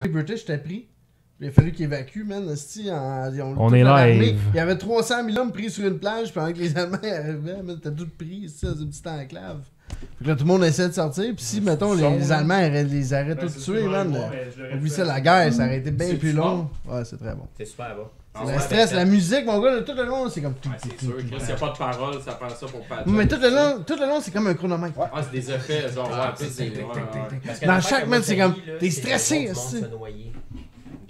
Les British étaient pris. Il a fallu qu'ils évacuent, man. On est live. Il y avait 300 000 hommes pris sur une plage pendant que les Allemands arrivaient. Man, t'as tout pris ici dans une petite enclave. Fait que là, tout le monde essaie de sortir. Puis si, mettons, les Allemands les auraient tous tués, man. Oublie ça, la guerre, ça aurait été bien plus long. Ouais, c'est très bon. C'est super bon. Le stress, la musique, mon gars, tout le long, c'est comme. C'est sûr, s'il n'y a pas de parole, ça prend ça pour pas. Mais tout le long, c'est comme un chronomètre. Ah, c'est des effets, genre, ouais, dans chaque man, c'est comme. T'es stressé, aussi.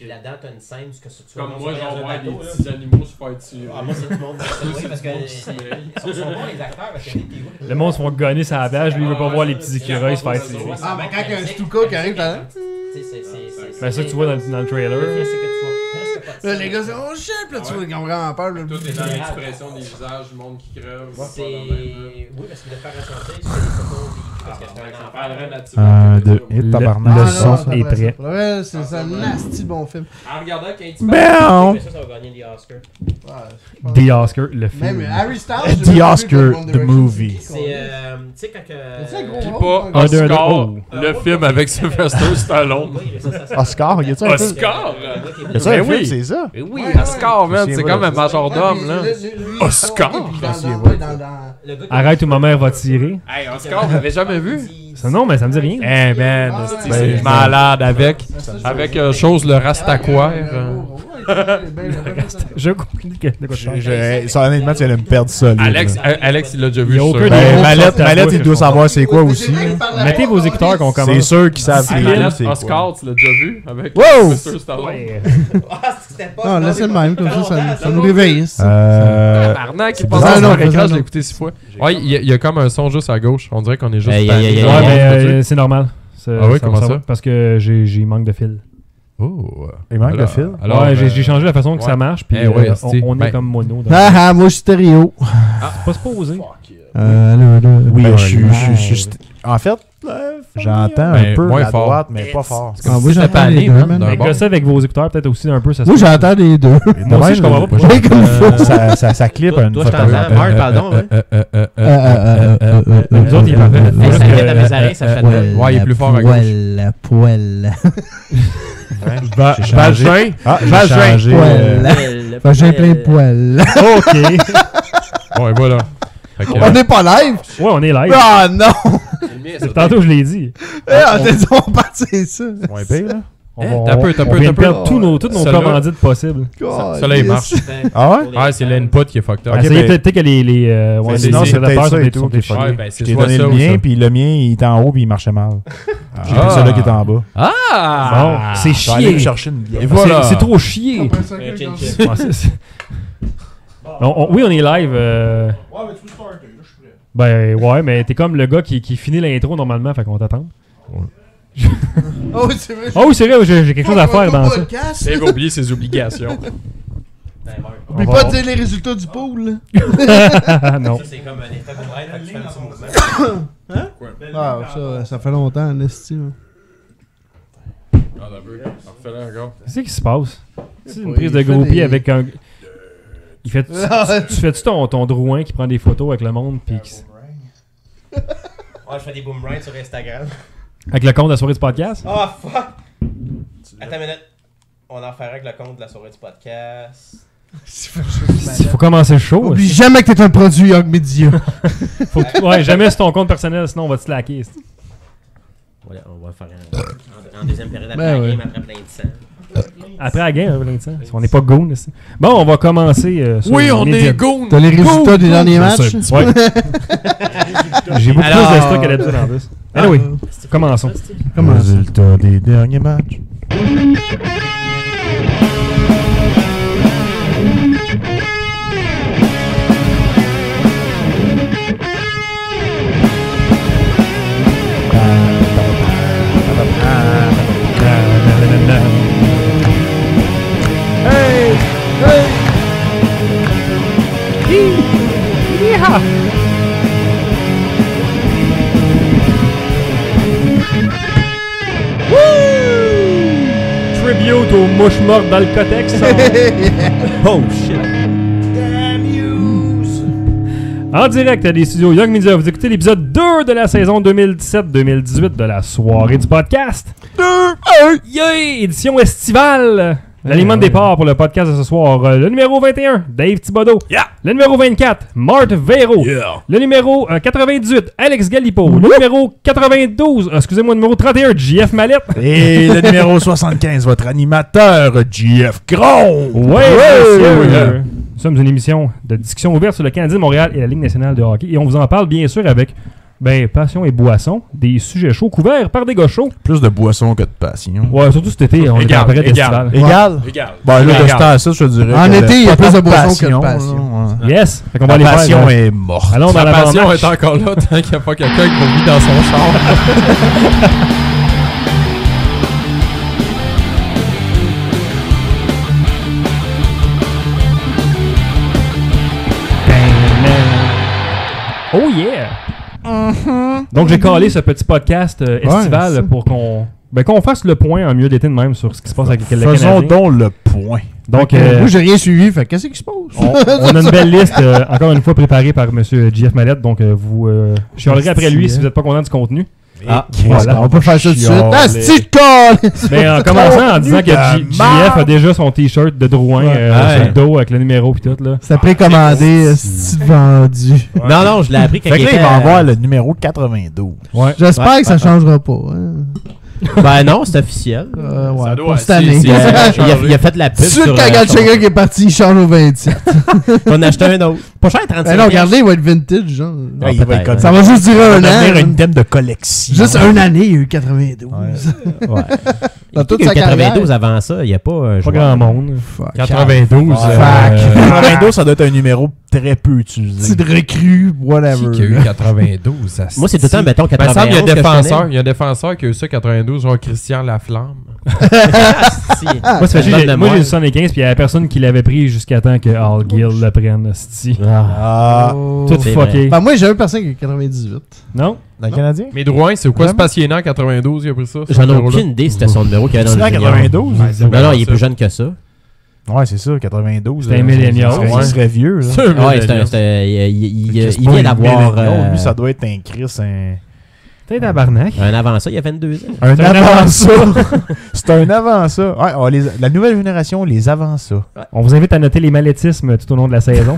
Là-dedans, t'as une scène où tu comme moi, genre, voir des petits animaux se faire tuer. Ah, moi, c'est tout le monde. Oui, parce que ils sont bons, les acteurs, parce qu'il y a des pirouettes. Le monde se font gonner sur la plage, lui, il veut pas voir les petits écureuils se faire tirer. Ah, mais quand il y a un Stuka qui arrive, t'as. Ben, ça, tu vois dans le trailer. Là, les gars, c'est oh shit, là, tu vois, ils ont vraiment peur. Tout est dans l'expression des visages du monde qui crève. Oui, parce qu'il de faire ressentir sur les photos. Parce que c'est un enfant. Tabarnak. Le son est prêt. Ouais, c'est un nasty bon film. En regardant quand il Bam! ça va gagner des Oscars. The Oscar, le film. Même Harry Styles. The Oscar, the movie. C'est, tu sais, quand que... Pis pas Oscar, le film avec Sylvester Stallone. Oscar, y a-tu un film? Oscar! Y a-tu un film, c'est ça? Oui, Oscar, man, c'est comme un majordome, là. Oscar! Arrête où ma mère va tirer. Hey, Oscar, vous l'avez jamais vu? Ça, non, mais ça me dit rien. Eh man, c'est malade avec chose le rastaquoire. Je comprends de quoi tu parles. Ça, honnêtement, tu viens de me perdre ça. Alex, il l'a déjà vu. Il y a aucun Mallette, il doit savoir c'est quoi aussi. Mettez vos écouteurs qu'on commence. C'est sûr qu'ils savent c'est quoi. Oscar, tu l'as déjà vu avec Wow! Sylvester Stallone. c'était pas... Non, laissez le même, comme ça nous réveille. Arnaque, il passe sur l'écran, je l'ai écouté 6 fois. Ouais, il y a comme un son juste à gauche. On dirait qu'on est juste... Ouais, mais c'est normal. Ah oui, comment ça? Parce que j'ai manque de fil. Oh! Il manque de fil? Ouais, j'ai changé la façon que ça marche, puis on est comme mono. Ah, moi je suis stéréo. C'est pas supposé. Oui, je suis... En fait, j'entends un peu la droite, mais pas fort. Moi j'entends les deux, man. Avec ça, avec vos écouteurs, peut-être aussi un peu. Moi j'entends les deux. Moi aussi, je comprends pas pourquoi. Ça clip une fois. Marc, pardon. Nous autres, il est parfait. Ça fait dans mes oreilles, ça fait de... Ouais, il est plus fort à gauche. Poil. Vagin. Vagin plein de poils. OK. Ouais, voilà. On n'est pas live? Ouais, on est live. Ah non! Tantôt, je l'ai dit. On t'a dit, on partit ça. Moins pire, là. On vient de perdre toutes nos commandites possibles. Ça là, il marche. Ah ouais? Ouais, c'est l'input qui est fucked up. Essayez peut-être que les... Sinon, c'est peut-être ça et tout. Je t'ai donné le mien, puis le mien, il était en haut, puis il marchait mal. J'ai pris celui-là qui était en bas. Ah! Bon, c'est chier. Chercher une bière. Et voilà. C'est trop chier. Oui, on est live. Ouais, mais tu peux starter, là, je suis prêt. Ben ouais, mais t'es comme le gars qui finit l'intro normalement, fait qu'on t'attend. Oh, c'est vrai. Oh, c'est vrai, j'ai quelque chose à faire dans ça. Il va oublier ses obligations. Oublie pas de dire les résultats du pool. Non. Ça, c'est comme un état de rêve, tu fais un petit mouvement. Hein? Ah, ça fait longtemps, Nesty. Ah, d'accord. Refais-le encore. Qu'est-ce qui se passe? C'est une prise de groupie avec un... Tu fais-tu ton drouin qui prend des photos avec le monde pis Ouais, je fais des boomerangs sur Instagram. avec le compte de la soirée du podcast? Oh fuck! Attends une minute. On en fera avec le compte de la soirée du podcast. Faut commencer le show. Oublie jamais que t'es un produit Young Media. Ouais, jamais sur ton compte personnel, sinon on va te slacker. Voilà, on va faire en deuxième période après la game, après plein de sang. Après la game, on n'est pas goon. Bon, on va commencer. Oui, on est goon! T'as les résultats des derniers matchs? Ouais. J'ai beaucoup plus de stock à l'habitude en plus. Anyway, commençons. Résultat des derniers matchs. Tribute aux mouches mortes dans le cotex. Oh shit. En direct des studios Young Media, vous écoutez l'épisode 2 de la saison 2017-2018 de la soirée du podcast. Yeah! Édition estivale. L'aliment de départ pour le podcast de ce soir. Le numéro 21, Dave Thibodeau. Yeah. Le numéro 24, Marthe Véro. Yeah. Le numéro 98, Alex Galipo. Le numéro 92, excusez-moi, le numéro 31, JF Mallette. Et le numéro 75, votre animateur, JF Gron. Ouais, monsieur. Nous sommes une émission de discussion ouverte sur le Canadien de Montréal et la Ligue nationale de hockey. Et on vous en parle bien sûr avec passion et boisson, des sujets chauds couverts par des gars chauds. Plus de boisson que de passion. Ouais, surtout cet été, on est en période estivale. Égal? Bon, là, de ce temps-ci, je te dirais. En été, il y a plus de boisson que de passion. passion. Yes! Fait qu'on va La aller passion faire, est morte. allons dans La passion l'avant-match. est encore là tant qu'il n'y a pas quelqu'un qui vomit dans son char. Oh yeah! Donc j'ai calé ce petit podcast estival ça. pour qu'on fasse le point en milieu d'été de même sur ce qui se passe avec le Faisons Canadien. donc le point. Donc Moi, j'ai rien suivi, fait qu'est-ce qui se passe? on a une belle liste, encore une fois préparée par M. JF Mallette, donc vous chialerez après lui si vous n'êtes pas content du contenu. Ah, voilà. voilà, on peut faire ça tout de suite. Chialer. Ah, c'est de call! Mais en commençant en disant que de JF a déjà son t-shirt de Drouin sur le dos avec le numéro pis tout là. C'était précommandé, c'est vendu. Non, je l'ai appris quand Fait il que là, était... il va avoir le numéro 92. Ouais. J'espère que ça changera pas. Hein. Ben non, c'est officiel. Ouais, Ça doit pour être- cette année. Il a, changé. il a fait de la pub Tout de suite, sur... quand Gatchega qui est parti, il change au 27. On a acheté un autre. Pas cher, 35 Ben non, regardez, il va être vintage, genre. Ah, il va peut-être, être Ça va juste durer un devenir an. une thème de collection. Juste une année, il y a eu 92. Ouais. Dans toute Il y a sa 92 carrière. avant ça, il n'y a pas... Pas grand monde. Fuck. 92. Fuck. 92, ça doit être un numéro très peu utilisé. C'est de recrue, whatever. Qui a eu 92? Ça Moi, c'est tout le temps, mettons, Ben, il me 91 semble qu'il y a que je défenseur. Il y a un défenseur qui a eu ça 92, genre Christian Laflamme. Si. Moi, ça fait Bonne j'ai mémoire. le 75 puis il y avait personne qui l'avait pris jusqu'à temps que Al Gill le prenne. sti. Ah, Oh. Tout c'est fucké. Ben, moi, j'ai eu personne qui a 98. Non? dans le Canadien? Mais Drouin, c'est quoi? C'est Vraiment? parce qu'il est né en 92, il a pris ça? ce J'en ai numéro-là? aucune idée c'était son numéro qu'il y avait C'est dans en le junior. 92? Non, il est plus jeune que ça. Ouais, c'est ça, 92. C'était un millénial, Il ouais. serait vieux, là. C'est un Ouais, millénial. il vient d'avoir Lui, ça doit être un Chris, un... T'es tabarnak. un avant ça, il y a 22 ans. Un C'est un avant avant ça. C'est un avant ça. Ouais, la nouvelle génération, les avant ça. On vous invite à noter les mallettismes tout au long de la saison.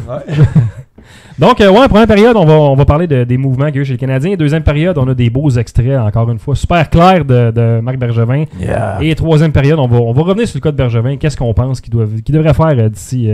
Donc, première période, on va parler des mouvements qu'il y a eu chez les Canadiens. Deuxième période, on a des beaux extraits, encore une fois, super clairs de Marc Bergevin. Yeah. Et troisième période, on va revenir sur le cas de Bergevin. Qu'est-ce qu'on pense qu'il devrait faire d'ici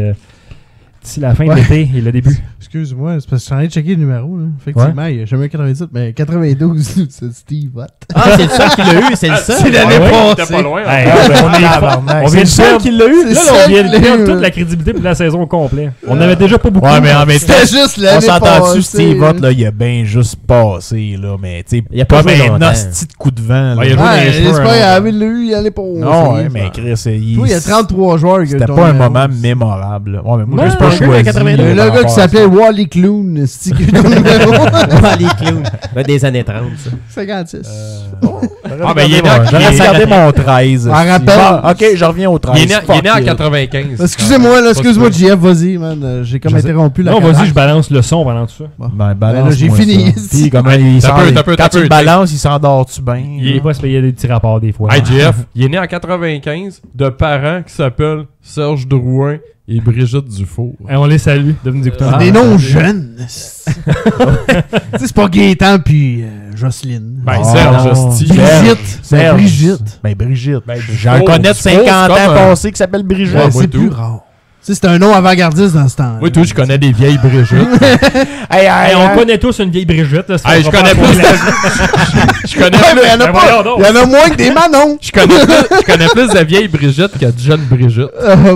la fin de l'été et le début? Excuse-moi, c'est parce que je suis en train de checker le numéro. Là. Effectivement, il y a jamais eu 97, mais 92, c'est Steve Watt. Ah, c'est le seul qui l'a eu, c'est le seul. C'est l'année ouais, passée. T'es pas loin. Hey, hein? ben, on Tabarnak. vient C'est de le seul perdre- qui l'a eu. C'est Là, ça on vient de qui l'a perdre eu. toute la crédibilité pour la saison au complet. On n'avait déjà pas beaucoup. Ouais, mais en même temps, C'était juste on l'année s'entend passée. dessus, Steve Watt, là, il a bien juste passé, là, mais tu sais, Il a pas comme joué un longtemps. hostie de coup de vent, là. Ouais, il a joué dans Ouais, les cheveux, c'est pas hein. grave, il l'a eu, il allait pas. Non, ouais, mais Chris, Toi, il y a 33 joueurs. qui c'était ont pas un numéro. moment mémorable. Ouais, mais moi, Non, j'ai pas non, choisi. 82. Le par gars rapport qui à s'appelait ça. Wally Cloon, c'est qui a eu ton numéro. Ah, les clowns. Ouais, des années 30, ça. 56. Ah, ben, il est né en- J'aurais regardé mon 13. En rappel. Bon, ok, je reviens au 13. Il est né Fuck en you. 95. Excusez-moi, là, Pas excuse-moi, sûr. JF, vas-y, man. J'ai comme Je sais. interrompu la Non, vas-y, cadence. je balance le son pendant tout ça. Ben, balance. là, j'ai fini. Puis, comment il T'as s'en- peu, quand t'as tu peu. le balances, il s'endort-tu bien? Il est pas se payer des petits rapports des fois. Hey, JF, il est né en 95 de parents qui s'appellent Serge Drouin et Brigitte Dufour. Hey, on les salue de nous écouter. Des noms jeunes. Tu sais, c'est pas Gaétan puis Jocelyne. Ben, Oh, Serge, non. hostie. Brigitte. Serge. Brigitte. Ben, Brigitte. Ben, J'en Dufour, connais de Dufour, 50 c'est ans comme un- passés qui s'appelle Brigitte. Ouais, Ouais, moi, c'est tout. plus rare. Tu sais, c'est un nom avant-gardiste dans ce temps. Oui, toi, je connais des vieilles Brigitte. Hey, Hey, on connaît tous une vieille Brigitte. Là, Hey, je connais plus. Je connais Ouais, mais il y en a Ben, pas. voyons donc. Il y en a moins que des Manon. Je connais plus de vieilles Brigitte que de jeunes Brigitte.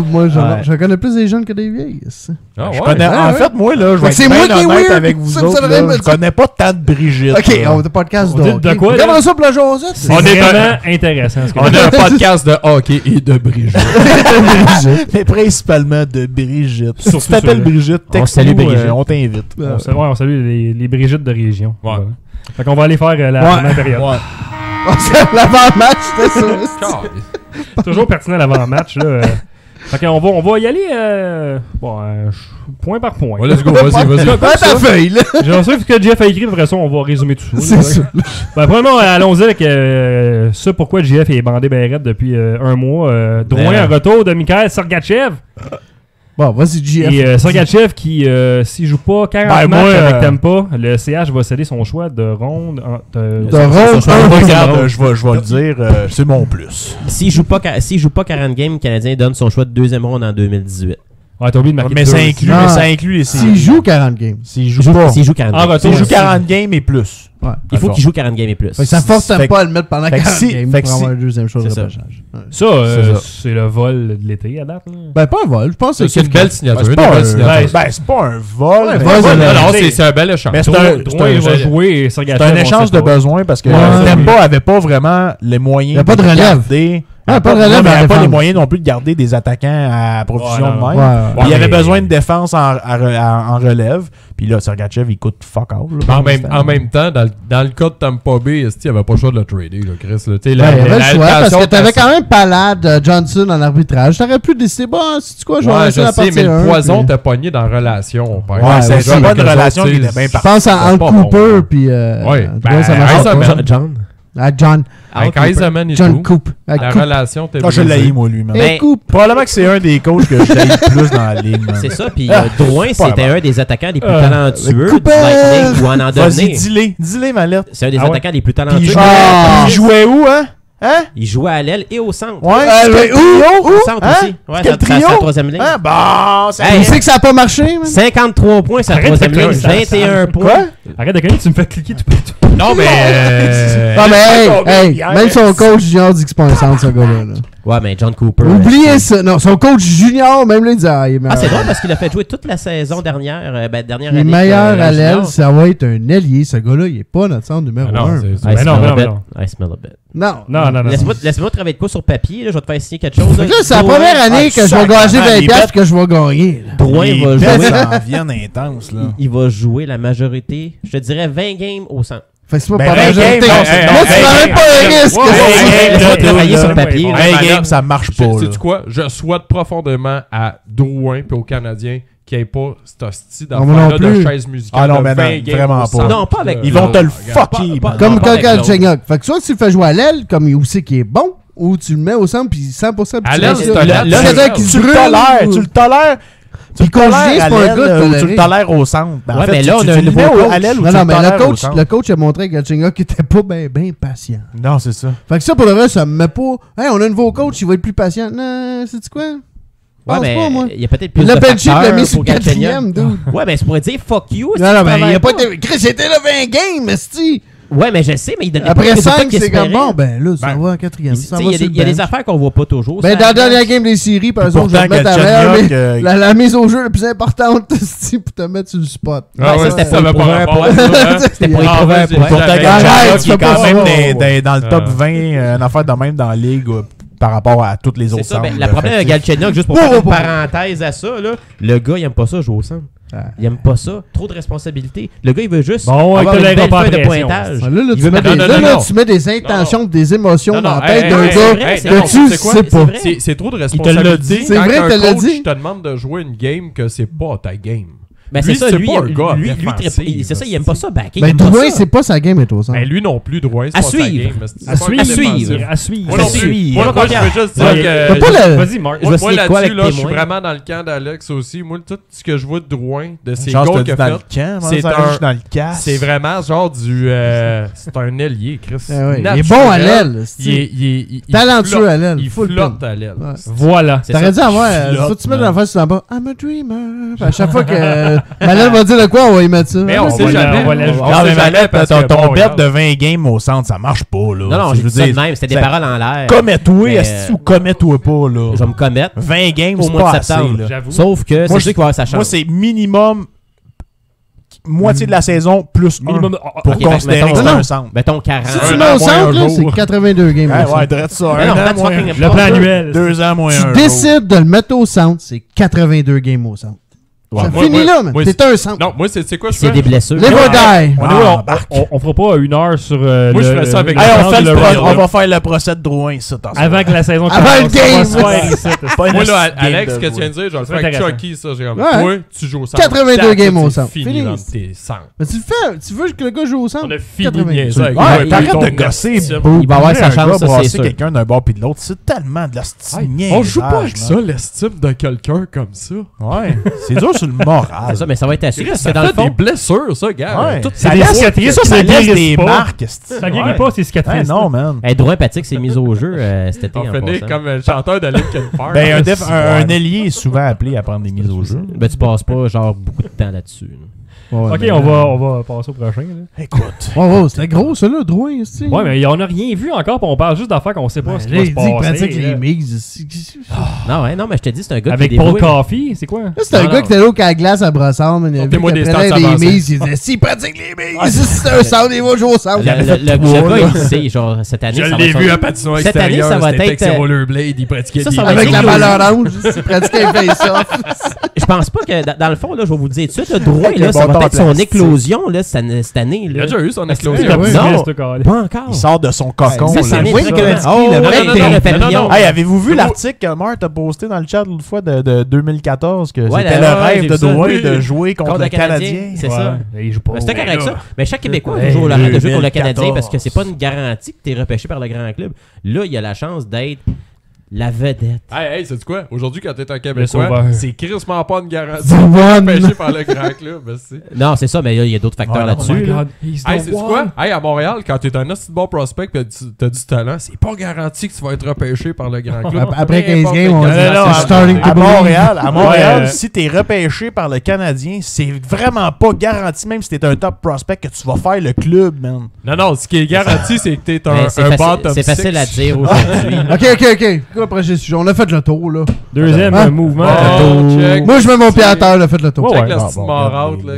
Moi, Ouais. je connais plus des jeunes que des vieilles. ça. Ah Je ouais? connais, Ouais, en ouais. fait, moi, là, je vais Fait que être c'est moi bien qui est honnête weird. avec vous Ça, autres. ça là. devrait me Je dire. connais pas tant de Brigitte. Ok, là. on est podcast On dit de de quoi, là? Comment ça pour la Josette? C'est On est vraiment intéressant. Ce que On a un podcast de hockey et de Brigitte. Mais principalement de Brigitte. Si Surtout tu t'appelles sur- Brigitte, On salue texte-nous, Brigitte. on t'invite. on salue les Brigitte de région. Ouais. Voilà. Fait qu'on va aller faire la première période. Ouais. L'avant-match, c'était ça. Toujours pertinent l'avant-match. Là. Fait qu'on va y aller point par point. Ouais, let's go, vas-y. Prends ta feuille, là. J'ai reçu ce que Jeff a écrit, de toute façon, on va résumer tout ça. C'est ça. Premièrement, allons-y avec ça, pourquoi Jeff est bandé ben raide depuis un mois. Drouin, un retour de Mikhail Sergachev. Bon, vas-y, JF. Et Sergachev qui, s'il joue pas 40 matchs avec Tampa, le CH va céder son choix de ronde. Regarde, je vais le dire, c'est mon plus. S'il joue pas 40 games, le Canadien donne son choix de deuxième ronde en 2018. Ouais, t'as oublié de marquer mais ça inclut les séries. S'il joue 40 games. S'il joue 40 games et plus. Ouais. Il faut qu'il joue 40 games et plus. Ça force pas à le mettre pendant 40 games pour avoir une deuxième chose de repêchage. Ça, c'est le vol de l'été à date. Ben, pas un vol. Je pense que c'est une belle signature. C'est pas un vol. Non, c'est un bel échange. Il va jouer. C'est un échange de besoin parce que Tampa avait pas vraiment les moyens. Il n'y a pas de relève. Il n'y avait pas les moyens non plus de garder des attaquants à profusion de même. Il y avait besoin de défense en relève. Puis là, Sergachev, il coûte fuck all. En même temps, dans le cas de Tampa Bay, il n'y avait pas le choix de le trader, là, Chris. Il y avait le choix parce que tu avais quand même Palade, Johnson en arbitrage. Tu aurais pu décider, c'est quoi, je vais laisser la partie 1. Mais le poison t'a pogné dans la relation. C'est pas une relation qui était bien partie. Je pense à Cooper, puis... John. John. Avec Eisenman et John tout. Coop. La relation t'es je l'ai moi, lui. Probablement que c'est un des coachs que je l'ai le plus dans la ligne. C'est ça. Puis Drouin, c'était un des attaquants les plus talentueux du Lightning ou en devenir. Vas-y, dis-les, ma lettre. C'est un des attaquants les plus talentueux. Il jouait où, hein? Il jouait à l'aile et au centre. Ouais, au centre aussi. Ouais, quel trio? C'est la troisième ligne. Tu sais que ça n'a pas marché, man? 53 points, c'est la troisième ligne. 21 points. Quoi? Arrête de gagner, tu me fais cliquer tout partout. Non, mais. Même son coach junior dit que c'est pas un centre, ce gars-là. Ouais, mais John Cooper. Oubliez ça. Non, son coach junior, même là, il dit il est meilleur. C'est drôle parce qu'il a fait jouer toute la saison dernière. Dernière il est année. Meilleur à l'aile, ça va être un ailier. Ce gars-là, il est pas notre centre numéro 1. I smell a bit. Non. Laisse-moi travailler de quoi sur papier. Je vais te faire signer quelque chose. C'est la première année que je vais gager 20$ que je vais gagner. Drouin va jouer. Ça en vient intense, là. Il va jouer la majorité, je te dirais 20 games au centre. Fait que c'est pas majorité. Là, tu n'as même pas un risque. Laisse-moi travailler sur papier. Un game, ça marche pas. Sais-tu quoi? Je souhaite profondément à Drouin et aux Canadiens qu'il n'y ait pas cette hostie d'affaire de chaise musicale. Ah non, mais non, vraiment pas. Non, pas avec. Ils vont te le fucker. Comme Galchenyuk. Fait que soit tu le fais jouer à l'aile, comme il aussi qui est bon, ou tu le mets au centre, puis 100%. À l'aile, tu le tolères. Puis qu'on c'est pas un gars tu le tolères au centre. Ouais, mais là, on a un nouveau coach. Non, mais le coach a montré à Galchenyuk qu'il était pas bien patient. Non, c'est ça. Fait que ça, pour le reste, ça me met pas... Hey, on a un nouveau coach, il va être plus patient. Non, c'est-tu quoi? Ouais, mais il y a peut-être plus de facteurs il l'a mis sur pour le 4e, dude. Ouais, mais c'est pour dire fuck you. Non, mais il a pas été... Chris, il était là 20 games, esti! Ouais, mais je sais, mais il donne après 5, c'est comme bon, ben là, ça va en 4e. Il y a des affaires qu'on voit pas toujours. Ben, dans la dernière game des séries, par exemple, je vais te mettre à la mise au jeu la plus importante pour te mettre sur le spot. Ouais, ça, c'était pas pour un point. C'était pour éprouver un point. Pour ta Galchenyuk, qui est quand même dans le top 20, une affaire de même dans la ligue par rapport à toutes les autres centres. Le problème de Galchenyuk, juste pour faire une parenthèse à ça, le gars, il aime pas ça jouer au centre. Il aime pas ça. Trop de responsabilités. Le gars, il veut juste avoir une belle feuille de pointage. Là, tu mets des intentions, des émotions dans la tête d'un gars que tu sais pas. C'est trop de responsabilités. C'est vrai que tu l'as dit. Je te demande de jouer une game que c'est pas ta game. Ben lui, c'est ça, lui, c'est ça, il aime pas ça. Mais Drouin, c'est pas sa game, et toi, ça. Mais lui non plus, Drouin, c'est pas sa game. À suivre. Moi, je veux juste dire que... Vas-y, Marc. Moi, là-dessus, je suis vraiment dans le camp d'Alex aussi. Moi, tout ce que je vois de Drouin, de ses goals qu'il a fait, c'est vraiment genre du... C'est un ailier, Chris. Il est bon à l'aile. Il est talentueux à l'aile. Il flotte à l'aile. Voilà. T'aurais dû avoir... Faut que tu mettes la face sur la bas. I'm a dreamer. À chaque fois que... Malène va dire de quoi, on va y mettre ça. Mais on sait jamais. Non, mais Malène, ton bet de 20 games au centre, ça marche pas, là. Non, je veux dire même, c'était des paroles en l'air. Commets-toi, ou commets-toi pas, là. Je vais me commettre. 20 games, au mois de septembre. Sauf que c'est sûr qu'il va avoir sa chance. Moi, c'est minimum moitié de la saison plus minimum pour considérer que c'est un centre. Mettons 40. Si tu mets au centre, là, c'est 82 games. Ouais, direct ça. Le plan annuel. 2 ans moins 1 Tu décides de le mettre au centre, c'est 82 games au centre. Ça finit là, man. T'es un centre. Non, moi, c'est quoi je fais? C'est des blessures. Live or die. On fera pas 1 heure sur moi, je ferais ça avec on va faire le procès de Drouin, ça. Avant que la saison commence. Avant le game. Moi, là, Alex, ce que tu viens de dire, je vais le faire avec Chucky, ça. J'ai comme, toi, tu joues au centre. 82 games au centre. Fini dans tes centres. Mais tu le fais. Tu veux que le gars joue au centre? On a fini ça. Arrête de gosser. Il va avoir sa chance, ça, c'est sûr. Quelqu'un d'un bord puis de l'autre, c'est tellement de la style. On joue pas avec ça, l'estime de quelqu'un comme ça. Ouais. C'est dur sur le moral. C'est ça, mais ça va être assez. Ça fait des blessures, ça, gars. C'est des cicatrices qui ne guérissent des pas. marques. Ça guérit pas, ces cicatrices. Non, man. Drouin Patrick s'est mis au jeu cet été. On finit comme le chanteur de Linkin Park. Ben, un ailier est souvent appelé à prendre des mises au jeu. Ben, tu passes pas genre beaucoup de temps là-dessus. Ok, on va passer au prochain. Là. Écoute. Oh, c'était gros, ça, là, Drouin. Ouais, mais on a rien vu encore, on parle juste d'affaires qu'on sait pas ce qui va se passer. Il pratique les mix. Non, mais je te dis, c'est un gars avec qui Paul Coffey, c'est quoi? C'est un gars qui était là au cas glace à Brossard, mais il a vu qu'il prenait des mises, il disait, s'il pratique les mises, c'est un sound, il va jouer au sound. Le gars, il sait, genre, cette année, je l'ai vu à patinoire extérieur, ça va être ses rollerblades, il pratiquait des avec la balle orange, il pratiquait un face-off. Je pense pas que, dans le fond, là, je vais vous le dire tout de suite, Drouin, là, ça va être son éclosion là, cette année. Il a déjà eu son explosion. Non, pas encore. Il sort de son cocon. Hey, avez-vous vu l'article que Marthe a posté dans le chat l'autre fois de 2014 que c'était le rêve de Drouin de jouer contre le Canadien? C'est ça. C'était correct ça. Mais chaque Québécois a toujours le rêve de jouer contre le Canadien parce que c'est pas une garantie que tu es repêché par le grand club. Là, il y a la chance d'être la vedette. Hey, c'est quoi? Aujourd'hui, quand t'es un Québécois, c'est crissement pas une garantie empêché par le grand club. Non, c'est ça, mais il y a d'autres facteurs là-dessus. Hey, c'est quoi? Hey, à Montréal, quand t'es un assez bon prospect et t'as du talent, c'est pas garanti que tu vas être repêché par le grand club. Après 15 games, on dit c'est starting to à Montréal, si t'es repêché par le Canadien, c'est vraiment pas garanti, même si t'es un top prospect, que tu vas faire le club, man. Non, ce qui est garanti, c'est que t'es un bottom 6. C'est facile à dire aujourd'hui. Ok. On a fait le tour, là. Deuxième mouvement. Moi, je mets mon pied à terre, on a fait le tour. Check la petite maraude, là.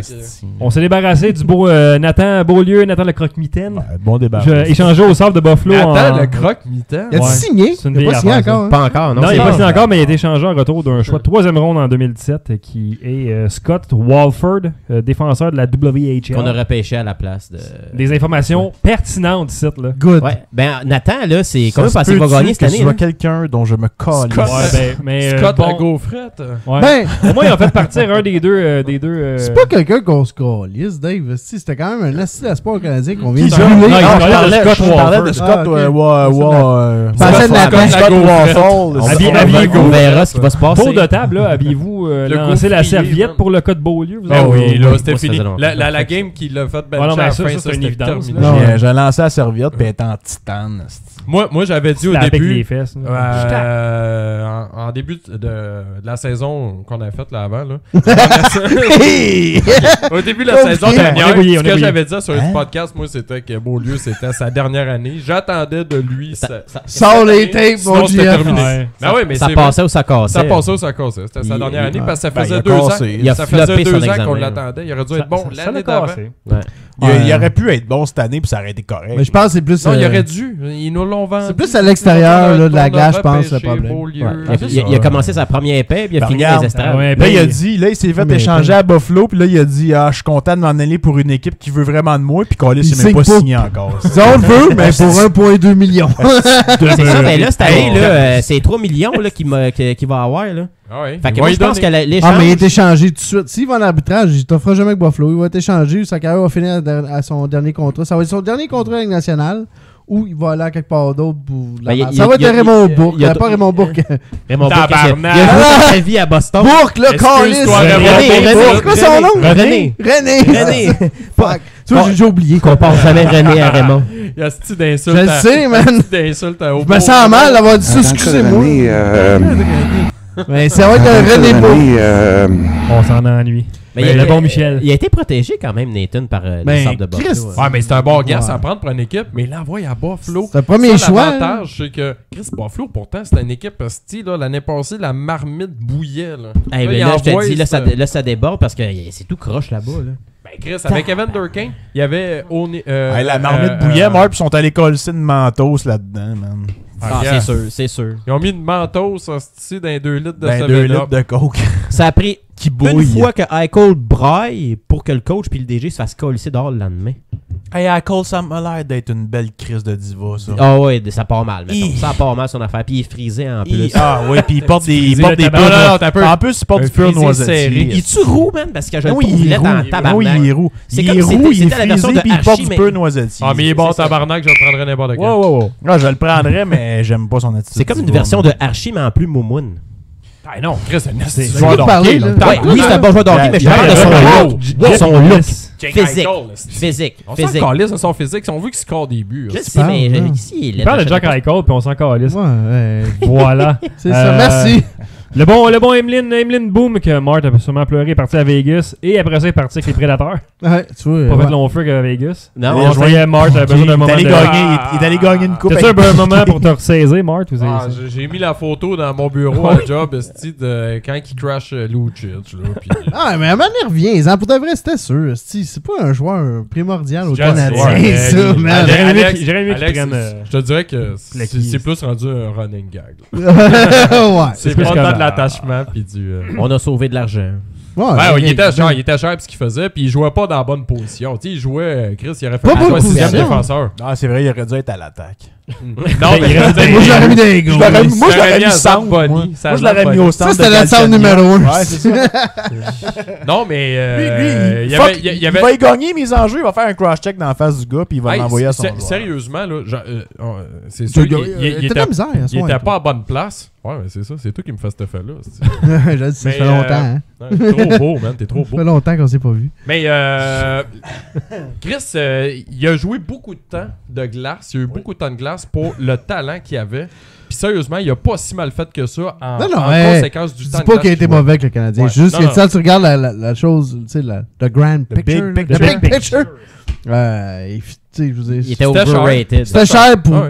On s'est débarrassé du beau Nathan Beaulieu, Nathan le croque-mitaine. Bon débat. Échangé au centre de Buffalo. Nathan le croque-mitaine. Il a signé. Il n'a pas signé encore. Pas encore, non. Non, il n'a pas signé encore, mais il a été échangé en retour d'un choix de 3e ronde en 2017 qui est Scott Walford, défenseur de la WHL. Qu'on a repêché à la place de... Des informations pertinentes ici, là. Good. Ouais. Ben, Nathan, là, c'est combien pensez qu'il va gagner cette année? Tu vois quelqu'un dont je me colle. Scott la gaufrette. Ouais. Ben, au moins, il a fait partir un des deux. C'est pas quelqu'un qu'on se calisse, Dave. C'était quand même un assis d'espoir canadien qu'on vient de jouer. Je parlais de Scott. On verra ce qui va se passer. Tour de table, là, aviez-vous lancé la serviette pour le cas de Beaulieu? Oui, là, c'était fini. La game qui l'a fait bencher à la fin, c'est une évidence. J'ai lancé la serviette, puis elle était en titane. Moi, j'avais dit au début, les fesses, en début de la saison qu'on a faite là avant, là. Au début de la saison dernière, ce que j'avais dit sur le podcast, moi, c'était que Beaulieu, c'était sa dernière année. J'attendais de lui. Sors les tapes, mon Dieu. C'était terminé. Ça passait ou ça cassait. Ça passait ou ça cassait. C'était sa dernière année parce que ça faisait 2 ans. Ça faisait 2 ans qu'on l'attendait. Il aurait dû être bon l'année d'avant. Il aurait pu être bon cette année puis ça aurait été correct. Mais je pense que c'est plus. Non, il aurait dû. Ils nous l'ont vendu. C'est plus à l'extérieur de la glace, je pense, le problème. Il a commencé sa première paix puis il a fini les estrades. Là, il a dit, il s'est fait échanger à Buffalo puis là, il a dit, je suis content de m'en aller pour une équipe qui veut vraiment de moi puis Callis, il s'est même pas signé encore. On le veut, mais pour 1,2 million. C'est ça, mais là, cette année, c'est 3 millions qu'il va avoir, là. Ah oui. Fait que moi, je pense que l'échange... Ah, mais il est échangé tout de suite. S'il va en arbitrage, il t'offrira jamais avec Buffalo. Il va être échangé. Sa carrière va finir à son dernier contrat. Ça va être son dernier contrat avec National ou il va aller à quelque part d'autre. Ça va être Raymond Bourque. Pas Raymond Bourque. Raymond Bourque. Il a joué sa vie à Boston. Bourque, là, Callis. René. Quoi son nom? René. Fuck. Tu vois, j'ai déjà oublié. Qu'on pense jamais René à Raymond. Il y a ce type d'insulte. Je le sais, man. Je me sens mal d'avoir dit ça. Excusez-moi. Mais ça va être un René Bourque. On s'en ennuie. Mais le bon Michel. Il a été protégé quand même, Nathan, par les Sabres de Buffalo. Ouais, mais c'est un bon gars à prendre pour une équipe. Mais l'envoyer à Buffalo. C'est le premier choix. L'avantage, c'est que Chris Buffalo, pourtant, c'était une équipe style. L'année passée, la marmite bouillait. Là, je te dis, là, ça déborde parce que c'est tout croche là-bas. Là. Ben, Chris, avec Evan Durkin, il y avait... la marmite bouillait, puis ils sont allés coller une mentos là-dedans, man. C'est sûr. Ils ont mis une mentos ici dans 2 litres de 2 litres de coke. Ça a pris qui bouille. Une fois que Eichel braille pour que le coach puis le DG se fasse colisser dehors le lendemain. Hey, Eichel, ça m'a l'air d'être une belle crise de diva, ça. Ah ouais, ça part mal, mettons. Ça part mal son affaire. Puis il est frisé en plus. Ah ouais, puis il porte des purs. En plus, il porte du pur noisette. Il est-tu roux, man? Parce que je le trouve laid en tabarnak. Oui, il est roux. Il est roux, il est frisé, puis il porte du pur noisette. Ah, mais il est bon tabarnak, je le prendrais n'importe quand. Ah, je le prendrais, mais j'aime pas son attitude. C'est comme une version de Archie, mais en plus moumoune. Ah non, Chris, c'est un joueur d'hockey. Oui, c'est un bon joueur d'hockey, mais je parle de son look. Physique. On s'en calisse de son physique. On veut qu'il score des buts. Je sais, mais ici, il est. On parle de Jack Eichel, puis on s'en calisse. Ouais. Voilà. C'est ça, merci. Le bon Emeline Boom que Mart a sûrement pleuré, est parti à Vegas. Et après ça, il est parti avec les Prédateurs. Ouais, tu vois. Pas fait long feu qu'à Vegas. Non, on voyait Mart avait besoin d'un moment de... Il est allé gagner une coupe. T'as-tu un moment pour te ressaisir, Mart? J'ai mis la photo dans mon bureau à job de quand il crash Lucic. Ah, mais à un moment, il revient. Pour de vrai, c'était sûr. C'est pas un joueur primordial au Canadien, ça, man. J'aurais aimé qu'il prenne... Je te dirais que c'est plus rendu un running gag. Ouais. C'est pas de l'attachement puis du... On a sauvé de l'argent. Ouais, il était cher pis ce qu'il faisait, puis il jouait pas dans la bonne position. Tu sais, il jouait, Chris, il aurait fait un 6e défenseur. Ah, c'est vrai, il aurait dû être à l'attaque. Non, mais moi, je l'aurais mis des gars. Moi, je l'aurais mis au centre. Moi, je l'aurais mis au centre. Ça, c'était le centre numéro 1. Ouais, c'est ça. Non, mais lui, il va y gagner mes enjeux, il va faire un cross-check dans la face du gars, puis il va l'envoyer à son joueur. Sérieusement, là, c'est sûr qu'il était pas à bonne place. Ouais, mais c'est ça, c'est toi qui me fais cet effet-là. Ça fait longtemps, hein. T'es trop beau, man, t'es trop beau. Ça fait longtemps qu'on s'est pas vu. Mais Chris, il a joué beaucoup de temps de glace, il a eu beaucoup de temps de glace pour le talent qu'il avait. Puis sérieusement, il a pas si mal fait que ça en conséquence du temps de glace. C'est pas qu'il a été mauvais avec le Canadien. Ouais. Juste que ça, tu regardes la chose, tu sais, le grand picture. The big picture. Il était overrated. C'était cher pour...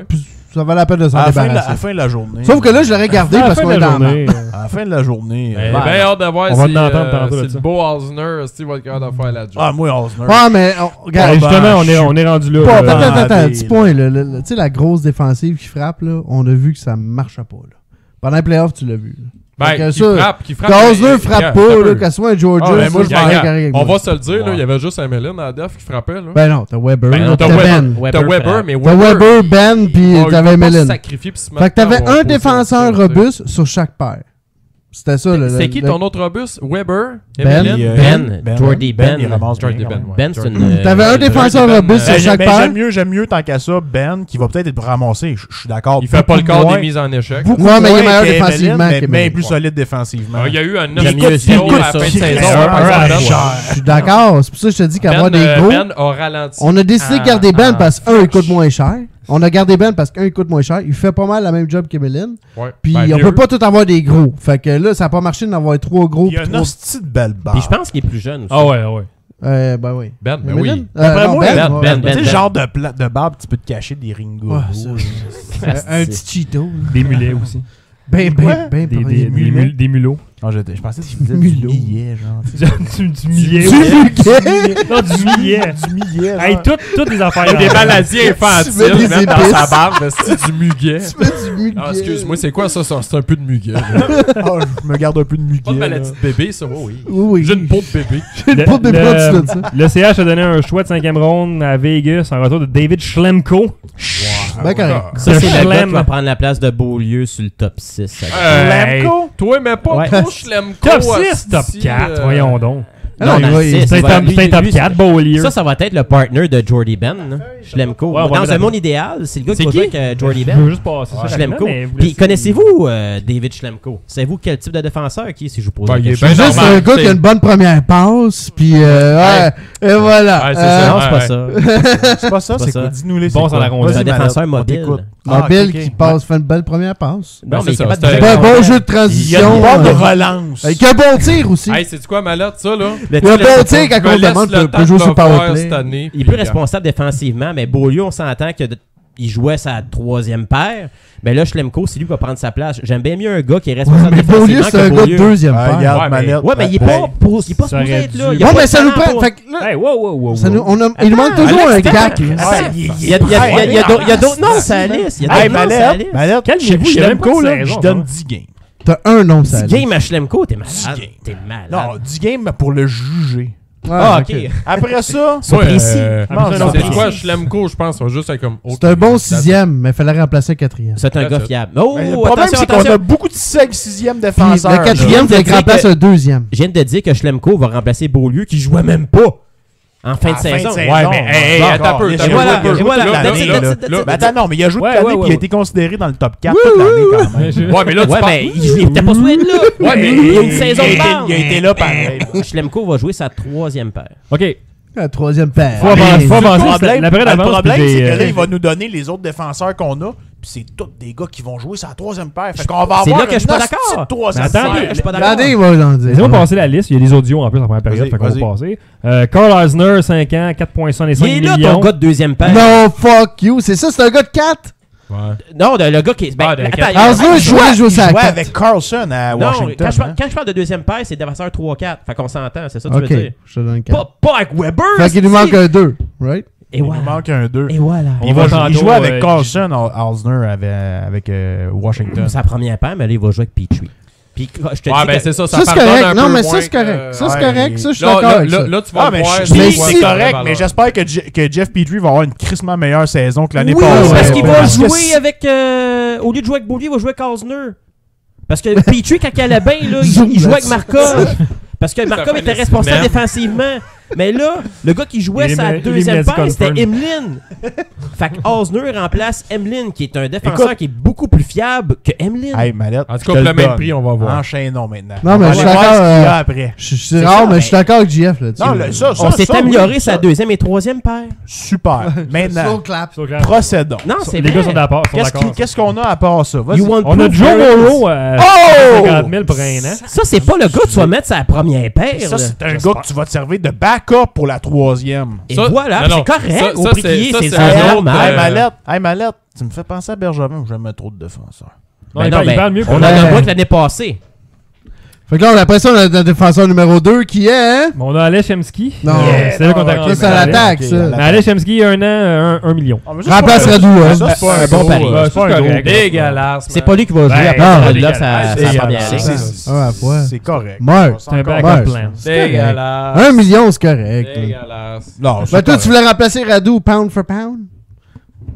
Ça valait la peine de s'en débarrasser. À la fin de la journée. Sauf que là, je l'aurais gardé parce qu'on est dans la À la fin de la journée. Bien hâte de voir si le beau Osner va être capable de faire la job. Ah, moi, Osner. Ah, mais regarde. Justement, on est rendu là. Attends, petit point. Tu sais, la grosse défensive qui frappe, là, on a vu que ça ne marchait pas. Là. Pendant les playoffs, tu l'as vu. Qui frappe. Osner frappe pas, qu'elle soit un Georgia. On va se le dire, il y avait juste un Mélène à def qui frappait. Là. Ben non, t'as Weber. T'as Weber, mais Weber. T'as Weber, Ben, puis t'avais Mélène. Fait que t'avais un défenseur robuste sur chaque paire. C'était ça. C'est qui ton autre robuste? Weber? Ben. Jordy Ben. Ben, c'est une... T'avais un défenseur robuste sur chaque paire. J'aime mieux tant qu'à ça, Ben, qui va peut-être être ramassé. Je suis d'accord. Il fait pas le corps des mises en échec. Ouais, mais il est meilleur défensivement. Mais plus solide défensivement. Il y a eu un 9-0 à la fin de saison. Je suis d'accord. C'est pour ça que je te dis qu'avoir des gros... Ben a ralenti. On a décidé de garder Ben parce qu'un, il coûte moins cher. On a gardé Ben parce qu'un, il coûte moins cher. Il fait pas mal la même job qu'Emeline. Puis on peut pas tout avoir des gros. Fait que là, ça a pas marché d'en avoir 3 gros. Il y a une hostie de belle barre. Puis je pense qu'il est plus jeune aussi. Ah ouais. Ben oui. Ben oui. Après moi, Ben. Tu sais, le genre de barbe, tu peux te cacher des ringos. Un petit Cheeto. Des mulets aussi. Des mulots. Non, je pensais que tu faisais du millet, genre. Du millet. Non, du millet. Du millet. Hey, toutes les affaires. Il y a des maladies infantiles, même dans sa barbe. C'est du muguet. Tu mets du muguet. Ah, excuse-moi, c'est quoi ça? C'est un peu de muguet. Je me garde un peu de muguet. Pas de maladie de bébé, ça, oui. Oui. J'ai une peau de bébé. J'ai une peau de bébé en dessous de ça. Le CH a donné un choix de 5e ronde à Vegas en retour de David Schlemko. Ben correct. Ça, c'est le gars qui va prendre la place de Beaulieu sur le top 6. Schlemko? Toi, mais pas trop Schlemko. Top 6, top 4, voyons donc. Non, c'est un top 4, Beaulieu. Ça va être le partner de Jordy Ben, Schlemko. Dans un monde idéal, c'est le gars qui va jouer avec Jordy Ben. Je veux juste passer ça. Schlemko. Puis connaissez-vous David Schlemko? Savez-vous quel type de défenseur qui est, si je vous pose la question? C'est juste un gars qui a une bonne première passe, puis et voilà. Non, c'est pas ça. C'est pas ça, c'est quoi? Dis-nous les. Bon, ça la rondelle. C'est un défenseur mobile. Mobile qui fait une belle première passe. Non, mais c'est un bon jeu de transition. Il y a une bonne relance. Avec un bon tir aussi. Hey, c'est quoi, Malotte, ça, là? Il y a un bon tir quand on demande peut jouer sur powerplay. Il est plus responsable défensivement, mais Beaulieu, on s'entend que il jouait sa troisième paire. Mais là, Schlemko, c'est lui qui va prendre sa place. J'aime bien mieux un gars qui est responsable défensivement. Beaulieu, c'est un gars de deuxième paire. Ouais, mais il est pas supposé être là. Ouais, mais ça nous prend. Fait que là, il nous manque toujours un gars. Il y a d'autres noms sur la liste. Il y a d'autres noms sur la liste. Calmez-vous, Schlemko, là, je donne 10 games. T'as un nom sur la liste. 10 games à Schlemko, t'es malade. T'es malade. Non, 10 games pour le juger. Ok. Après ça, c'est précis. C'est quoi, Schlemko, je pense, va juste être comme. C'est un bon 6e, mais il fallait remplacer le 4e. C'est un gars fiable. Le problème, c'est qu'on a beaucoup de 6e défenseurs. Le 4e, c'est qu'il remplace un 2e. Je viens de dire que Schlemko va remplacer Beaulieu, qui jouait même pas en fin de saison. Ouais, mais attends un peu. Attends, non, mais il a joué toute l'année et il a été considéré dans le top 4 toute l'année quand même. Ouais, mais là, il était pas souhaité là. Ouais, mais il y a une saison de bande. Il a été là pareil. Schlemko va jouer sa 3e paire. OK. La 3e paire. Le problème, c'est que là, il va nous donner les autres défenseurs qu'on a. Puis c'est tous des gars qui vont jouer sa 3e paire. Fait qu'on va avoir c'est là que je suis pas d'accord. Attendez, je suis pas d'accord. Laissez-moi passer la liste. Il y a des audios en plus en première période. Fait qu'on va passer. Carl Eisner, 5 ans, 4,75 millions. Il est là, ton gars de 2e paire. Non, fuck you. C'est ça, c'est un gars de 4? Ouais. Non, le gars qui est. Eisner jouait avec Carlson à Washington. Quand je parle de 2e paire, c'est défenseur 3-4. Fait qu'on s'entend, c'est ça que tu veux dire. Je te donne 4. Pas avec Weber. Fait qu'il nous manque un 2, right? Il nous manque un 2. Et voilà. Il joue avec Carlson, Eisner avec Washington. C'est sa première paire, mais là, il va jouer avec Petrie. Ouais, ben c'est ça, ça c'est correct. Non, mais ça c'est correct. Ça c'est correct. Ça, je suis d'accord avec ça. Là, tu vas voir. C'est correct, mais j'espère que Jeff Petrie va avoir une crissement meilleure saison que l'année passée. Parce qu'il va jouer avec. Au lieu de jouer avec Beaulieu, il va jouer avec Eisner. Parce que Petrie, quand il allait bien, il jouait avec Markov. Parce que Markov était responsable défensivement. Mais là, le gars qui jouait sa 2e paire, c'était Emeline. Fait que Eisner remplace Emeline, qui est un défenseur qui est beaucoup plus fiable que Emeline. Hey, Malette, en tout cas, le même prix, on va voir. Enchaînons maintenant. Non, mais je suis d'accord. Après. C'est rare, mais je suis d'accord avec JF. On s'est amélioré sa 2e et 3e paire. Super. Maintenant, clap. procédons. Non, c'est les gars sont d'accord. Qu'est-ce qu'on a à part ça? On a Joe Morrow à 50 000 pour un an. Ça, c'est pas le gars que tu vas mettre sa première paire. Ça, c'est un gars que tu vas te servir de backup pour la 3e. Et voilà, c'est correct. Au prix qui est, c'est normal. Hey, Mallette, tu me fais penser à Bergevin où j'aime trop de défenseurs. Il parle mieux. On a un gars que l'année passée. Fait que là, après ça, on a le défenseur numéro 2 qui est, hein? On a Alec Chemsky. Non, c'est là qu'on t'a rendu. C'est à l'attaque, ça. Mais Alec Chemsky, 1 an, 1 million. Remplace Radou, hein? Ça, c'est pas un bon pari. C'est correct. Dégueulasse. C'est pas lui qui va jouer après là, sa première ligne. C'est correct. Marc. C'est un backup plan. Dégueulasse. 1 million, c'est correct. Dégueulasse. Non, Ben toi, tu voulais remplacer Radou pound for pound?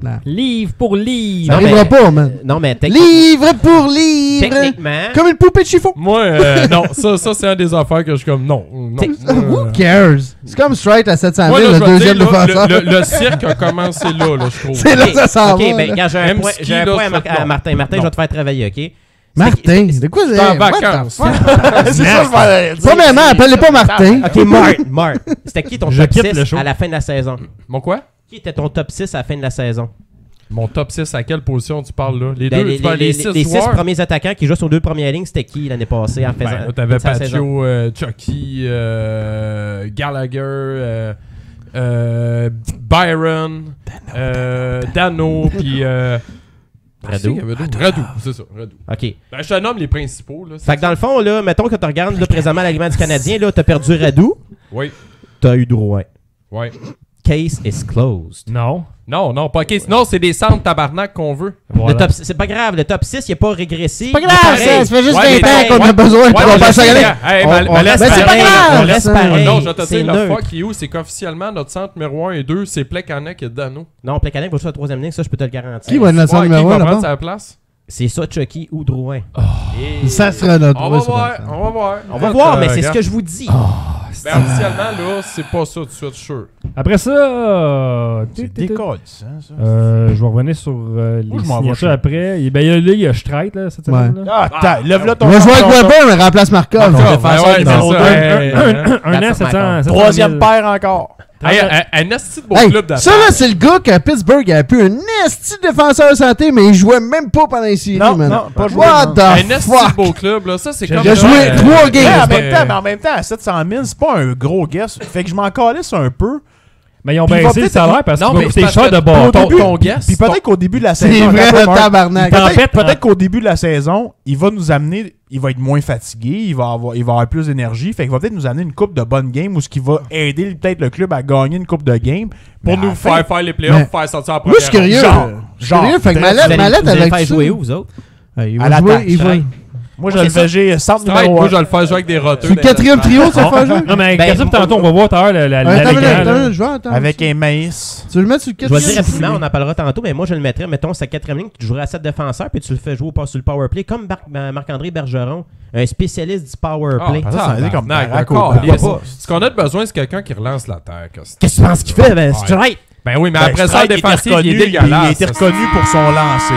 Non. Livre pour livre. Ça arrivera pas, man. Non, mais livre pour livre. Techniquement. Comme une poupée de chiffon. Moi, non, ça c'est un des affaires que je suis comme non. Who cares? C'est comme Straight à 700 000, le deuxième défenseur. Le cirque a commencé là, je trouve. C'est là que ça s'en va. Ok, ben, j'ai un point à Martin. Martin, je vais te faire travailler, ok? Martin, de quoi c'est? en vacances. C'est ça, je vais dire. Premièrement, appelle-les pas Martin. Ok, Marc. C'était qui ton top 6 à la fin de la saison? Mon quoi? Qui était ton top 6 à la fin de la saison? Mon top 6, à quelle position tu parles là? Les 6 premiers attaquants qui jouent sur 2 premières lignes, c'était qui l'année passée en faisant? T'avais Patio, Chucky, Gallagher, Byron, Dano, puis... Radou, c'est ça, Radou. OK. Ben, je te nomme les principaux. Là, fait que dans le fond, là, mettons que tu regardes là, présentement l'aliment du Canadien, là, t'as perdu Radou. Oui. T'as eu Drouin. Oui. Case is closed. Non, pas case. Non, c'est des centres tabarnak qu'on veut. Voilà. C'est pas grave, le top 6, il n'est pas régressé. C'est pas grave, ça fait juste 20 ans qu'on a besoin de passer à gagner. Mais c'est pas grave. On laisse pareil. Non, je vais te dire, le fuck qui est où? C'est qu'officiellement, notre centre numéro 1 et 2, c'est Plekanec et Dano. Non, Plekanec va jouer à la 3e ligne, ça, je peux te le garantir. Qui va être notre centre numéro 1 là-bas? Qui va prendre sa place? C'est ça, Chucky ou Drouin. Ça sera notre. On va voir, mais c'est ce que je vous dis. Ben, officiellement, là, c'est pas ça tout de suite, sûr. Après ça, c'est décolle, ça. Je vais revenir sur les signatures après. Il y a Streit, là, cette semaine. Lève-le ton. On va jouer avec Weber, mais remplace Markov. Un an, 700. 3e paire encore. Un esti de beau club d'affaires. Ça, là, c'est le gars qu'à Pittsburgh avait pu un esti de défenseur santé, mais il jouait même pas pendant les séries, man. Non, pas joué. What the fuck? Un esti de beau club, là. Ça, c'est comme. Il a joué 3 games. Mais en même temps, à 700 000, c'est pas un gros guess. Fait que je m'en calisse un peu. Mais ils ont baissé le salaire parce que c'est cher de bord. Ton guest. Puis peut-être qu'au début de la saison. C'est vrai, tabarnak. Peut-être qu'au début de la saison, il va nous amener. Il va être moins fatigué, il va avoir plus d'énergie. Fait qu'il va peut-être nous amener une coupe de bonnes games ou ce qui va aider peut-être le club à gagner une coupe de games. Pour nous faire les playoffs, faire sortir en première. Moi, je suis curieux. Genre, fait que Mallette avec ça. Vous jouer où, vous autres? Il à va jouer. Moi, je le fais centre numéro 1. Moi, je vais le faire jouer avec des roteux. C'est le 4e trio, ça fait jouer? Non, mais Gassip, tantôt, on va voir tout à l'heure l'écran. Avec un maïs. Tu veux le mettre sur le 4e? Je vais dire rapidement, on en parlera tantôt, mais moi, je le mettrais, mettons, sa 4e ligne, tu jouerais à 7 défenseurs, puis tu le fais jouer sur le powerplay, comme Marc-André Bergeron, un spécialiste du powerplay. Ce qu'on a de besoin, c'est quelqu'un qui relance la terre. Qu'est-ce que tu penses qu'il fait? Ben oui, mais après ça, le défensif, il est dégueulasse. Il a été reconnu pour son lancer.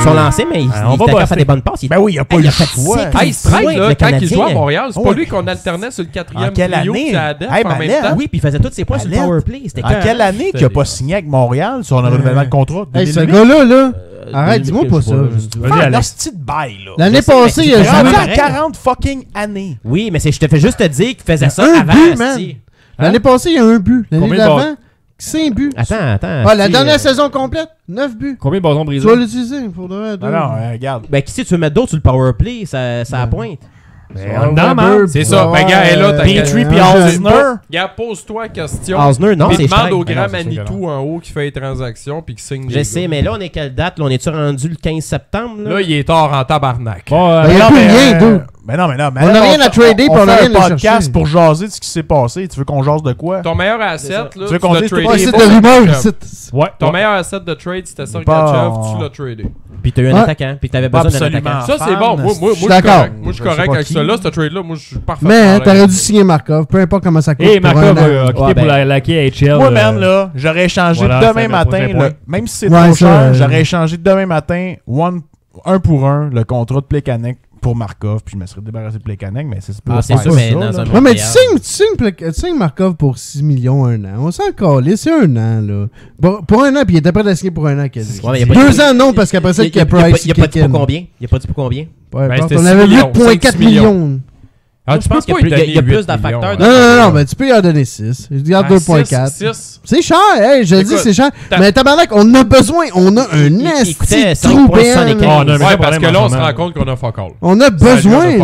Son lancé, mais il était capable de faire des bonnes passes. Ben oui, il a pas eu le choix. Strike, là, quand il jouait à Montréal, c'est pas lui qu'on alternait sur le 4e trio année? en même temps. Oui, puis il faisait tous ses points sur le powerplay. En quelle année qu'il a pas signé avec Montréal sur un renouvellement de contrat? Hey, ce gars-là, arrête, dis-moi pas ça. Un hostie de bail, là. L'année passée, il a joué à 40 fucking années. Oui, mais je te fais juste te dire qu'il faisait ça avant. L'année passée, il y a un but. L'année d'avant, 5 buts. Attends. La dernière saison complète, 9 buts. Combien de bâtons brisés? Tu vas l'utiliser. Faudrait. Non, regarde. Ben, qui tu veux mettre d'autres sur le powerplay? Ça pointe. C'est ça. Ben, gars, et là, t'as Petrie puis Osner. Gars, pose-toi la question. Osner, non, c'est demande au grand Manitou en haut qui fait les transactions puis qui signe. Je sais, mais là, on est quelle date? Là, on est-tu rendu le 15 septembre? Là, il est tard en tabarnak. Il n'y a plus rien, d'où. Mais non. On n'a rien à trader, puis on n'a rien à chercher. Podcast pour jaser de ce qui s'est passé. Tu veux qu'on jase de quoi? Ton meilleur asset, là, tu veux qu'on dise c'est de rumeur. Ouais. Ton meilleur asset de trade, c'était Sergachev, tu l'as tradé. Puis t'as eu un attaquant, puis t'avais besoin d'un attaquant. Ça, c'est bon. Moi, je suis d'accord. Moi, je suis correct avec ça. Là, ce trade-là, moi, je suis parfait. Mais t'aurais dû signer Markov, peu importe comment ça coûte. Et Markov a quitté pour la KHL. Moi, man, là, j'aurais échangé demain matin, même si c'est trop cher, j'aurais échangé demain matin, 1 pour 1, le contrat de Plekanec pour Markov, puis je me serais débarrassé de Plekanec, mais c'est c'est sûr, mais dans un ouais, mais tu signes Markov pour 6 millions un an. On s'en calait, c'est un an, là. Pour un an, puis il était prêt à signer pour un an, quasi. 2 ans, non, parce qu'après ça, il y a Price. Il a pas dit pour combien? Il a pas dit pour combien? On avait 8,4 millions. Ah, tu penses qu'il y a plus de facteurs? Non, mais tu peux y en donner 6. Je garde 2,4. C'est cher, je le dis, c'est cher. Mais tabarnak, on a besoin, on a un esti trou bien. Ouais, parce que là, on se rend compte qu'on a fuck all. On a besoin,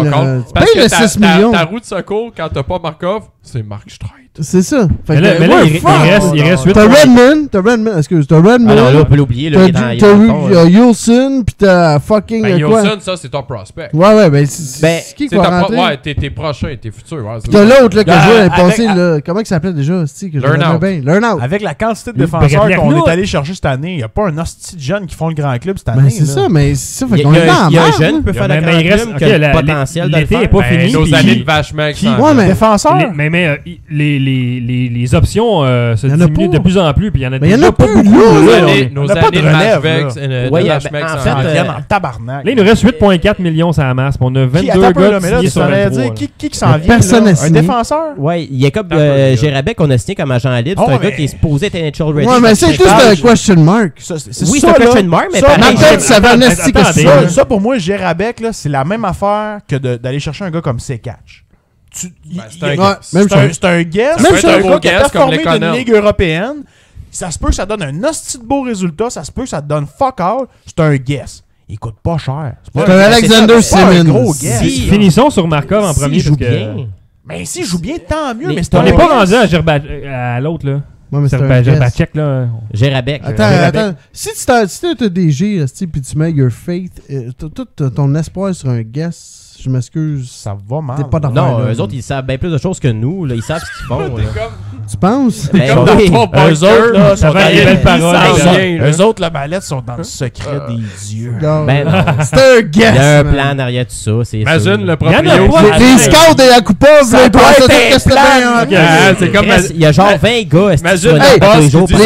parce paye le 6 millions. Ta roue de secours, quand t'as pas Markov, c'est Mark Streit. C'est ça. Mais là, il reste 8. T'as Redmond, t'as Redmond. Alors là, on peut l'oublier, là. T'as Yulson, pis t'as fucking. Yulson, ça, c'est ton prospect. Ouais, ben, c'est qui va rentrer? Ouais, t'es prochain, t'es futur. T'as l'autre, là, qui a joué l'année passée, là. Comment il s'appelait déjà, Learn Out. Avec la quantité de défenseurs qu'on est allé chercher cette année, il n'y a pas un hostie de jeunes qui font le grand club cette année. C'est ça, mais c'est ça. Fait qu'on est dans il y a un jeune qui peut faire le grand club qui a le potentiel de le faire. L'été n'est pas fini. Nos années de vache mec. Ouais, mais défenseurs. Mais les options se diminuent de plus en plus, puis il y en a déjà pas beaucoup. Nos années de vache mec. En fait, en tabarnak. Là, il nous reste 8,4 millions sur la masse, on a 22 gars signés sur 23. Qui s'en vient? Personne n'a signé. Un défenseur? Ouais, Jacob Gérabek, on a signé comme agent libre. C'est un gars qui est supposé être NHL ready. Ouais, mais c'est juste un question mark. Oui, c'est un question mark, mais pareil. Ça va un ça, pour moi, Gérabek, c'est la même affaire que d'aller chercher un gars comme Sekatch. C'est un guess. Même c'est un gars qui a comme performé d'une ligue européenne. Ça se peut que ça donne un hostie de beau résultat. Ça se peut que ça te donne fuck all. C'est un guess. Il coûte pas cher. C'est un Alexander Simmons. Finissons sur Markov en premier. S'il joue bien. Mais s'il joue bien, tant mieux. Mais on n'est pas rendu à l'autre, là. Ouais, mais c'est Gerbacek, là. Gérabek. Attends. Si tu as des G, puis tu mets your faith, tout ton espoir sur un guess, je m'excuse. Ça va mal. Pas non, eux autres, ils savent bien plus de choses que nous. Là. Ils savent ce qu'ils font. Tu penses? Ben, oui. Eux autres, là, sont dans les belles paroles. Eux autres, la mallette, sont dans le secret des dieux. Ben non. C'est un guess. Il y a un plan derrière tout ça. Imagine le proprio. Les scouts de Yakupov, ça doit être c'est comme il y a genre 20 gars. Imagine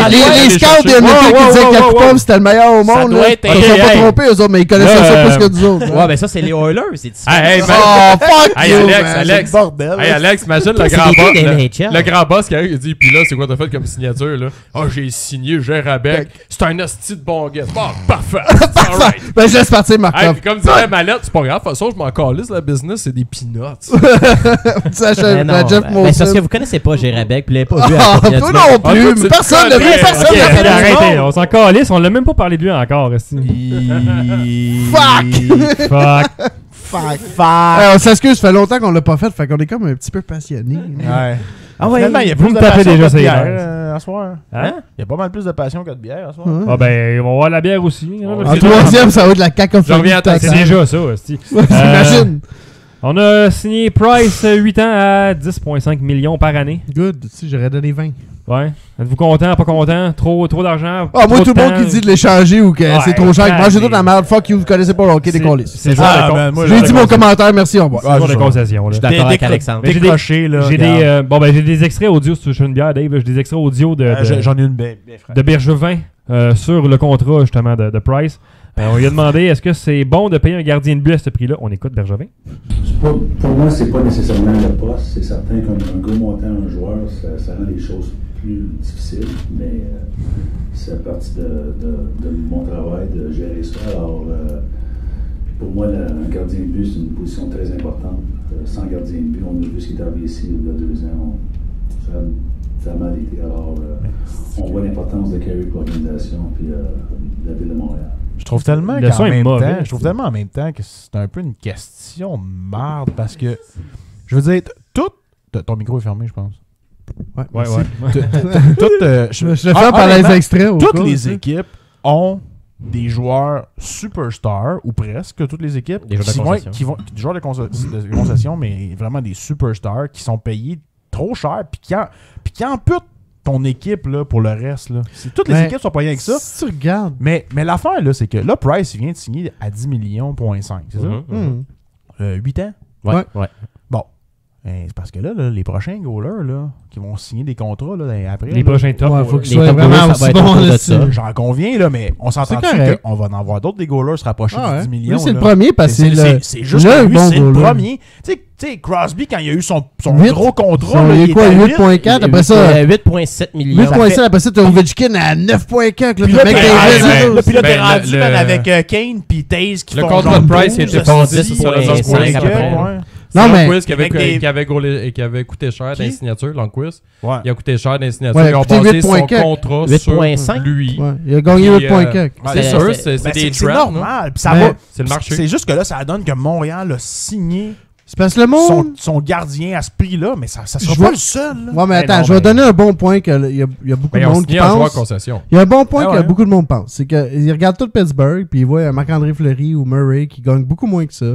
les scouts de Yakupov qui disaient que Yakupov c'était le meilleur au monde. Ils ne sont pas trompés, eux autres, mais ils connaissaient ça plus que nous autres. Ouais, ben ça, c'est les Oilers. C'est oh, fuck you, Alex. Hey, Alex, imagine le grand boss qui arrive. il a dit, puis là, c'est quoi t'as fait comme signature, là? Ah, j'ai signé Gerabec. C'est un hostie de bon gars. Bon, parfait. Alright. Ben, je laisse partir Markov. Hey, puis comme dirait Mallette, c'est pas grave. De toute façon, je m'en calisse, la business, c'est des peanuts. Ça, Mais non, Jeff mais c'est parce que vous connaissez pas Gerabec, puis vous l'avez pas vu à la Ah, première toi semaine. non plus. tu Personne te ne connais. veut, personne Ok, ne veut. arrêtez, on s'en calisse, on l'a même pas parlé de lui encore. Fuck. On s'excuse, ça fait longtemps qu'on l'a pas fait, fait qu'on est comme un petit peu passionnés. Ouais. Ah ouais, Finalement, il y a vous plus me de tapez passion déjà que de ces bière nerfs. à soir. Hein? Il y a pas mal plus de passion que de bière à soir. Ouais. Ah ben, on va voir la bière aussi. En troisième, ça va être la Je cacophonie. reviens à ta C'est déjà ça, hostie. J'imagine. On a signé Price 8 ans à 10,5 millions par année. Good, si j'aurais donné 20. Ouais. Êtes-vous content, pas content? Trop d'argent? Ah, moi, trop tout de le monde temps? qui dit de l'échanger ou que Ouais, c'est trop cher, mangez toute c'est- la merde, fuck you, vous connaissez pas le hockey des colis. C'est genre Ah, de ben, moi, J'ai dit mon concession. commentaire, merci, au revoir. C'est genre de concession, là. Je suis d'accord avec Alexandre. Mais j'ai des- Décroché, là. J'ai regarde. j'ai des extraits audio, si tu veux une bière, Dave. J'ai des extraits audio J'en ai une bien fraîche. de Bergevin sur le contrat, justement, de Price. On lui a demandé, est-ce que c'est bon de payer un gardien de but à ce prix-là? On écoute Bergevin. Pour moi, c'est pas nécessairement le poste. C'est certain qu'un gros montant, un joueur, ça rend les choses plus difficiles. Mais c'est à partir de mon travail de gérer ça. Alors, pour moi, un gardien de but, c'est une position très importante. Sans gardien de but, on a vu ce qui est arrivé ici il y a 2 ans. Ça a mal été. Alors, on voit l'importance de Carey pour l'organisation et la ville de Montréal. Je trouve tellement Le son est mauvais. en même temps que c'est un peu une question de marde parce que je veux dire ton micro est fermé, je pense. Ouais. Je le fais par les extraits. au Toutes cas, les tu sais. équipes ont des joueurs superstars ou presque toutes les équipes Des joueurs de concession. des joueurs de concession mais vraiment des superstars qui sont payés trop cher puis qui amputent ton équipe là, pour le reste. Là. Toutes les Mais équipes sont payées avec ça. Si tu regardes. Mais l'affaire, là, c'est que là, Price, il vient de signer à 10 millions, .5, c'est ça? 8 ans? Ouais. Bon. C'est parce que là, les prochains goalers, là, qui vont signer des contrats, là, après... Les là, prochains tops. Ouais, faut Les qu'ils soient top vraiment goalers, ça aussi va être bons. autour de là, ça. c'est- J'en conviens, là, mais on s'entend C'est correct. qu'on va en avoir d'autres des goalers se rapprocher Ah de ouais. 10 millions. Lui, c'est le là. premier parce que C'est juste le que lui, bon c'est le goaler. premier. Tu sais, Crosby, quand il a eu son 8, gros contrat, son- là, il est quoi, était à 8.4, après ça, 8,7 millions. 8.7, après ça, t'as Ovechkin à 9.4. Puis là, le mec t'es Davis, puis là, t'es Ben, rendu le- man, avec Kane puis Taze qui Le font contrat genre de Price, 12, il était hostie, basé sur le ouais, Lundqvist, cinq à peu près. ouais. Non, mais- Lundqvist qui Avec avait coûté cher dans les signatures, Lundqvist. Ouais. Il a coûté cher dans les signatures. Ouais, Ils ont coûté basé son 8.4. contrat 8.5. sur lui. Ouais, il a gagné Puis, 8.4. C'est C'est- sûr, c'est- c'est Ben, des c'est traps. normal. Puis ça Mais- va. C'est le marché. C'est juste que là, ça donne que Montréal a signé C'est parce que le monde. son gardien à ce prix-là, mais ça sera Je pas vois- le seul. là. Ouais, mais Ben attends, non, je vais ben- donner un bon point qu'il y a beaucoup Ben, de ils ont monde qui signé un joueur pense. concession. Il y a un bon point Ah que ouais. beaucoup de monde pense. C'est qu'ils regardent tout Pittsburgh, puis ils voient un Marc-André Fleury ou Murray qui gagnent beaucoup moins que ça.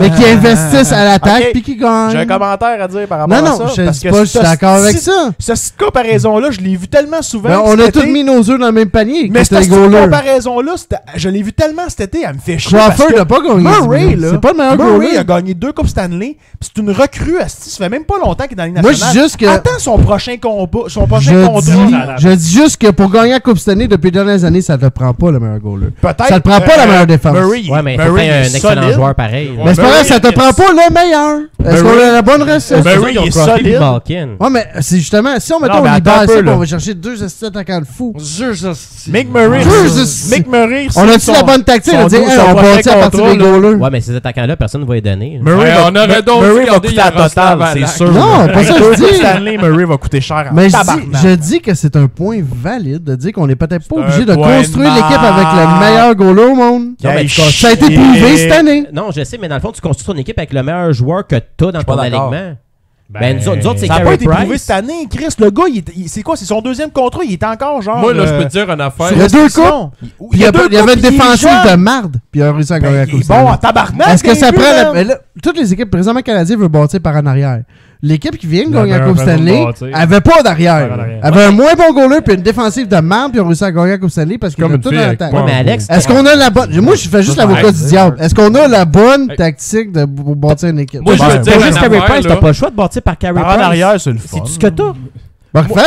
Mais qui investissent à l'attaque, Ok. puis qui gagnent. J'ai un commentaire à dire par rapport Non, à non, ça. je parce dis que pas, je suis d'accord avec cette- ça. Cette comparaison-là, je l'ai vu tellement souvent. Ben, on a cet tous été. mis nos œufs dans le même panier. Mais que cette les goalers. comparaison-là, je l'ai vu tellement cet été, elle me fait chier. Crawford parce que n'a pas gagné. Murray, là, C'est pas le meilleur Murray goaler. a gagné 2 Coupes Stanley. Puis c'est une recrue, asti, ça fait même pas longtemps qu'il est dans la Ligue Moi, nationale. je dis juste que. Attends son prochain combat, son prochain Je contrat. dis juste que pour gagner la Coupe Stanley depuis les dernières années, ça te prend pas le meilleur goaler. Peut-être. Ça te prend pas la meilleure défense. Murray, Ouais, mais il faut Murray faire un est excellent solide. joueur pareil. Mais c'est pas vrai, ça te prend pas le meilleur. Est-ce qu'on a la bonne recette? Murray, il est solide. Malkin. Ouais, mais c'est justement, si on met Non, on mais libère attends un ça, peu, puis là. on va chercher 2 attaquants de fou. Mick Murray. Jesus. Mick Murray. On a-tu son- la bonne tactique son de dire, dos, hey, son on prochain bâtit à partir contrat, des là. goalers? Ouais, mais ces attaquants-là, personne ne va les donner. Murray Ouais, va- on aurait donc Murray dû va regarder coûter à Yaroslav total, c'est Halak. sûr. Non, pas ça, je dis. Stanley, Murray va coûter cher en Mais tabarnak. je dis que c'est un point valide de dire qu'on n'est peut-être pas C'est obligé un de point construire de l'équipe avec le marde. meilleur goaler au monde. Non, mais tu Ça a été prouvé cette année. Non, je sais, mais dans le fond, tu construis ton équipe avec le meilleur joueur que tu as dans ton pas d'accord. alignement. Ben, nous autres, c'est Ça n'a pas Carey été prouvé Price. cette année, Chris. Le gars, c'est quoi? C'est son 2e contrat. Il est encore genre. Moi, là, je peux te dire une affaire. Il y a 2 coupes. coupes. Puis il y avait une défensive de marde. Puis il a réussi à gagner la Coupe Bon, Stanley. en tabarnak. Est-ce que ça David, prend man. mais là, toutes les équipes présentement canadiennes veulent bâtir par en arrière. L'équipe qui vient de La gagner la meilleure Coupe façon de Stanley bâtir. avait pas Par en d'arrière. arrière. Avait un moins bon goaler puis une défensive de merde puis ils ont réussi à gagner la Coupe Stanley parce qu'ils Comme ont une tout fille dans avec l'attaque. pas Ouais, mais Alex, Est-ce qu'on a la bonne. Moi, je fais juste l'avocat Ouais, du c'est diable. Est-ce qu'on a la bonne Ouais. tactique pour bâtir une équipe? Moi, je veux Ouais, te dire t'as une juste Carey affaire, Price, là. t'as pas le choix de bâtir par Carey Par en Price. arrière, c'est le fun. C'est tout ce que t'as.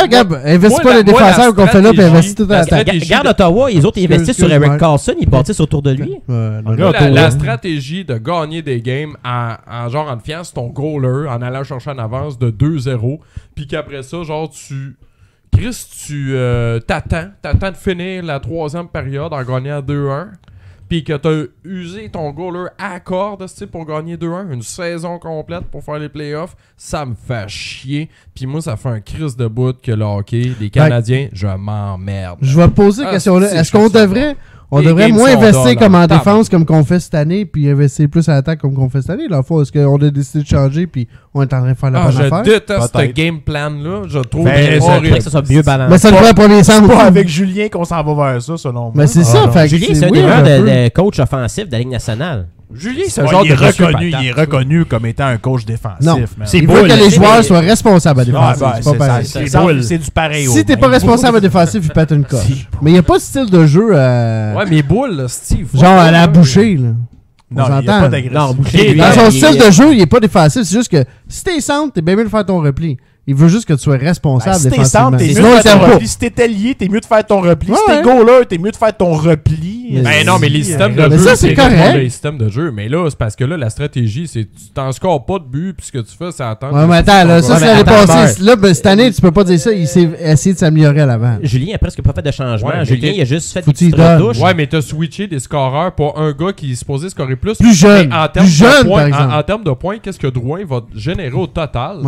Gab, investis pas les défenseurs qu'on fait là, puis investis tout à l'attaque. Regarde Ottawa, les autres investissent sur Eric Carlson, ils bâtissent autour de lui. La stratégie de gagner des games en te fiant sur ton goaler, en allant chercher en avance de 2-0, puis qu'après ça, tu t'attends de finir la 3e période en gagnant 2-1, puis que t'as usé ton goaler à corde pour gagner 2-1, une saison complète pour faire les playoffs, ça me fait chier. Puis moi, ça fait un crise de bout que le hockey, les Canadiens, je m'emmerde. Je vais poser la question là. Est-ce qu'on devrait... On devrait moins investir comme en défense comme qu'on fait cette année, puis investir plus à l'attaque comme qu'on fait cette année. Là, est-ce qu'on a décidé de changer, puis on est en train de faire la bonne affaire? Je déteste ce game plan-là. Je trouve que ça soit mieux balancé. Mais ça devrait être premier sens. C'est pas avec Julien qu'on s'en va vers ça, selon moi. Mais c'est ça. Julien, c'est un des meilleurs de coach offensif de la Ligue nationale. Julien, c'est un genre de reconnu. Il est reconnu comme étant un coach défensif. Non, il veut que les joueurs soient responsables à défensif. C'est pas pareil. C'est du pareil. Si t'es pas responsable à défensif, il pète une coche. Mais il n'y a pas de style de jeu. Ouais, mais Bull, Steve. Genre à la Boucher, là. Non, il n'y a pas d'agressivité. Dans son style de jeu, il n'est pas défensif. C'est juste que si t'es centre, t'es bien mieux de faire ton repli. Il veut juste que tu sois responsable si t'es centre, t'es mieux de faire ton repli. Si t'es allié, t'es mieux de faire ton repli. Si t'es goaler, t'es mieux de faire ton repli. Ben non, mais les systèmes de jeu, c'est correct. Les systèmes de jeu. Mais là, c'est parce que là, la stratégie, c'est tu t'en scores pas de but, puis ce que tu fais, c'est attendre. Ouais, mais attends, là, ça, c'est l'année passée. Là, cette année, tu peux pas dire ça. Il s'est essayé de s'améliorer à l'avant. Julien a presque pas fait de changement. Julien, il a juste fait des petites retouches. Ouais, mais t'as switché des scoreurs pour un gars qui est supposé scorer plus. Plus jeune. Plus jeune, par exemple. En termes de points, qu'est-ce que Drouin va générer au total?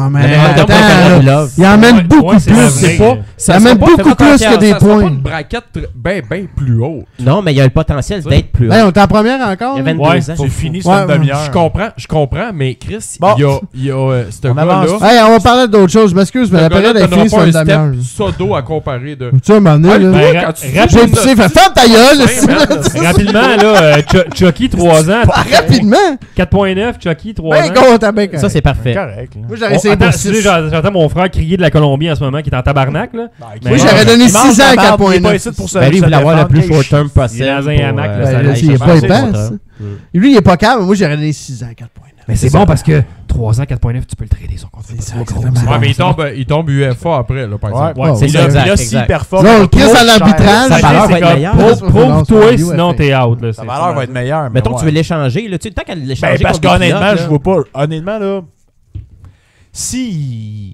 Il amène beaucoup plus. C'est pas. Ça amène beaucoup plus que des points. C'est pas une braquette ben plus haute. Non, mais il y a le potentiel d'être plus haut. On est en première encore. Il y a 22 ans. C'est fini sur une demi-heure. Je comprends, mais Chris, il y a ce gars-là. On va parler d'autre chose. Je m'excuse, mais la période est finie sur une demi-heure. Ça d'eau à comparer de. Tu sais, là. J'ai poussé, ferme ta gueule. Rapidement, là, Chucky, 3 ans. Rapidement. 4.9, Chucky, 3 ans. Ça, c'est parfait. Moi, j'aurais essayé pour 6. J'entends mon frère crier de la Colombie en ce moment, qui est en tabarnak, là. Moi, j'aurais donné 6 ans à 4.9. Ben lui, il voulait avoir le plus short-term possible. Il est dans un hamac, il est pas épais. Lui, il est pas calme. Moi, j'aurais donné 6 ans à 4.9. Mais c'est bon parce que 3 ans, 4.9, tu peux le trader son contrat. Ouais, mais il tombe UFA après, là, par exemple. Ouais, c'est ça. Là, s'il performe. Non, Chris à l'arbitrage. Sa valeur va être meilleure. Prouve-toi, sinon t'es out. Sa valeur va être meilleure. Mettons que tu veux l'échanger. Tu sais, tant qu'à l'échanger. Parce qu'honnêtement, je vois pas. Honnêtement, là. S'il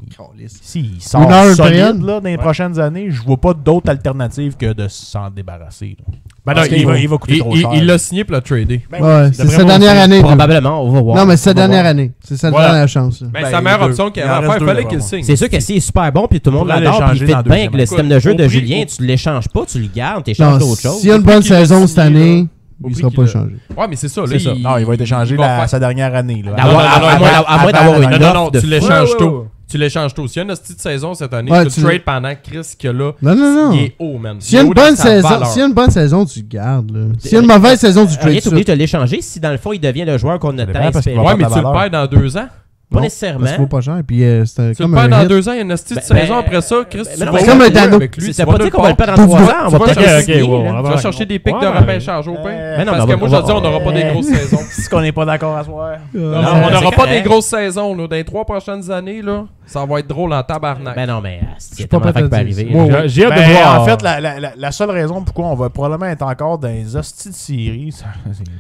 sort solide là, dans les prochaines années, je vois pas d'autre alternative que de s'en débarrasser. Ben non, il va coûter trop cher. Il l'a signé pour le trader. Ouais, c'est sa dernière année. Probablement, on va voir. Non, mais c'est sa dernière année. C'est sa dernière chance. Ben, sa meilleure option qu'il avait à faire, il fallait qu'il signe. C'est sûr que s'il est super bon, puis tout le monde l'adore, puis il fait bien avec le système de jeu de Julien, tu l'échanges pas, tu le gardes, tu échanges d'autres choses. S'il y a une bonne saison cette année, il sera pas échangé. Ouais, mais c'est ça. Non, il va être échangé sa dernière année. À moins d'avoir une offre. Non, tu l'échanges tôt. Tu l'échanges tôt. S'il y a une petite saison cette année, tu trades pendant Chris que là, non. il est haut, man. S'il y a une bonne saison, tu le gardes. S'il y a une mauvaise saison, tu trades. Tu es obligé de l'échanger si dans le fond il devient le joueur qu'on a tant espéré. Ouais, mais tu le perds dans 2 ans. Pas nécessairement. Ça vaut pas cher. Puis, tu le perds dans 2 ans, il y a une petite saison après ça. Chris, tu vas comme un Dano. avec lui. Ça veut pas dire qu'on va le perdre dans 3 ans. On va peut-être tu vas chercher des pics de repêchage au pain. Parce que moi, je te dis, on n'aura pas des grosses saisons. C'est qu'on n'est pas d'accord à soir. On n'aura pas des grosses saisons. Dans les 3 prochaines années, là, ça va être drôle en tabarnak. Ben non, mais c'est tellement fait que peut arriver. J'ai hâte de voir. En fait, la seule raison pourquoi on va probablement être encore dans les hosties de série, c'est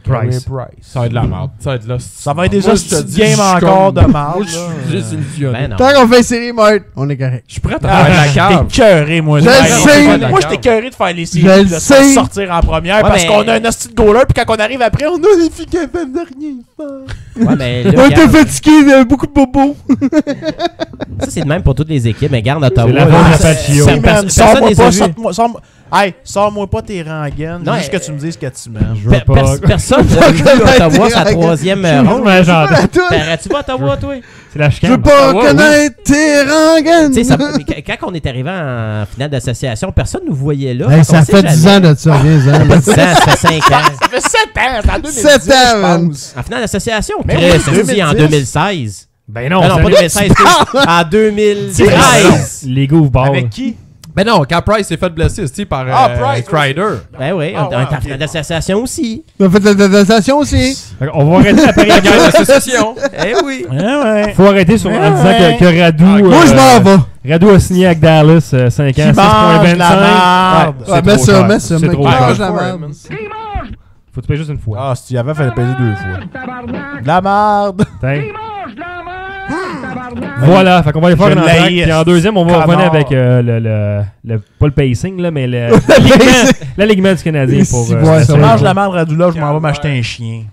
Price. Ça va être de la merde. Ça va être des hosties de game encore de merde. Tant qu'on fait série, Mart, on est correct. Je suis prêt à faire la cave. T'es cœuré, moi. Moi, j'étais cœuré de faire les séries de sortir en première parce qu'on a un hostie de goaler, puis quand on arrive après, on a des filles capables de rien faire. Ouais, mais on était fatigués, beaucoup de bobos. Ça, c'est de même pour toutes les équipes, mais garde Ottawa. Sors-moi pas tes rengaines. Juste que tu me dises que tu manges. Personne n'a vu Ottawa sa 3e ronde. T'aurais-tu pas Ottawa, toi? C'est la chicane. Je veux pas connaître tes rengaines. Quand on est arrivé en finale d'association, personne nous voyait là. Ça fait 10 ans de ça, ça fait 5 ans. Ça fait 7 ans, c'est en 2010, 7 ans, man. En finale d'association, c'est en 2016. Ben non, pas 2016, en 2013. Les Goofballs. Avec qui? Ben non, quand Price s'est fait blesser, c'est par Price, Crider. Ben oui, on est en train d'association aussi. On a fait de la station aussi. On va arrêter la période L'association. Eh oui. Ouais. Faut arrêter en disant que Radu. Moi, je m'en vais. Radu a signé avec Dallas 5 ans, Qui mange la 6,25. merde. Ouais, mets ça, mets ça. C'est mec. trop Mange cher. la merde. Faut que tu payes juste une fois. Ah, si tu y avais, fallait payer 2 fois. De la merde. Tiens. Voilà, fait qu'on va aller faire Je une entraque. l'haïs. Puis en deuxième, on va revenir Connard. avec pas le pacing, là, mais l'alignement du Canadien pour. Si, ouais, la ça Je série. mange la merde, Radula, je m'en vais m'acheter un chien.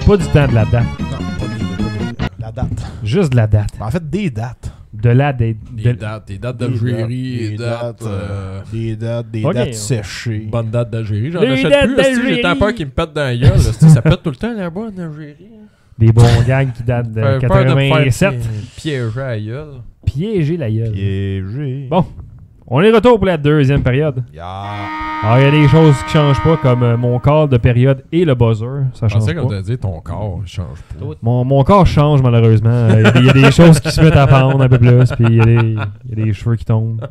Pas du temps de la date. Non, pas de la date. Juste de la date. En fait, des dates. De la date. Des dates d'Algérie, des Ok. dates séchées. Bonne date d'Algérie. J'en Les achète dates plus. d'Algérie. J'ai tant peur qu'ils me pètent dans la gueule. Ça pète tout le temps là-bas en Algérie. Des bons gags qui datent de Peur de me 87. faire piéger à la gueule. Piéger la gueule. Piégé. Bon. On est retour pour la deuxième période. Yeah. Alors, il y a des choses qui changent pas, comme mon corps de période et le buzzer. Ça Je change pensais pas. qu'on t'a dit ton corps, il change pas. Mon corps change, malheureusement. Il y a des choses qui se mettent à pendre un peu plus, puis il y a des cheveux qui tombent.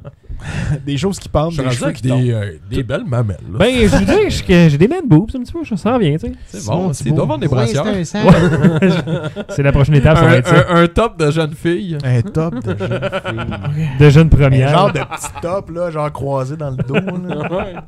Des choses qui pendent, Je suis des rendu cheveux avec qui tombent. des belles mamelles. Là. Ben, je vous dis que j'ai des man boobs un petit peu, ça s'en vient, tu sais. C'est bon, tu dois vendre des brassières. C'est la prochaine étape, ça va être ça. Un top de jeune fille. Un top de jeune fille. De jeune Un première. genre de petit top, là, genre croisé dans le dos. Là.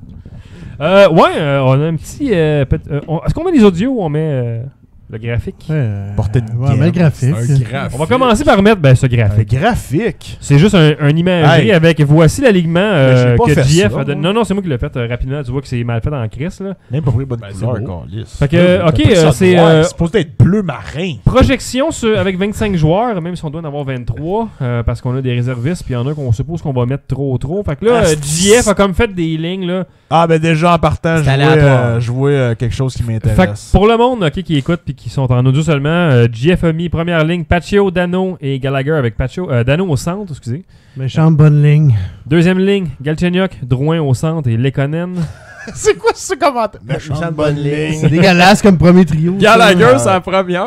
On a un petit... est-ce qu'on met les audios ou on met le graphique? Portée de Ouais, mais le graphique. Un graphique. On va commencer par mettre ce Un graphique. graphique. C'est juste un imagerie Hey. avec voici l'alignement j'ai pas que fait JF ça, a donné. moi. Non, c'est moi qui l'ai fait rapidement. Tu vois que c'est mal fait dans Chris, là. Même pas pris bonne Ben, couleur, c'est beau. câlisse. Fait que, ok, c'est c'est supposé être bleu marin. projection avec 25 joueurs, même si on doit en avoir 23, parce qu'on a des réservistes, puis il y en a qu'on suppose qu'on va mettre trop. Fait que là, JF a comme fait des lignes, là. Ah, ben déjà, en partant, C'est aléatoire. je vois quelque chose qui Fait m'intéresse. que pour le monde qui écoute puis qui sont en audio seulement, JF a mis première ligne Pacho, Dano et Gallagher avec Dano au centre, excusez. Méchante bonne ligne. Deuxième ligne, Galchenyuk, Drouin au centre et Lekonen. C'est quoi ce commentaire? Méchante bonne ligne. C'est dégueulasse comme premier trio. Gallagher, c'est la première.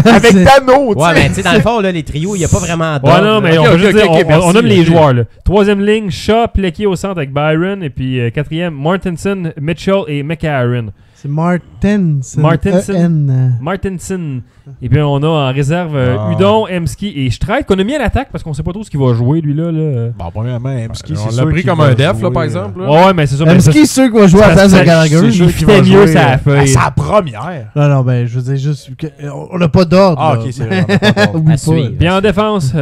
Avec Dano, tu Ouais, sais. mais tu sais, dans le fond, là, les trios, il n'y a pas vraiment d'ordre. Ouais, non, mais Ok, on peut ok, juste ok, dire, ok, merci, on nomme les ok. joueurs. Là. Troisième ligne, Shaw, Plecky au centre avec Byron. Et puis quatrième, Martinson, Mitchell et McCarron. C'est Martinson. Martinson. E-N. Martinson. Et puis on a en réserve Ah. Udon, Emski et Streit qu'on a mis à l'attaque parce qu'on sait pas trop ce qu'il va jouer lui là. Bon, premièrement, Emski, c'est On sûr l'a pris qu'il comme va un def, là, jouer, par exemple. Là. Ouais, mais c'est sûr. Emski, c'est sûr qu'il va jouer à la place de Gallagher. C'est Il sûr qu'il fitait va mieux jouer, sa feuille. C'est la première. Non, ben, je veux dire juste on n'a pas d'ordre. Ah, là. ok, c'est vrai. on a pas d'ordre. Oublie À pas. suivre. Puis en défense,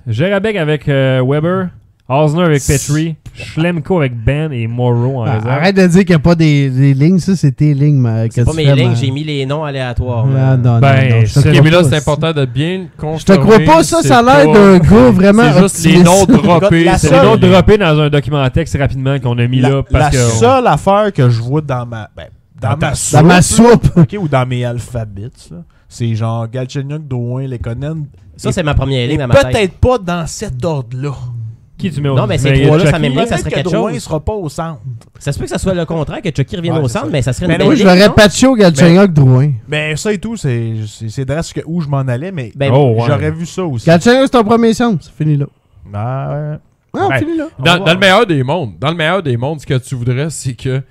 Jerabek avec Weber, Osner avec Petrie, Schlemko avec Ben et Morrow en réserve. Arrête de dire qu'il n'y a pas des lignes. Ça, c'est tes lignes. C'est pas mes lignes, j'ai mis les noms aléatoires. Non, mais là, c'est important de bien confirmer. Je te crois pas, ça a l'air d'un gars vraiment c'est juste les noms droppés. C'est les noms droppés dans un document texte rapidement qu'on a mis là. La seule affaire que je vois dans ma... Dans ma soupe. OK, ou dans mes alphabets, là. C'est genre Galchenyuk, Drouin, Lekonen. Ça, c'est ma première ligne dans ma tête. Peut-être pas dans cet ordre-là. Qui tu mets au Non, mais ces trois-là, ça même ligne, ça serait quelque chose. Drouin sera pas au centre. Ça se peut que ça soit le contraire, que Chucky revienne au centre, mais ça serait une belle ligne. Moi, je verrais Pacho, Galchenyuk, Drouin. Mais ça et tout, c'est drastique où je m'en allais, mais j'aurais vu ça aussi. Galchenyuk, c'est ton premier centre. C'est fini là. Ah, fini là. Dans le meilleur des mondes, ce que tu voudrais, c'est que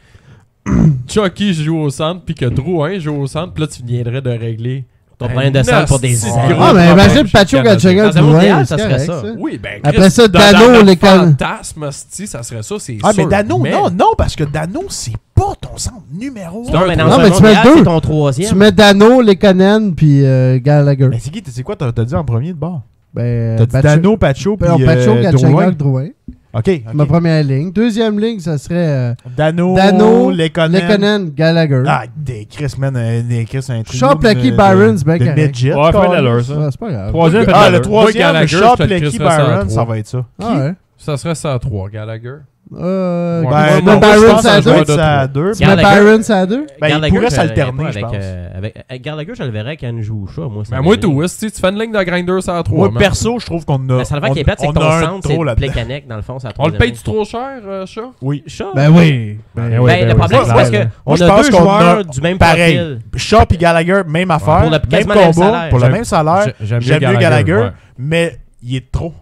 Chucky joue au centre, puis que Drouin joue au centre, puis là, tu viendrais de régler ton problème de centre pour des ans. Ah, mais imagine Pacho, Galchenyuk, Drouin. Ça serait ça. Oui, ben, après ça, Dano, les fantasme, ça serait ça, c'est sûr. Ah, mais Dano, non, parce que Dano, c'est pas ton centre numéro 1. Non, mais dans un mondial, c'est ton troisième. Tu mets Dano, Lekonen, puis Gallagher. Mais c'est quoi t'as dit en premier de bord? T'as dit Dano, Pacho, puis Pacho, Galchenyuk, Drouin. OK. Ma première ligne. Deuxième ligne, ça serait Dano, Lekonen, Gallagher. Ah, des Chris, man, des Chris, un truc. Sharp, Lecky, Byron, c'est bien correct. Midget. Ouais, fait de l'heure, ça. C'est pas grave. Troisième, le troisième, Sharp, Lecky, Byron, ça va être ça. Ah ouais. Ça serait ça à 3, Gallagher. Byron, c'est à 2. Byron, c'est à 2. Il pourrait s'alterner, je pense. Gallagher, je le verrais quand il joue au chat. Moi, tout. Tu fais une ligne de grinder, ça à 3. Moi, perso, je trouve qu'on a. Ça le fait qu'il est plate, c'est que ton centre, c'est Plekanec, dans le fond. On le paye-tu trop cher, chat? Oui. Ben oui. Le problème, c'est parce qu'on a deux joueurs du même profil. Shaw et Gallagher, même affaire. Même combat, pour le même salaire. J'aime mieux Gallagher, mais il est trop.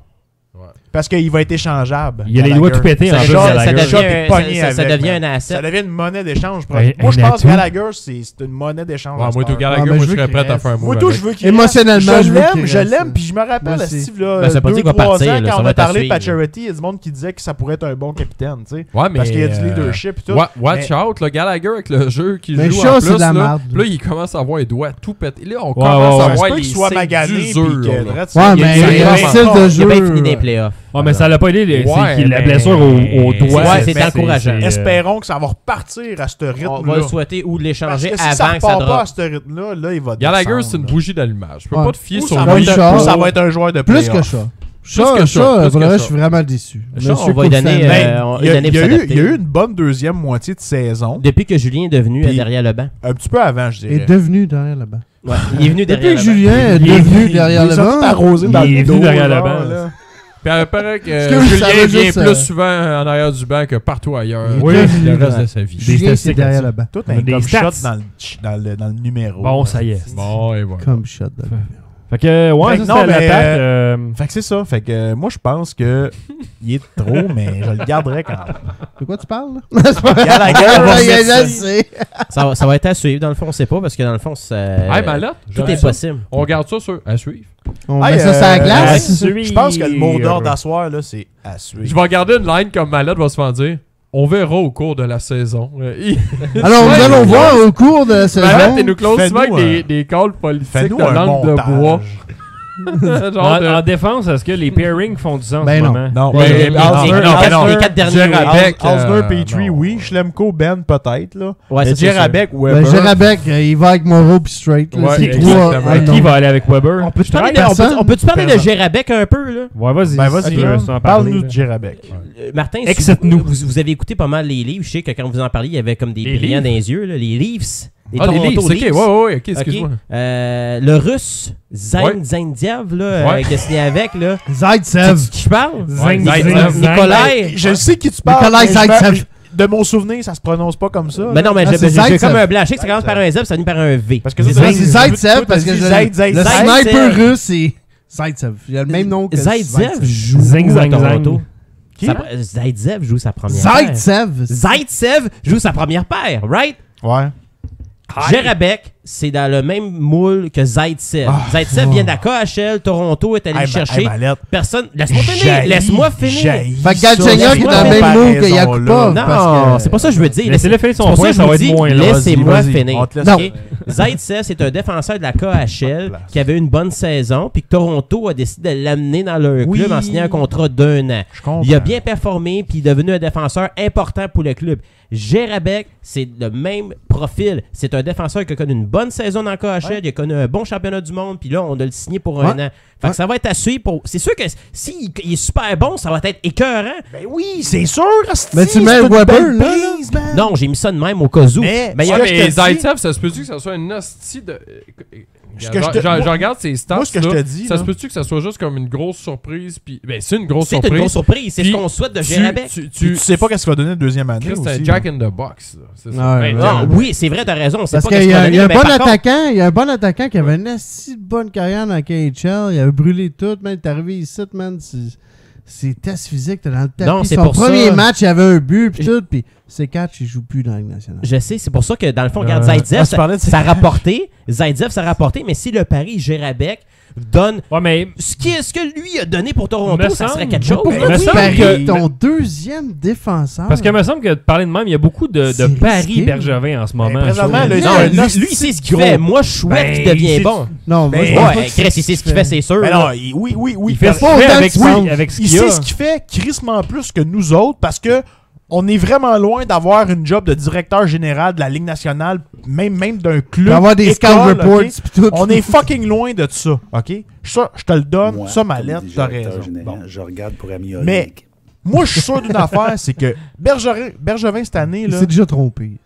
Parce qu'il va être échangeable. Il y a les doigts tout pétés en plus. Ça devient un asset. Ça devient une monnaie d'échange. Moi, je pense que Gallagher, c'est une monnaie d'échange. Moi, tout Gallagher, moi, je serais prêt à faire un move. Moi, tout, je veux qu'il émotionnellement, je l'aime. Puis je me rappelle, Steve, là, ça veut dire qu'il va 2-3 partir, ans, là, quand ça on va a parlé de suivre. Pacioretty, il y a du monde qui disait que ça pourrait être un bon capitaine. Ouais, mais parce qu'il y a du leadership et tout. Watch out, le Gallagher avec le jeu qui Mais joue Shaw, en c'est plus. de la Là, merde. il commence à avoir les doigts tout pétés. Là, on commence à voir les soit magané. Ouais, mais il y a un style de jeu. Il a bien fini des playoffs. Ouais, mais ça l'a pas aidé. C'est la blessure au doigt. Ouais, c'est encourageant. Espérons que ça va repartir à ce rythme-là. On va le souhaiter ou l'échanger avant que ça repart pas drop. à ce rythme-là, là, il va Gallagher, descendre, c'est une là. bougie d'allumage. Je peux Ouais. pas te fier Ou sur ça va lui. être- ou ça va être un joueur de Plus playoff. que ça. Plus que ça. Pour le reste, je suis vraiment déçu. Ça, on va lui donner Il y a pour s'adapter. eu une bonne deuxième moitié de saison. Depuis que Julien est devenu Puis- derrière le banc. Un petit peu avant, je Il est dirais. devenu derrière le banc. Ouais, il est venu derrière Depuis que le banc. Julien est devenu derrière le banc. arrosé dans Il est le dos. venu derrière la genre, banc. là. Puis il paraît que Excuse, ça Julien veut vient juste, plus souvent en arrière du banc que partout ailleurs. Oui. Le reste de sa vie. Des Julien, c'est statistiques derrière là-dessus. le banc. Tout un Des comme stats. shot dans le numéro. Bon, ça y est. Bon, et voilà. Comme shot. Fait que, ouais, Fait ça que non, c'est mais, l'attaque. Fait que c'est ça. Fait que moi, je pense que il est trop, mais je le garderai quand même. De quoi tu parles, là? C'est pas Gallagher va Ouais, mettre ça. je sais. Ça va être à suivre. Dans le fond, on sait pas parce que dans le fond, Hey, Mallette, tout est possible. on garde ça à suivre. On Hey, met ça sur la glace. Je pense que le mot d'ordre d'asseoir, là, c'est à suivre. Je vais regarder une line comme Mallette va se faire dire. On verra au cours de la saison. Alors, nous allons voir au cours de la saison. Mallette, il nous close Fais-nous souvent avec des calls politiques Fais-nous de un langue de montage. bois. Genre de- En défense, est-ce que les pairings font du sens Ben en ce non. moment? Non, Les mais quatre derniers. Jarabek, Alsner, Petrie, non. oui. Schlemko, Ben, peut-être. Là. Ouais, ça, Mais c'est Jarabek, Ben, Weber. Jarabek, il va avec Moreau puis Straight. là. Ouais, C'est exactement. trois. Qui va aller avec Weber? On peut-tu parler Personne. parler de Gérabek un peu, là? Ouais, vas-y. Ben, vas-y, si tu veux, là. si tu veux en Parle-nous parler, de Jarabek. Martin, si Excite-nous. vous avez écouté pas mal les livres. Je sais que quand vous en parliez, il y avait comme des Les brillants livres? dans les yeux. Là, les Leafs. Les Ah, les Toronto Leafs, ok, Leafs. ouais, ok, Ok. excuse-moi. Le russe, Zaindiev, là, Ouais. qui a signé avec, là. Zaitsev. C'est qui je parle? Zing, Ouais, zing, Zaitsev. zing. Nikolai. Je sais qui tu parles. Nikolai mais je me- Zaitsev. De mon souvenir, ça se prononce pas comme ça. Mais non, mais Ah, c'est j'ai Zaitsev. comme un blanc. Je sais que ça commence par un Z, puis ça finit par un V. Parce que C'est ça, Zaitsev parce que le Zaitsev. sniper russe, c'est Zaitsev. Il a le même nom que Zaitsev joue Zing, à zang, Toronto. Qui? Zaitsev joue sa première paire. Zaitsev. Zaitsev joue sa première paire, right? Ouais. Jarabek c'est dans le même moule que Zaitsev. Zaitsev vient de la KHL, Toronto est allé le chercher. Personne. Laisse-moi finir. Fait que Galchenyuk est dans le même moule que Yakupov. Non, c'est pas ça que je veux dire. Laissez-le finir son point, ça va être moins long. Laissez-moi finir. Zaitsev, c'est un défenseur de la KHL qui avait une bonne saison, puis que Toronto a décidé de l'amener dans leur club en signant un contrat d'1 an. Il a bien performé, puis il est devenu un défenseur important pour le club. Gérabek, c'est le même profil. C'est un défenseur qui a connu une bonne saison dans le KHL, il a connu un bon championnat du monde, puis là, on a le signé pour un an. Fait que ça va être à suivre. C'est sûr que s'il est super bon, ça va être écœurant. Ben oui, c'est sûr. Mais tu mets Weber, là? Non, j'ai mis ça de même au cas où. Mais Zaitsev, ça se peut-tu que ça soit une hostie de... Je regarde ces stats. Moi, ce que je te dis, ça se peut-tu que ça soit juste comme une grosse surprise? Puis, ben, c'est une grosse surprise. C'est une grosse surprise. C'est ce qu'on souhaite de Gérabek. Tu sais pas qu'est-ce qu'il va donner la deuxième année. C'est un Jack in the Box. C'est ça. Oui, c'est vrai, t'as raison. Parce qu'il y a un bon attaquant qui avait une assez bonne carrière dans la KHL. Il avait brûlé tout. Man, t'es arrivé ici, man. C'est test physique, t'es dans le tapis. Non, c'est son pour premier ça. match, il avait un but, puis tout, puis c'est 4, il joue plus dans la Ligue nationale. Je sais, c'est pour ça que dans le fond, regarde, Zaitsev, ça a rapporté. Zaitsev, ça a rapporté, mais si le pari Gérabek donne ce que lui a donné pour Toronto, ça serait quelque chose. Pourquoi tu paries ton deuxième défenseur? Parce qu'il me semble que de parler de même, il y a beaucoup de paris Bergevin en ce moment. Lui, il sait ce qu'il fait. Moi, je souhaite qu'il devienne bon. Non, Chris, il sait ce qu'il fait, c'est sûr. Oui. Il fait pas avec ce qu'il a. Il sait ce qu'il fait crissement plus que nous autres parce que on est vraiment loin d'avoir une job de directeur général de la Ligue nationale, même d'un club. D'avoir des scout reports okay? Tout. On est fucking loin de ça, OK? Ça, je te le donne. Moi, ça, ma lettre, t'as raison. Bon. Je regarde pour améliorer. Mais moi, je suis sûr d'une affaire, c'est que Bergevin, cette année, là... Il s'est déjà trompé.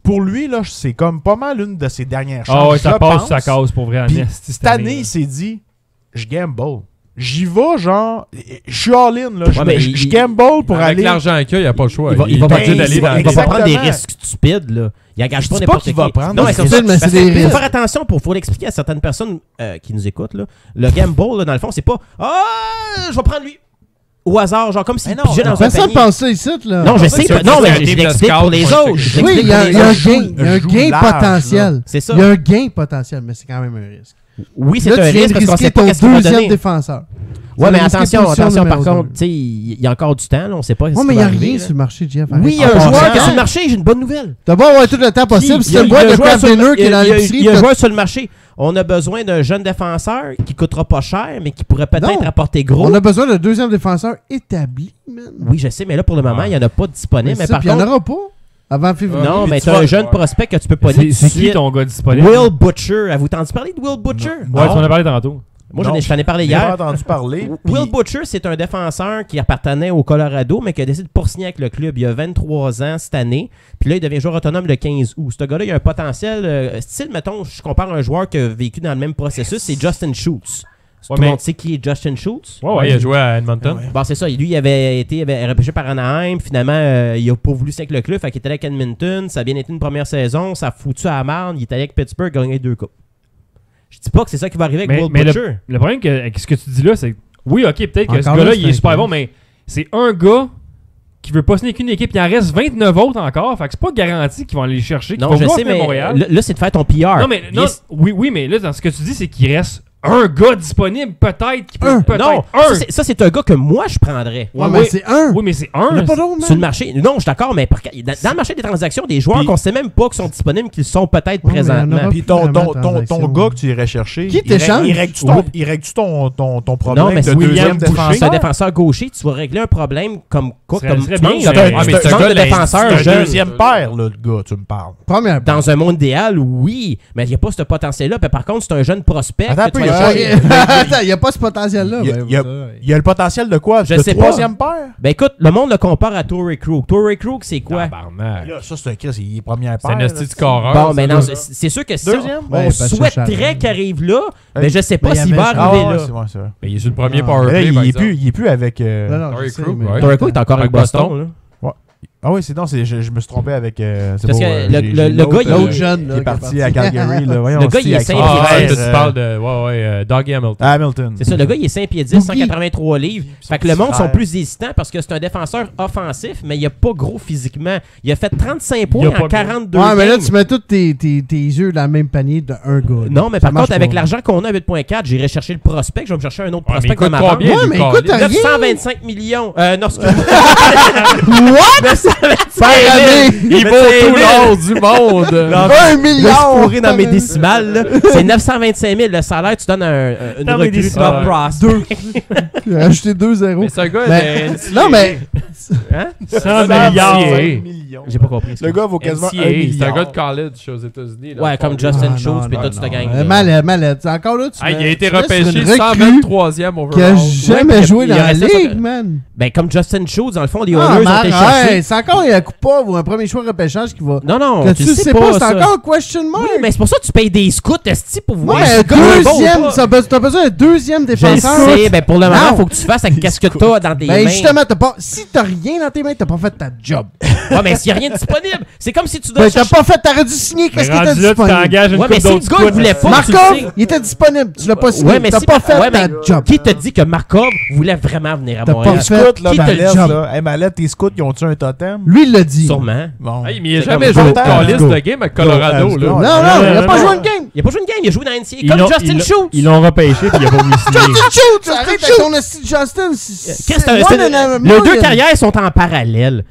Pour lui, là, c'est comme pas mal une de ses dernières chances. Ah ouais, ça passe, ça cause pour vrai. Cette année, il s'est dit, je gamble. J'y vais, genre, je suis all-in, là. Je gamble pour aller. Avec l'argent qu'il y a, il n'y a pas le choix. Il va pas prendre des risques stupides, là. Il engage pas n'importe qui. Va prendre. Non, mais c'est il faut faire attention faut l'expliquer à certaines personnes qui nous écoutent, là. Le gamble, là, dans le fond, c'est pas je vais prendre lui. Au hasard, genre comme s'il pigeait dans un panier. Personne pense ça ici, là. Non, je sais. Non, mais je l'explique pour les autres. Oui, il y a un gain potentiel. C'est ça. Il y a un gain potentiel, mais c'est quand même un risque. Oui, c'est un risque parce qu'on sait pas qu'est-ce qu'il va donner. Défenseur. Ouais, mais attention, par contre, tu sais, il y a encore du temps, là, on sait pas. Ouais, mais il n'y a rien sur le marché, Jeff. Oui, il y a un joueur qui est sur le marché, j'ai une bonne nouvelle. T'as beau avoir tout le temps possible, c'est une boîte de craft dinner qui est dans l'épicerie. Il y a un joueur sur le marché. On a besoin d'un jeune défenseur qui coûtera pas cher, mais qui pourrait peut-être apporter gros. On a besoin d'un deuxième défenseur établi, man. Oui, je sais, mais là, pour le moment, il n'y en a pas de disponible. Mais par contre, il n'y en aura pas. Avant février. Non, mais t'as un jeune prospect que tu peux pas dire. C'est qui ton gars disponible? Will Butcher. Avez-vous entendu parler de Will Butcher? Ouais, tu m'en as parlé tantôt. Moi, je t'en ai parlé hier. J'ai pas entendu parler. Will Butcher, c'est un défenseur qui appartenait au Colorado, mais qui a décidé de poursigner avec le club. Il a 23 ans cette année. Puis là, il devient joueur autonome le 15 août. Ce gars-là, il a un potentiel. Style, mettons, je compare un joueur qui a vécu dans le même processus, c'est Justin Schultz. Tout le monde sait qui est Justin Schultz? Ouais, il a joué à Edmonton. Bon, c'est ça. Lui, il avait été repêché par Anaheim. Finalement, il a pas voulu signer avec le club. Fait qu'il était allé avec Edmonton. Ça a bien été une première saison. Ça a foutu à la marne. Il est allé avec Pittsburgh, gagné 2 coupes. Je dis pas que c'est ça qui va arriver avec Will Butcher. Le problème avec ce que tu dis là, c'est que oui, ok, peut-être que ce gars-là, il est super bon, mais c'est un gars qui veut pas signer qu'une équipe. Il en reste 29 autres encore. Fait que c'est pas garanti qu'ils vont aller les chercher. Non, je sais, mais là, c'est de faire ton PR. Non, mais oui, mais là, dans ce que tu dis, c'est qu'il reste un gars disponible, peut-être, qui peut non, ça, c'est un gars que moi, je prendrais. Ouais, mais c'est un. Oui, mais c'est un. Il n'y a pas d'autre, sur le marché. Non, je suis d'accord, mais dans le marché des transactions, des joueurs qu'on sait même pas qu'ils sont disponibles, qu'ils sont peut-être présentement. Puis ton gars que tu irais chercher, qui t'échange? Il règle-tu ton problème de deuxième défenseur? C'est un défenseur gaucher, tu vas régler un problème comme quoi? Comme tu manques de défenseur. C'est un deuxième paire, le gars, tu me parles. Dans un monde idéal, oui, mais il n'y a pas ce potentiel-là. Par contre, c'est un jeune prospect. Attends, il n'y a pas ce potentiel-là. Il y a le potentiel de quoi? Je sais pas. Troisième paire? Ben écoute, le monde le compare à Torrey Krug. Torrey Krug, c'est quoi? Là, ça, c'est un Chris, il est première paire. C'est un esti de scoreur. Bon, mais non, c'est sûr que on souhaiterait qu'il arrive là, mais je sais pas s'il va arriver là. Il est sur le premier powerplay, il est plus avec... Torrey Krug, Torrey Krug est encore avec Boston. Ah oui, c'est non, je me suis trompé avec. C'est Parce que le gars, l'autre jeune, qui est parti à Calgary. Là. Voyons, le gars, il est 5 ouais, pieds tu parles de Dougie Hamilton. Hamilton. C'est ça, le gars, il est 5 pieds 10, 183 livres. Fait que le monde sont plus hésitants parce que c'est un défenseur offensif, mais il a pas gros physiquement. Il a fait 35 points en 42 Ouais, mais là, games. tu mets tous tes yeux dans le même panier d'un gars. Non, mais par contre, avec l'argent qu'on a à 8.4, j'irai chercher le prospect. Je vais me chercher un autre Ouais, prospect mais dans ma coûte banque. combien, Ouais, mais écoute, t'as rien. 925 millions. Non, excuse-moi. What? 925 Par année! Il vaut tout l'or du monde. 1 milliard! Je fourré dans mes décimales. là. C'est 925 000 le salaire. Tu donnes une Dans mes recrue décimales. top prospect. J'ai acheté 2 0. Mais c'est un gars Mais- de Non, mais. Hein? 100 milliards. J'ai pas compris. Le gars vaut quasiment 1 NCAA, c'est un milliard. gars de college aux États-Unis. là. Ouais, comme Justin Schultz puis toute cette gang. Malade. Encore là, tu Ah, il a mets- été tu mets sur repêché une recrue 123e qui a overall. jamais Ouais, joué il dans la restait sur- ligue, man. Ben, comme Justin Schultz, dans le fond, les Ah, Oilers ont été chercher. mais c'est encore un coup pas ou un premier choix repêchage qui va. Non, Que tu sais pas, c'est ça. encore un question mark. Oui, mais c'est pour ça que tu payes des scouts, esti, pour voir. Ouais, si un le gars est bon ou deuxième, pas. t'as besoin d'un deuxième Je défenseur. sais, ben pour le moment, Non. faut que tu fasses avec qu'est-ce que t'as dans tes Ben mains. justement, si t'as rien dans tes mains, t'as pas fait ta job. Ouais, mais s'il y a rien de disponible, c'est comme si tu dois Ben t'as chercher... pas fait, t'aurais dû signer, qu'est-ce qui était Rendu là, tu disponible? t'engages une Ouais, mais coupe si le d'autres gars, il voulait pas, tu le Markov, sais. il était disponible, tu l'as pas signé, Ouais, mais t'as si pas fait ouais, ta mais job. Qui te dit que Markov voulait vraiment venir à T'as Montréal? pas fait- Scouts, là, Qui te le Mallette, dit? là. Hey, Mallette, tes scouts, ils ont-tu un totem? Lui, il l'a dit. Sûrement. Bon. Hey, mais il a C'est jamais comme joué go. de calice Go. de game à Colorado. Go. là. Non, Non, il a non, pas non. joué une game. Il a pas joué une game, il a joué dans NCAA. Ils Comme l'ont- Justin Schultz. Ils l'ont repêché puis il a pas voulu signer. Shoot, arrête avec ton esti de Justin. Les deux carrières sont en parallèle.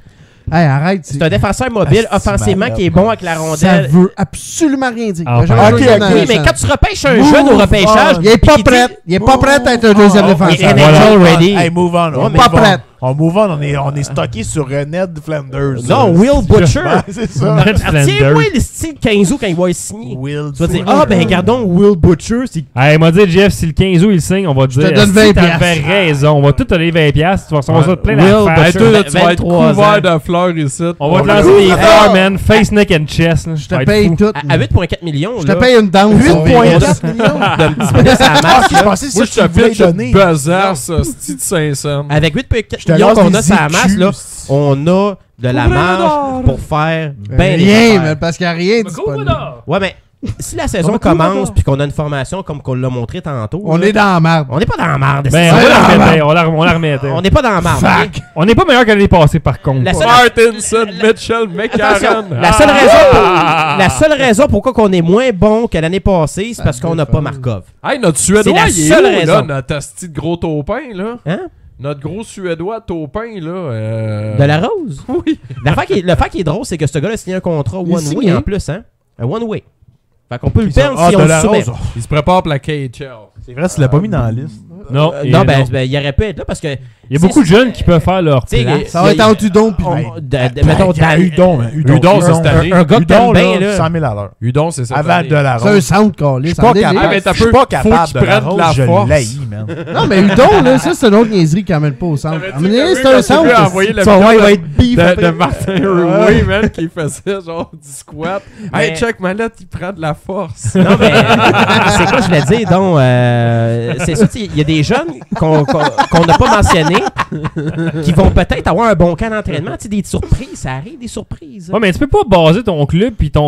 Hey, arrête. C'est un défenseur mobile, Ah, c'est offensivement, malade. qui est bon avec la Ça rondelle. veut absolument rien dire. Ah, Il a jamais ok, joué ok. dans Oui, la mais chambre. quand tu repêches un jeune au repêchage... Il est pas puis qu'il prêt. dit- Il est pas prêt à être un deuxième Il est défenseur. NHL ready. Hey, move on. Ouais, On mais pas move on. prête. On move on. On est stocké sur Ned Flanders. Non, Will Butcher. Ouais, c'est ça. Ned Flanders. Tiens-moi le style 15 août quand il va être signé. Will Tu vas dire, ah ben gardons Will Butcher. C'est... Hey, il m'a dit, Jeff, si le 15 août il signe, on va te dire. te donne si 20 t'avais raison. On va tout te donner 20$. Tu vas recevoir ça de plein Will d'affaires. Hey, toi, là, tu vas être 23 couvert ans. de fleurs ici. On va te va lancer le des faire. fleurs, man. Face, neck and chest. là. Je Ça te va être paye fou. tout. À 8,4 millions, Je là. te paye une danse. 8,4 millions. Ah, Je pensais que Moi, c'est je ça te que tu voulais fais une donner. besace, style de 500. Avec 8,4 Je te millions lance qu'on des a sur la écus. masse, là, on a de la marge pour faire ben des Rien, affaires. mais parce qu'il n'y a rien disponible. Ouais, mais si la saison commence puis qu'on a une formation comme qu'on l'a montré tantôt, On là, est dans la merde. on n'est pas dans la merde. Ben, c'est on ça. la remettait. On la remettait. On n'est pas dans la merde. ok? On n'est pas meilleur que l'année passée, par contre. La seule- Martinson, Mitchell, Attention, McCarron. la seule raison pourquoi on est moins bon que l'année passée, c'est parce qu'on n'a pas Markov. Hey, notre Suédois, C'est la il est seule où, là, raison. notre asti de gros taupin, là? Hein? Notre gros Suédois taupin, là. De la Rose? Oui. Le fait qui est drôle, c'est que ce gars-là a signé un contrat Il est one-way signé. en plus, hein? Un one-way. Fait qu'on peut le Ils sont- perdre Ah, si de on la le soumet. rose. Il se prépare pour la KHL. C'est vrai, tu l'as pas mis dans la liste. Non, Non, ben, il aurait pu être là parce que... il y a beaucoup de jeunes qui peuvent faire leur Tu sais, place. Ça va être en Udon puis mettons, Udon, Udon, c'est cette année. un gars que t'aimes bien, là, là. 100 000 à l'heure. Udon, c'est ça. Avant de la c'est un rose. centre, Carlis. Je suis pas capable. mais t'as Je suis peu- pas faut capable qu'il de la prenne de rose. la Je force. l'haïs, man. Non, mais Udon, là, ça, c'est une autre niaiserie qui amène pas au centre. T'avais dit Amener, que c'est un lui, centre. tu peux envoyer le Son vidéo ouais, il de- va être beef de après. Martin Rouet, man, qui faisait genre du squat. Mais- Hey, check, Mallette, il prend de la force. Non, mais c'est quoi je voulais dire, donc, c'est ça, tu sais, il y a des jeunes qu'on n'a pas mentionnés qui vont peut-être avoir un bon camp d'entraînement, tu sais, des surprises, ça arrive, des surprises. Ouais, mais tu peux pas baser ton club puis ta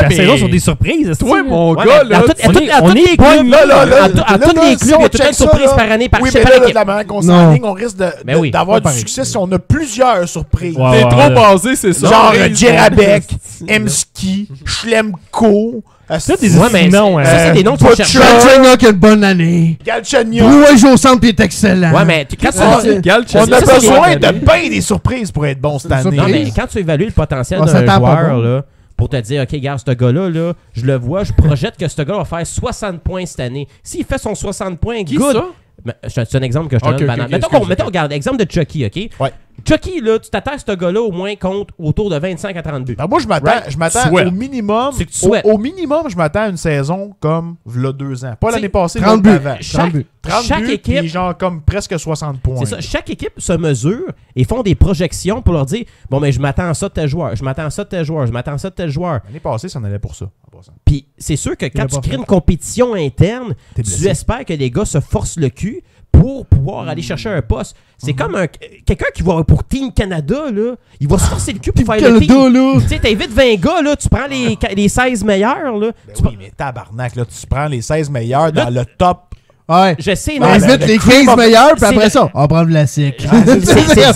mais- saison sur des surprises. Toi, est-ce que- mon Ouais, gars, mais là, à tous on est les pas clubs, là, là, là, à tous là, les là, clubs, si il y on a toute check une ça, surprise là. par année, par Oui, chaque mais là, de équipe. la manière qu'on Non. s'enligne, on risque Ben oui. d'avoir Pas du succès si on a plusieurs surprises. Ouais, t'es ouais, trop ouais. basé, c'est ça. Genre Surprise, Djerabek, mon- Emski, Schlemko, Ça, des Ouais, mais noms, ça, c'est des noms que tu vas Butcher. chercher. Galchenyuk qui a une bonne année. Galchenyuk. Brouet joue au centre puis est excellent. Ouais, mais quand tu Ouais. Galchenyuk. On a ça, c'est besoin des- de bien des surprises pour être bon cette Une année. Non, mais surprise. quand tu évalues le potentiel On d'un s'attend pas joueur, bon. là, pour te dire, OK, regarde, ce gars-là, là, je le vois, je projette que ce gars va faire 60 points cette année. S'il fait son 60 points, Qui good. ça? Mais, c'est un exemple que je te Ok, donne. ok, banal. ok, Mettons, excuse, mettons, regarde, exemple de Chucky, OK? Ouais. Chucky, là, tu t'attends à ce gars-là au moins contre autour de 25 à 30 buts. Ben, moi, je m'attends Souhaite. au minimum. C'est que tu souhaites. Au minimum, je m'attends à une saison comme v'là 2 ans. Pas T'sais, l'année passée, 30 l'autre buts. d'avant. Chaque, 30 chaque buts, équipe, puis genre comme presque 60 points. c'est ça, chaque équipe se mesure et font des projections pour leur dire, bon, mais je m'attends à ça de tel joueur, je m'attends à ça de tel joueur, je m'attends à ça de tel joueur. L'année passée, ça en allait pour ça. En passant. Puis c'est sûr que quand l'as tu pas crées fait. une compétition interne, T'es tu blessé. espères que les gars se forcent le cul pour pour pouvoir aller chercher un poste. C'est comme quelqu'un qui va pour Team Canada, là. Il va se forcer le cul pour faire le team. Tu sais, t'invites 20 gars, là, tu prends les 16 meilleurs, là. Oui, mais tabarnak, là, tu prends les 16 meilleurs dans le top. Ouais. Je sais, on invite les 15 meilleurs, puis après ça, on prend le classique.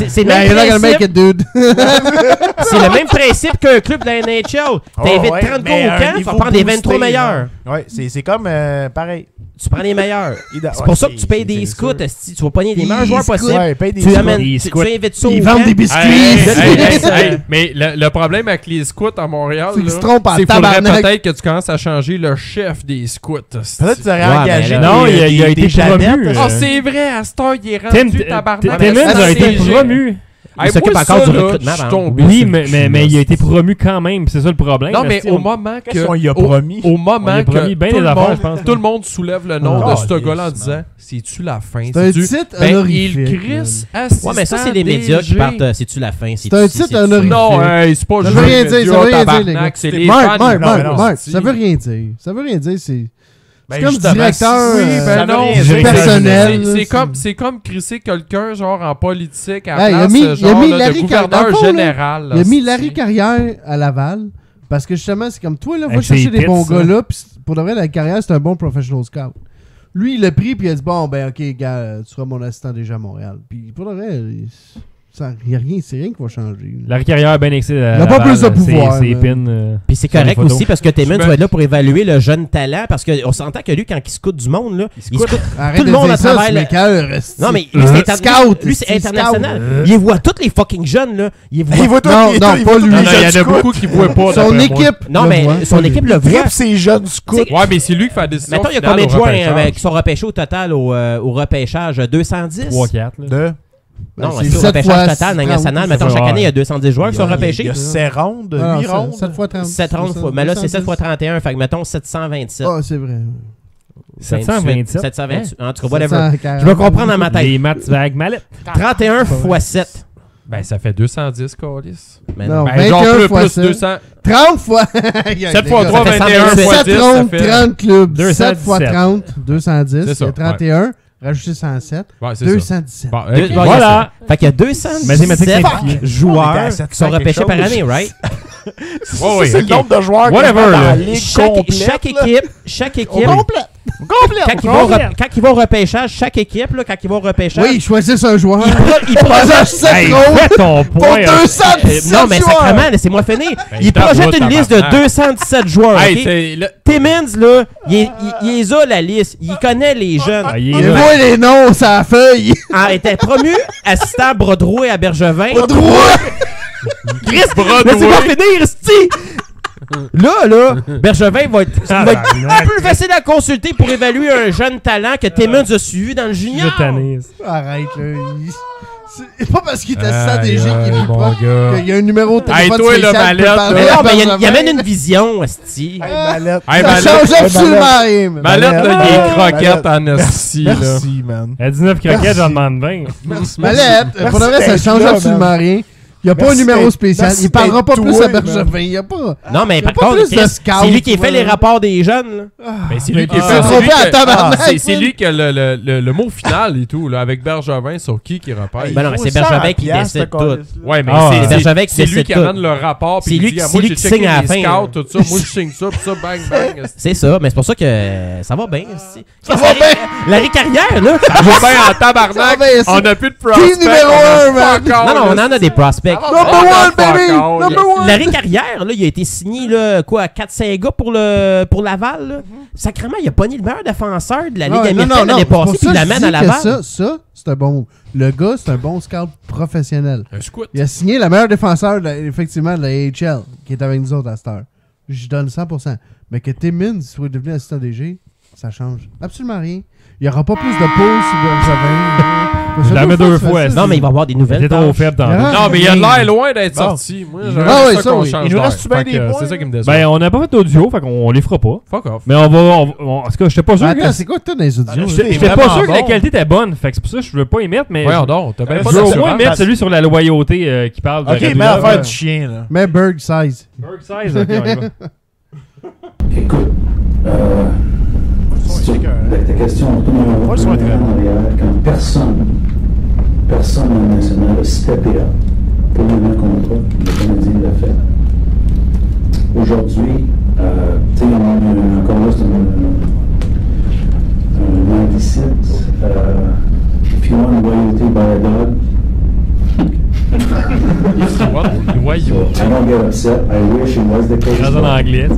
C'est le même principe. C'est le même principe qu'un club de la NHL. T'invites 30 gars au camp, tu vas prendre les 23 meilleurs. Ouais, c'est comme pareil. Tu prends les meilleurs. C'est pour ça que tu payes des scouts. Tu vas pogner les meilleurs joueurs possibles. Ouais, paye des tu invites ça. Ils vendent des biscuits. Mais le problème avec les scouts à Montréal, c'est qu'il faudrait peut-être que tu commences à changer le chef des scouts. Peut-être que tu aurais engagé. Non, il a été promu. Ah, c'est vrai, à cette heure, il est rendu tabarnak. Timmins a été promu. Il s'occupe encore du recrutement. Oui, mais il a été promu quand même, c'est ça le problème. Non, mais au moment que... il a promis? Au moment que tout le monde soulève le nom de ce gars-là en disant « C'est-tu la fin? » C'est un titre honorifique. Il crisse assistant. Ouais, mais ça, c'est les médias qui partent « C'est-tu la fin? » C'est un titre honorifique. Non, c'est pas juste les médias, ça veut rien dire, les gars. C'est les Marc, ça veut rien dire. Ça veut rien dire, c'est... C'est comme directeur personnel. C'est comme crisser quelqu'un genre en politique à la place de gouverneur général. Il a mis Larry Carrière à Laval parce que justement, c'est comme toi, là, va chercher des bons gars là. Puis pour de vrai, la Carrière, c'est un bon professional scout. Lui, il l'a pris puis il a dit bon, ben ok, gars, tu seras mon assistant déjà à Montréal. Puis pour de vrai, c'est rien qui va changer. La carrière est bien excellente. Il n'a pas plus de pouvoir. C'est épine. Puis c'est correct aussi parce que Timmins va être là pour évaluer le jeune talent. Parce qu'on s'entend que lui, quand il scoute du monde, là, il scoute tout le monde à travers. Non, mais lui, c'est international. Il voit tous les fucking jeunes. Là. Il voit tous non, pas lui. Il y en a beaucoup qui ne voient pas. Son équipe. Non, mais son équipe le voit. Il ses jeunes scouts. Ouais, mais c'est lui qui fait la décision. Mettons, il y a combien de joueurs qui sont repêchés au total au repêchage 210 3-4. Non, c'est le repêchage total dans la nationale. Mettons, chaque année, il y a 210 joueurs qui sont repêchés. Il y a 7 rondes, 8 rondes. 7 fois 30. 7 rondes, mais là, c'est 7 fois 31. Fait que mettons 727. Ah, c'est vrai. 727. 728. En tout cas, whatever. Je vais comprendre dans ma tête. Les maths avec mallette. 31 fois 7. Ben, ça fait 210, Carlis. Non, ben, genre plus 200. 30 fois. 7 fois 3, 21 fois 10. 7 rondes, 30 clubs. 7 fois 30, 210. C'est ça, il y a 31. Rajouter 107. Ouais, 217. Bon, okay. Voilà. Fait qu'il y a 217 joueurs qui sont repêchés par année, right? C'est le nombre de joueurs dans la ligue chaque équipe. Quand ils vont au repêchage, chaque équipe, là, quand ils vont au repêchage. Oui, ils choisissent un joueur. Ils projettent 7 rondes pour 217 non, mais sacrément, laissez-moi finir. Ils projettent une liste de 217 joueurs. Timmins, là, il les a la liste. Il connaît les jeunes. Il voit les noms sur la feuille. Il était promu assistant Brodrouet à Bergevin. Brodrouet! Chris, laissez-moi finir, c'ti! Là, Bergevin va être plus facile à consulter pour évaluer un jeune talent que Timmins a suivi dans le junior. Arrête, là. C'est pas parce qu'il est assistant DG qu'il est plus proche qu'il y a un numéro de téléphone spécial. Non, mais il amène une vision, esti. Ça change absolument rien. Mallette, là, il est croquette en esti. Merci, man. À 19 croquettes, j'en demande 20. Mallette, pour de vrai, ça change absolument rien. Il n'y a pas un numéro spécial. Il parlera pas plus à Bergevin. Il n'y a pas. Non, mais par contre, c'est lui qui fait les rapports des jeunes. Mais c'est lui qui c'est lui qui a le mot final et tout, là, avec Bergevin sur qui repère. Ben non, mais c'est Bergevin qui décide tout. Ouais, mais c'est lui qui amène le rapport. C'est lui qui signe à la fin. Moi, je signe ça, puis ça, bang, bang. C'est ça, mais c'est pour ça que ça va bien. Ça va bien. Larry Carrière, là. Ça va bien en tabarnak. On n'a plus de prospects. Numéro 1, man. Non, on en a des prospects. Number 1, baby! Number 1! Larry Carrière, là, il a été signé là, quoi, à 4-5 gars pour Laval. Là. Sacrément, il a pogné le meilleur défenseur de la Ligue américaine l'année passée, puis il l'amène à Laval. Ça, c'est un bon mot. Le gars, c'est un bon scout professionnel. Un scout. Il a signé le meilleur défenseur, effectivement, de la AHL, qui est avec nous autres à cette heure. Je donne 100%. Mais que Timmins soit devenu assistant DG, ça change absolument rien. Il n'y aura pas plus de pouces sur Bergevin. Je la mets 2 fois. Non, mais il va y avoir des nouvelles. C'était trop faible dans Non, mais il a l'air loin d'être sorti. Moi, j'aimerais ça qu'on change. Il nous reste bien des points. C'est ça qui me déçoit. Ben, on n'a pas fait d'audio, fait qu'on les fera pas. Fuck off. Mais on va. En tout cas, j'étais pas sûr. Attends, c'est quoi que t'as dans les audios? J'étais pas sûr que la qualité était bonne. Fait que c'est pour ça que je veux pas y mettre. Mais voyons donc, t'as bien je pas veux au d'assurance. moins mettre celui sur la loyauté qui parle de. Ok, mais affaire du chien, là. Mais Berg size. Berg size, ok, on y va. Écoute, ta question tourne en arrière. Comme personne dans le national a steppé up pour le même contrat. Le Canadien l'a fait. Aujourd'hui, tu sais, encore là, c'est un indicite. If you want loyalty by a dog, so I don't get upset. I wish it was the case. En anglais.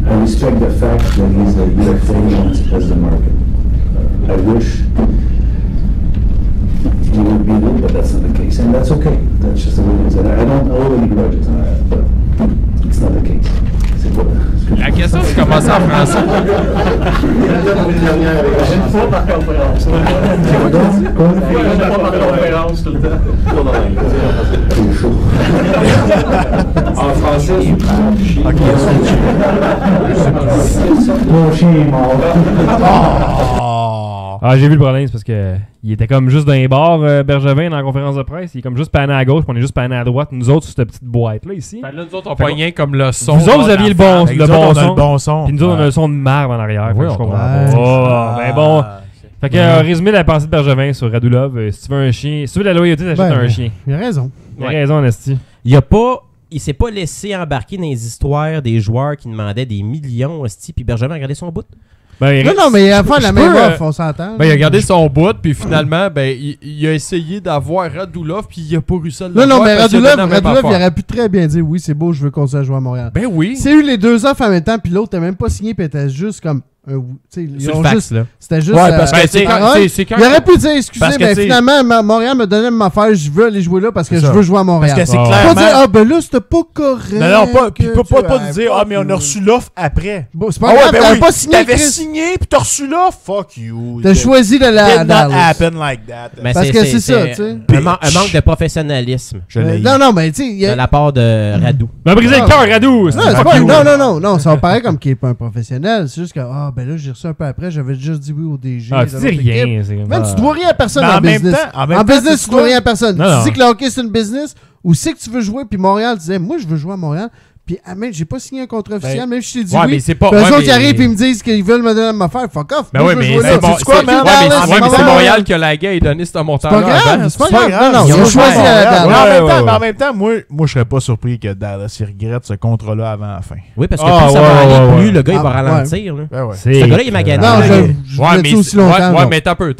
I respect the fact that he's a UFA as the market. I wish he would be good, but that's not the case, and that's okay. That's just the way it is. And I don't hold any grudges on that, but it's not the case. C'est quoi? La question, c'est comment ça en français? Une fois par conférence. Une fois par conférence tout le temps. C'est chaud. En français, mon chien est mort. Ah, j'ai vu le problème, c'est parce que il était comme juste dans les bars, Bergevin, dans la conférence de presse. Il est comme juste pané à gauche, puis on est juste pané à droite. Nous autres, sur cette petite boîte-là, ici. Ben là, nous autres, on pognait comme le son. Vous autres, vous aviez le bon son. Puis Puis nous autres, on a le son de marbre en arrière. Oui, je comprends ouais. pas. Mais bon. Fait que, résumé la pensée de Bergevin sur Radulov. Si tu veux un chien, si tu veux de la loyauté, t'achètes un chien. Il a raison. Il a raison, Nasty. Il s'est pas laissé embarquer dans les histoires des joueurs qui demandaient des millions, hostie, puis Bergevin a regardé son bout. Non, mais il a fait la même offre, on s'entend. Ben, il a gardé son bout, puis finalement, ben, il a essayé d'avoir Radulov, puis il a pas réussi à le Non, mais Radulov, il aurait pu très bien dire oui, c'est beau, je veux continuer à jouer à Montréal. Ben oui. C'est eu les deux offres en même temps, puis l'autre t'as même pas signé, puis était juste comme sur le fax, là. C'était juste. Ouais, parce que c'est quand il aurait pu dire, excusez, parce que mais finalement, Montréal me donnait ma affaire, je veux aller jouer là parce que je veux jouer à Montréal. Parce que c'est Pas clairement. dire, ah ben là, c'était pas correct. Non, pas. Puis pas te dire, ah, mais on a reçu l'offre après. Bon, c'est pas grave, t'avais pas signé. T'avais signé, puis t'as reçu l'offre. Fuck you. T'as choisi de la. Did not happen like that. Parce que c'est ça, tu sais. Un manque de professionnalisme Non, mais tu sais. de la part de Radou. m'a brisé le cœur, Radou! Non, ça va paraît comme qu'il est pas un professionnel. C'est juste que, ah, ben là, j'ai reçu un peu après, j'avais juste dit oui au DG. Ah, tu dis rien. Même tu dois rien à personne Mais en business. en business, tu dois rien à personne. Non, Tu non. dis que le hockey, c'est une business, ou c'est que tu veux jouer, puis Montréal disait, moi, je veux jouer à Montréal. Puis, même, j'ai pas signé un contrat officiel, même si je t'ai dit ouais, oui. mais c'est pas. Puis eux ouais, autres, mais- ils arrivent et ils me disent qu'ils veulent me donner ma affaire. Fuck off. Ben moi, ouais, je veux mais jouer c'est là. bon. C'est quoi, man? Ouais, mais c'est Montréal qui a la gueule et donné ce montant-là. C'est pas grave, c'est pas grave. Non, Ils ils ont ont choisi choisi. à la Mais en même temps, moi, je serais pas surpris que Dallas il regrette ce contrat-là avant la fin. Oui, parce que Ah, plus ça va ouais, aller, ouais, plus ouais. le gars, il va Ah, ralentir. là. Ben ouais. C'est Ce gars-là, il est magané. Non, je Ouais, voulais mais aussi longtemps. ouais, mais t'as peu.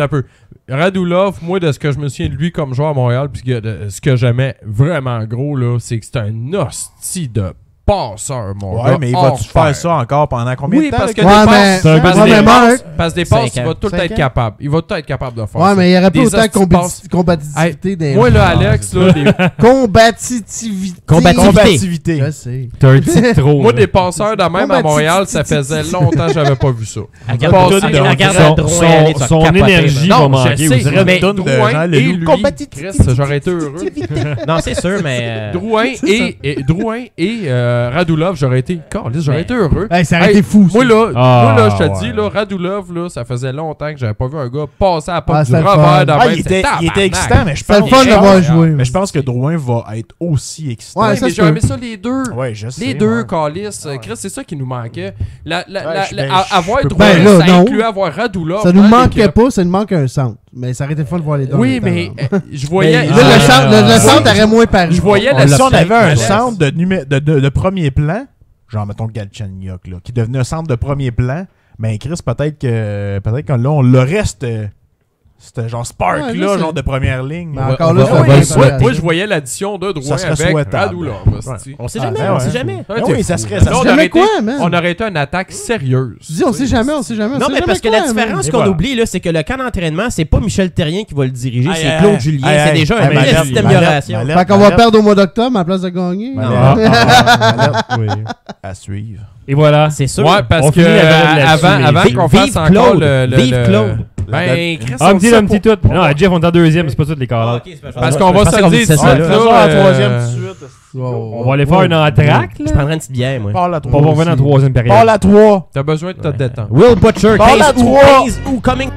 Radulov, moi, de ce que je me souviens de lui comme joueur à Montréal, puis ce que j'aimais vraiment gros, là, c'est que c'est un hostie de passeur, mon gars. Ouais, mais il va-tu faire ça encore pendant combien de Oui, temps? parce que Ouais, mais- C'est un parce ouais, des mais passes, Marc- parce que des passes, 5 il va ans. tout 5 être ans. capable. Il va tout être capable de faire Ouais, ça. mais il n'y aurait pas Des autant de hosties passes. combativité des. Moi, là, Alex, là, des- Combativité. Combativité. Je sais. T'as un petit trop. moi, là. des passeurs de même à Montréal, ça faisait longtemps que j'avais pas vu ça. Regarde Son- Drouin aller, tu vas son capoter, énergie man. va Non, je manquer sais, aussi. mais Donne de Drouin Jean et Leloup. lui, Combativité. Chris, j'aurais été heureux. Non, c'est sûr, mais. Drouin et Radulov, j'aurais été heureux. Hey, ça aurait été fou. Moi, ça. là, je te ouais. dis, là, Radulov, là, ça faisait longtemps que j'avais pas vu un gars passer à la Ah, porte du c'était le fun. revers Ah, d'un il était excitant, mais je C'est pense le fun d'avoir joué. mais je pense que Drouin va être aussi excitant. Ouais, Ouais, ça mais se j'ai peut. aimé ça les deux. Ouais, je sais. Les deux, ouais. Calice. Chris, c'est ça qui nous manquait. je Avoir peux Drouin, pas- Ben là, ça non. incluait avoir Radulov. Ça nous dans manquait l'équipe. pas, ça nous manque un centre. Mais ça aurait été fun de voir les deux. en Oui, même mais temps. je voyais. Là, le centre, le oui. centre aurait moins paru. Je voyais Si la on avait un Alex. centre de premier plan, genre mettons Galchenyuk, là, qui devenait un centre de premier plan, ben Chris, peut-être que là, on l'aurait c'était genre Spark Ouais, là, là, genre de première ligne. Mais là. encore Ouais, là, ouais, ça va ouais, être ouais. souhaitable. Moi, je voyais l'addition de Drouin Ça serait avec souhaitable. Radulov. Ouais. hostie. On sait Ah, jamais, ben on ouais. sait jamais. Ben Ouais, oui, t'es ça fou. serait- Là, ça on serait- aurait Jamais été- quoi, man? On aurait été une attaque sérieuse. Dis, on sait jamais, on sait jamais. Non, on mais sait parce que jamais la quoi, man. différence Et qu'on voilà. oublie, là, c'est que le camp d'entraînement, c'est pas Michel Terrien qui va le diriger, Aïe, c'est aïe, Claude aïe. Julien. Aïe, C'est aïe. déjà un Aïe, vrai Malette, système Malette, d'amélioration. Malette. Fait qu'on va perdre au mois d'octobre à place de gagner. Oui. À suivre. Et voilà. C'est sûr. Ouais, parce On que finit la vedette là-dessus, avant mais qu'on vive fasse encore Claude. le. Vive Claude. Ben, Chris, Ah, on me dis sait un petit pas. tout. Non, Jeff, on est en deuxième, c'est pas tout les cartes. Parce qu'on va se le dire, ça. ça, là, On va aller faire une entraque, Je là. prendrais une petite bière, moi. Parle à On 3. va revenir en troisième période. Parle à 3. T'as besoin de te détendre. Will Butcher, Parle à 3. ou coming.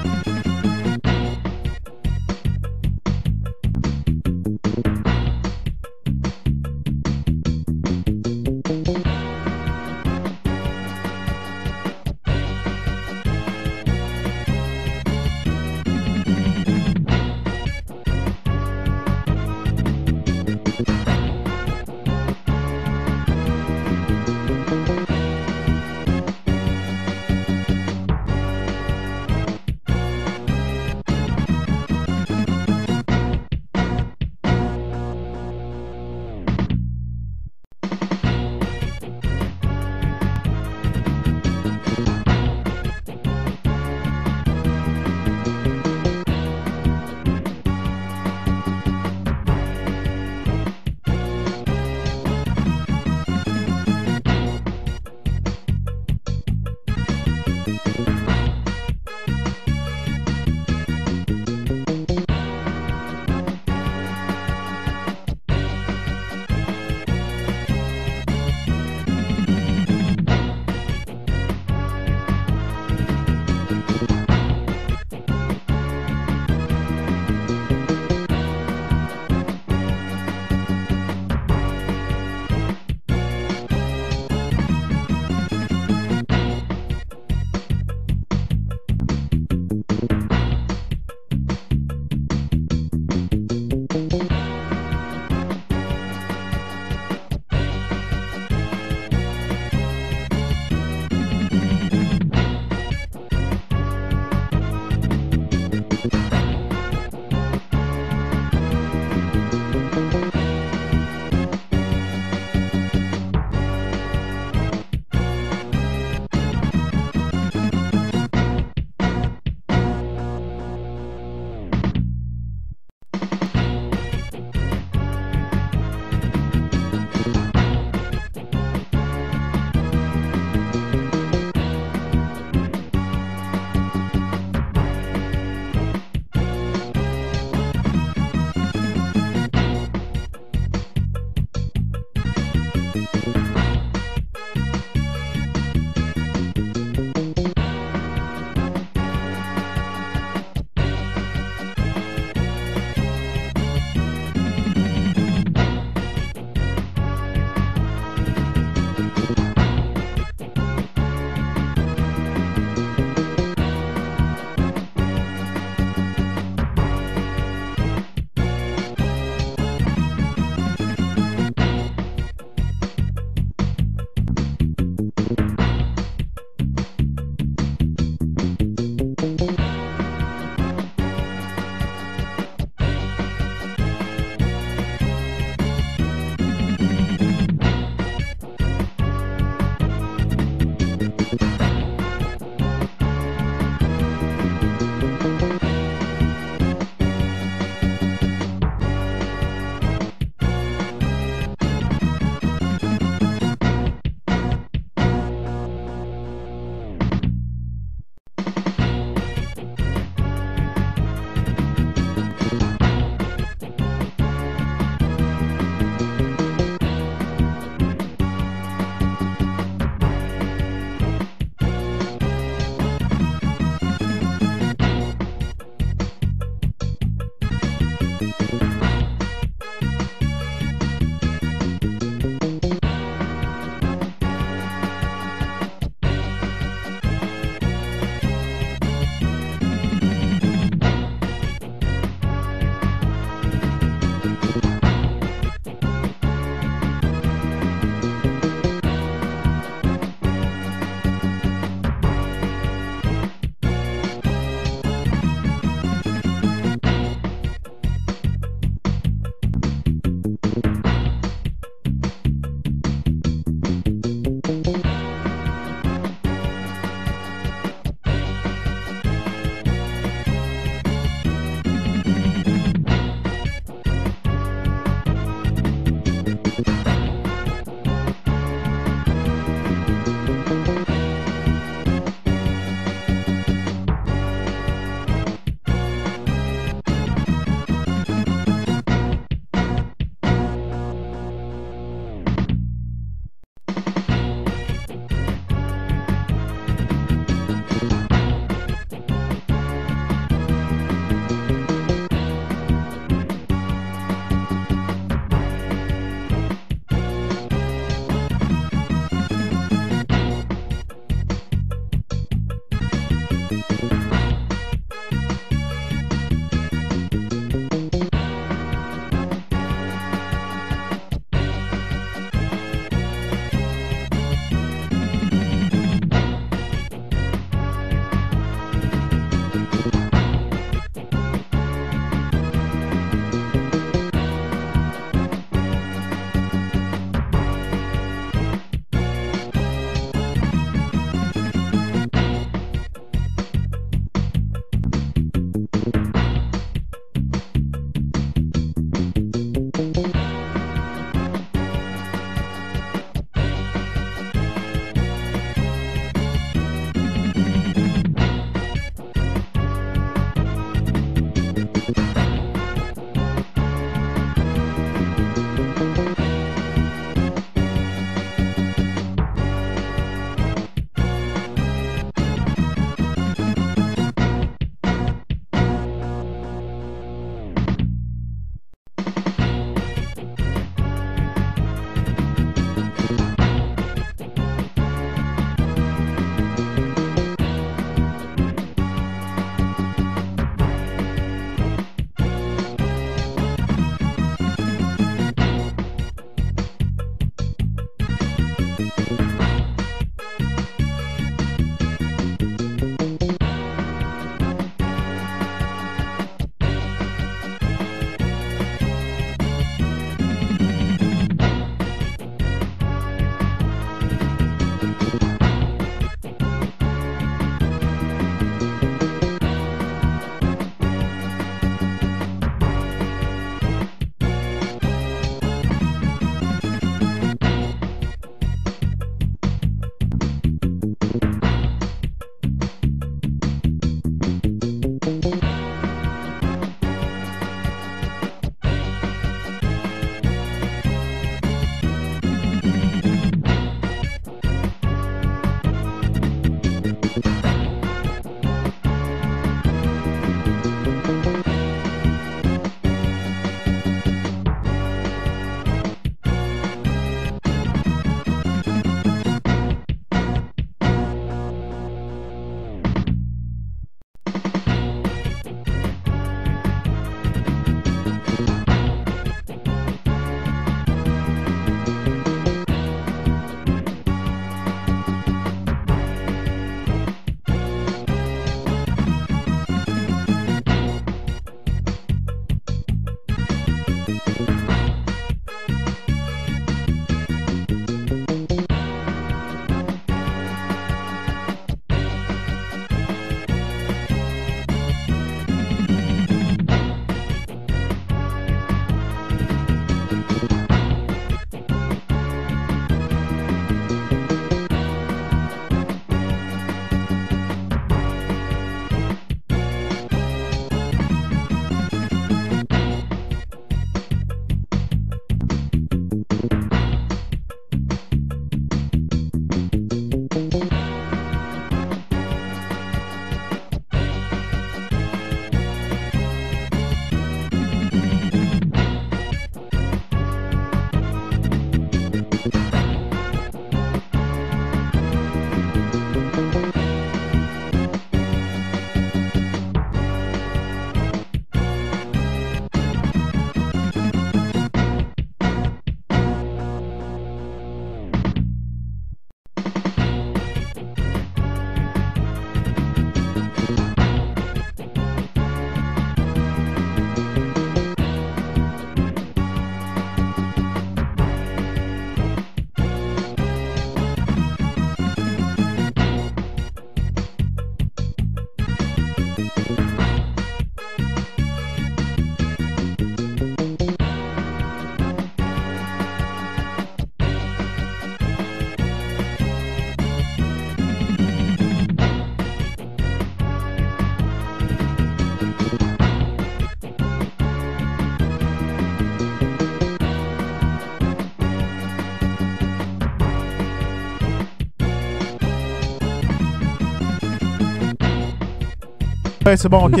Ouais, c'est bon, ok.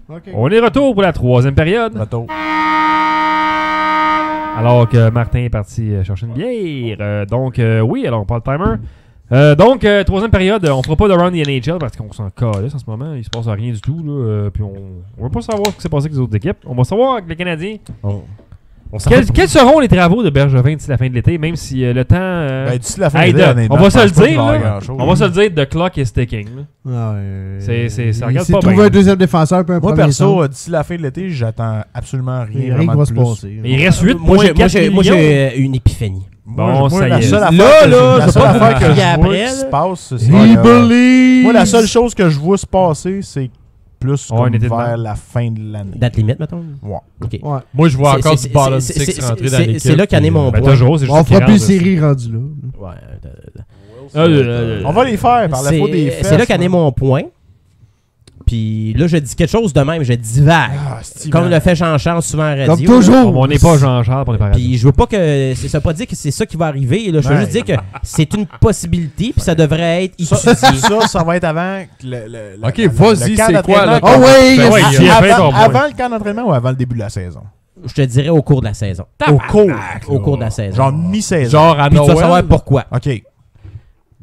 Ok. On est retour pour la troisième période. Retour. Alors que Martin est parti chercher une bière. Oui, alors on parle de timer. Troisième période, on fera pas de round the NHL parce qu'on s'en calisse en ce moment. Il se passe rien du tout. Là, puis on va pas savoir ce qui s'est passé avec les autres équipes. On va savoir avec les Canadiens. Quels seront les travaux de Bergevin d'ici la fin de l'été, même si le temps... D'ici la fin de l'été, on va se le dire, là. On va se le dire, the clock is ticking. Ça regarde pas bien. trouver un deuxième défenseur puis un moi, premier perso, d'ici la fin de l'été, j'attends absolument rien qui vraiment va de se plus. passer. Mais il reste 8 Moi, millions. j'ai une épiphanie. Bon, ça y la est. seule Là, affaire que je je vais vois après, qui se là. passe, c'est... He believes. Moi, la seule chose que je vois se passer, c'est plus Ouais, comme on était vers dedans. la fin de l'année. Date limite, mettons. Ouais. OK. Ouais. Moi, je vois encore C'est- du bottom c'est- 6 c'est- rentrer dans c'est- l'équipe. c'est là qu'en est mon Ben, point. toujours, c'est juste On fera qu'il plus rentre, série rendu là. Ouais. On va les faire par la faute des fesses. C'est là qu'en est mon point. Puis là, je dis quelque chose de même, je divague. Comme le fait Jean-Charles souvent à radio. Comme toujours. On n'est pas Jean-Charles, on est pas radio. Puis je veux pas que... Ça veut pas dire que c'est ça qui va arriver. Là. Je veux juste dire que c'est une possibilité, puis ça devrait être étudié. Ça va être avant Ok, le vas-y, camp c'est quoi, d'entraînement. là? Oh oui, Ben ouais, il a fait ton point. Avant le camp d'entraînement ou avant le début de la saison? Je te dirais au cours de la saison. Au cours de la saison. Genre mi-saison. Genre à Puis tu vas Noël. savoir pourquoi. OK.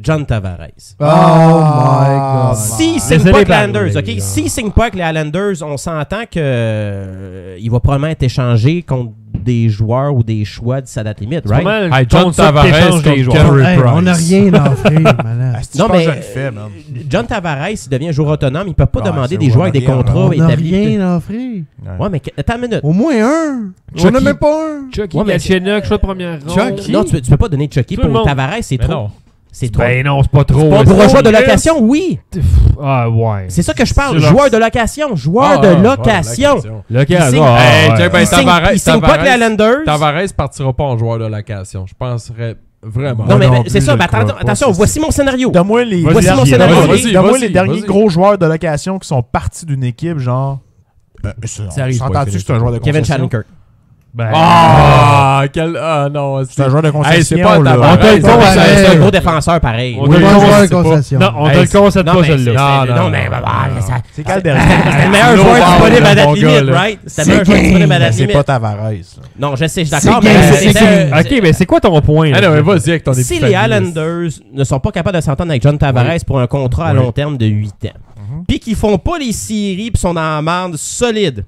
John Tavares. Oh my God. Si signe Désolé, pas que Barry, Landers, là. OK? Si signe pas que les Islanders, on s'entend que il va probablement être échangé contre des joueurs ou des choix de sa date limite, C'est right? pas mal Hey, John contre ça que Tavares t'échanges contre les joueurs. Carey Hey, Price. on n'a rien à offrir, malade. Asti, Non, je pense mais que je le fais, man. John Tavares, il devient joueur autonome. Il peut pas Ouais, demander c'est des joueurs avec des rien, contrats On n'a établis. rien à offrir. Ouais, mais attends une minute. Au moins un. On Chucky. n'a même pas un. Chucky, Ouais, mais Galchenyuk, choix de première ronde. Chucky. Non, tu peux pas donner Chucky Tout le pour monde. Tavares, c'est Mais trop. non. C'est trop. Ben non, c'est pas trop. Pour un joueur de Chris. location, oui. Ah ouais. C'est ça que je parle. Sur Joueur de location. Joueur de location. Local. signe- Ah, Hey, ouais. check ben, Il signe pas que les Islanders. Tavares partira pas en joueur de location. Je penserais vraiment. Non, mais non c'est plus, ça. je Mais le crois pas. attention, voici mon scénario. Donne-moi les Vas-y, Voici mon vas-y, scénario. vas-y. donne-moi les derniers vas-y. gros joueurs de location qui sont partis d'une équipe, genre... Ça arrive pas, S'entends-tu que c'est un joueur de Kevin concession? Shattenkirk. Ben, Ah non, C'est un joueur de Hey, concession, c'est pas là. Tavares. On te le C'est conseille. C'est un pareil. gros défenseur pareil. On On te va le jouer conseille en pas. concession. Non, on te Hey, le concède Non, pas mais celui-là. non, mais ça- C'est quel dernier? c'est le meilleur joueur disponible à date mon gars, limite, là. right? C'est le meilleur joueur disponible à date C'est pas limite. Tavares, là. Non, je sais, je suis d'accord, C'est mais game, c'est- c'est Ok, mais c'est quoi ton point? Ah là? non, mais vas-y avec ton si épiphanie. les Islanders ne sont pas capables de s'entendre avec John Tavares pour un contrat à Oui. long terme de 8 ans, puis qu'ils font pas les séries puis sont dans la merde solide,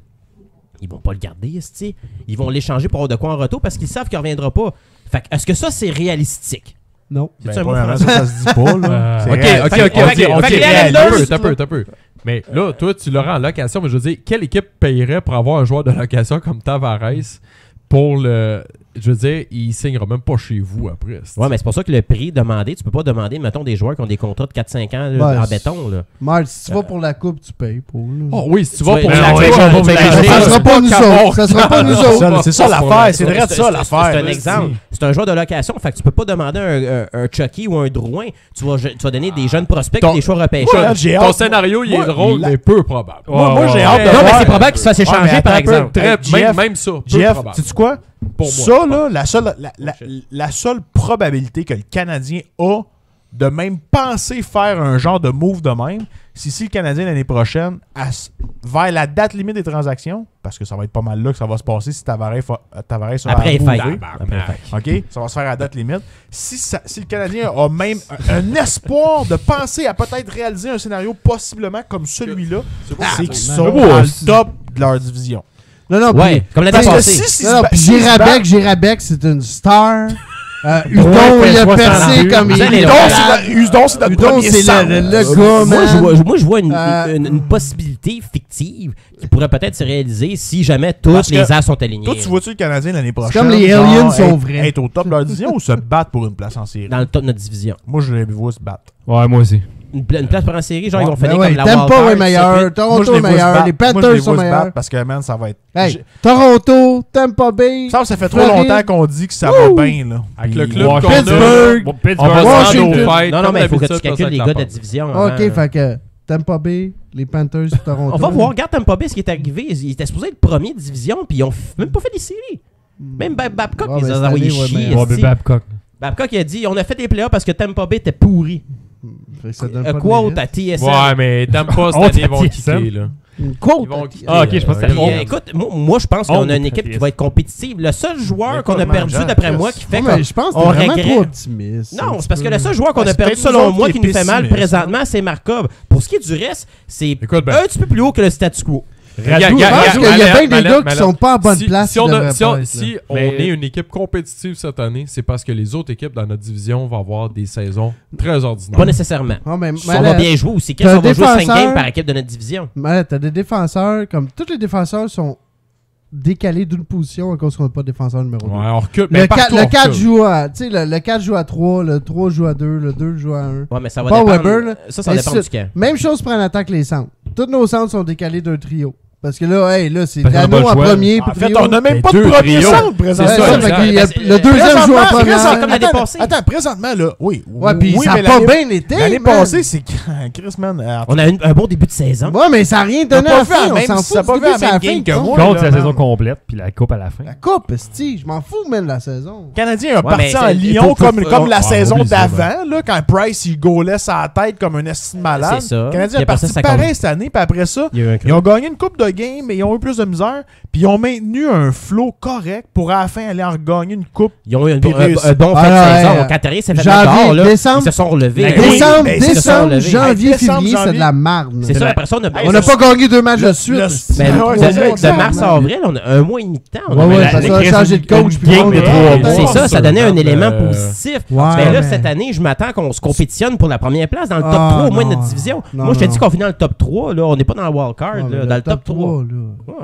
ils vont pas le garder, esti. Ils vont l'échanger pour avoir de quoi en retour parce qu'ils savent qu'il reviendra pas. Fait que, est-ce que ça, c'est réalistique? Non. C'est Ben, un mot premièrement, français? ça se dit pas, là. C'est Ok, réel. ok, Fait- ok, fait- ok, fait- ok. fait que les Hey, Islanders, t'as peu. Mais là, toi, tu l'aurais en location, mais je veux dire, quelle équipe payerait pour avoir un joueur de location comme Tavares pour le... Je veux dire, il signera même pas chez vous après. Ouais, mais c'est pour ça que le prix demandé, tu peux pas demander, mettons, des joueurs qui ont des contrats de 4-5 ans là, Ouais, en c'est- béton. Là. Marc, si tu vas pour la coupe, tu payes pour. Là. Oh oui, si tu Tu vas vas- pour Ben, la on va coupe, échanger- on va ça échanger. Ça sera pas nous Camon. autres. Ça sera pas nous autres. C'est ça l'affaire, c'est vrai de ça l'affaire. C'est un là. exemple. C'est un joueur de location. Fait que tu peux pas demander un Chucky ou un Drouin. Tu vas donner des jeunes prospects Ton- et des choix repêchés. Ouais, j'ai Ton hâte. scénario, il est Moi, drôle, mais peu probable. Moi, j'ai Ouais, hâte de Non, mais voir. c'est probable qu'il se fasse Ouais, mais échanger, attends par un peu. exemple. Très, Jeff, même ça, peu Jeff, probable. sais-tu quoi? Pour moi. Ça, là, la seule probabilité que le Canadien a de même penser faire un genre de move de même, c'est si le Canadien l'année prochaine, vers la date limite des transactions, parce que ça va être pas mal là que ça va se passer si Tavares sera Après, il approuvé. fait. Après, il fait. OK? Ça va se faire à date limite. Si le Canadien a même un espoir de penser à peut-être réaliser un scénario possiblement comme celui-là, c'est qu'ils sont beau, dans c'est- le top de leur division. Non, non, Ouais, puis- comme l'année Parce que passée. si non, non, puis Girabec, c'est une star. Udon, Ouais, il a 60 percé buts. comme il Vous allez est. le voir. Udon, c'est notre Udon, premier c'est centre. le gars, man. Moi, je vois Euh, une possibilité fictive qui pourrait peut-être se réaliser si jamais Parce toutes que les as sont alignés. Toi, tu vois-tu le Canadien l'année prochaine? comme les genre, aliens sont être- vrais. Être au top de leur division ou se battre pour une place en série? Dans le top de notre division. Moi, je les vois se battre. Ouais, moi aussi. Une place pour en série, genre, ils vont Ben finir ouais, comme la Tampa wildcard, est meilleur, Moi, Toronto je est les vois se meilleur, battre. les Moi, je Panthers les sont vois se meilleurs. battre parce que, man, ça va être... Hey, Toronto, Tampa Bay. Ça fait trop Floride. longtemps qu'on dit que ça Wouh! va bien, là. Avec Puis- le club qu'on Pittsburgh. a, Pittsburgh. on va se rendre Washington. aux fêtes. Non, comme mais il faut que tu d'habitude, calcules ça les se gars de la clappe. division. OK, avant. fait que Tampa Bay, les Panthers, Toronto. On va voir. Regarde Tampa Bay, ce qui est arrivé. Ils étaient supposés être premier de division, puis ils ont même pas fait les séries. Même Babcock, Ouais, ils mais les cette ont envoyés année, ouais, chier. mais- Ouais, esti. mais Babcock. Babcock, il a dit on a fait les playoffs parce que Tampa Bay était pourri. Fait que ça donne pas de quote mérite. à TSN. Ouais, mais t'aimes pas cette On année, ils vont t'a dit quitter, ça. là. Une quote. Ils vont quitter. Ah, ok, je pense que Puis, c'était écoute, moi je pense qu'on a une équipe qui va être compétitive. Le seul joueur qu'on a perdu, d'après moi, qui fait Non, mais comme... je pense que on t'es vraiment regrette. trop optimiste. Non, un c'est petit parce que peu. le seul joueur qu'on a c'est perdu, peut-être nous selon autres moi, qui qui est nous fait mal pessimiste. présentement, c'est Markov. Pour ce qui est du reste, c'est Écoute, ben, un petit peu plus haut que le statu quo. Radou, Je pense qu'il y a bien des Malette, gars qui Malette. sont pas en bonne Si- place. Si on, qui devraient si on- pas être là. si on Mais- est une équipe compétitive cette année, c'est parce que les autres équipes dans notre division vont avoir des saisons très ordinaires. Pas nécessairement. Ah, mais On va bien jouer aussi. t'as Qu'est-ce un qu'on va jouer 5 défenseur- games par équipe de notre division? T'as des défenseurs, comme tous les défenseurs sont décalés d'une position à cause qu'on n'a pas de défenseur numéro 2. Ouais, on recule. Le Mais 4, partout, le on 4 recule. joue à, tu sais, le 4 joue à 3, le 3 joue à 2, le 2 joue à 1. Ouais, mais ça va Pas dépendre. Weber, là. Ça Mais dépend c'est- du camp. Même chose pour en attaque les centres. Tous nos centres sont décalés d'un trio. Parce que là, c'est Parce qu'on a Dano pas en le choix. premier. En puis fait, trio. on n'a même Mais pas de deux premier trios. centre Ouais, présentement. ça, exact. fait qu'il y a- Mais c'est- le deuxième joue en Présentement, première. comme l'année passée. Attends, présentement, là, oui. Ouais, puis oui, ça mais a pas l'année- bien été. L'année man. passée, c'est Chris, man. On a un bon début de saison. Ouais, mais ça n'a rien T'as donné à pas la vu fin. la On même- s'en ça fout. a pas du vu début, la c'est à même fin game qui que compte. moi. Compte là, la man. saison complète, puis la coupe à la fin. La coupe, esti, je m'en fous même de la saison. Le Canadien a Ouais, parti mais en c'est- Lyon comme la ouais, saison oublie ça, d'avant, là, quand Price il gaulait sa tête comme un esti de malade. C'est ça. Le Canadien Puis a après ça, parti ça pareil compte. cette année, puis après ça, Il y a eu un ils ont gagné une coupe de game, mais ils ont eu plus de misère, puis ils ont maintenu un flow correct pour à la fin aller en regagner une coupe. Ils ont eu un Puis bon réussi. fin de Ah, saison. ouais. Quand Terrier s'est fait Janvier, mettre dehors, là, décembre. ils se sont relevés. Mais Oui, Décembre, mais ils se sont décembre, relevés. janvier, Décembre, février, c'est janvier. de la marde. C'est ça, après ça, on a... Hey, On n'a ça, pas gagné 2 matchs de suite. Mais Ouais, de exactement. mars à avril, on a un mois et demi de temps. On a- Ouais, mais ouais, la- parce qu'on a changé de coach. puis game on de a- 3 mois. C'est ça, ça donnait un élément Euh, positif. Ouais, Mais là, mais- cette année, je m'attends qu'on se compétitionne pour la première place dans le top Ah, 3 au moins de non. notre division. Non, Moi, je te non. dis qu'on finit dans le top 3, là. On n'est pas dans le wild card, Ouais, là, mais dans le top 3. 3, là.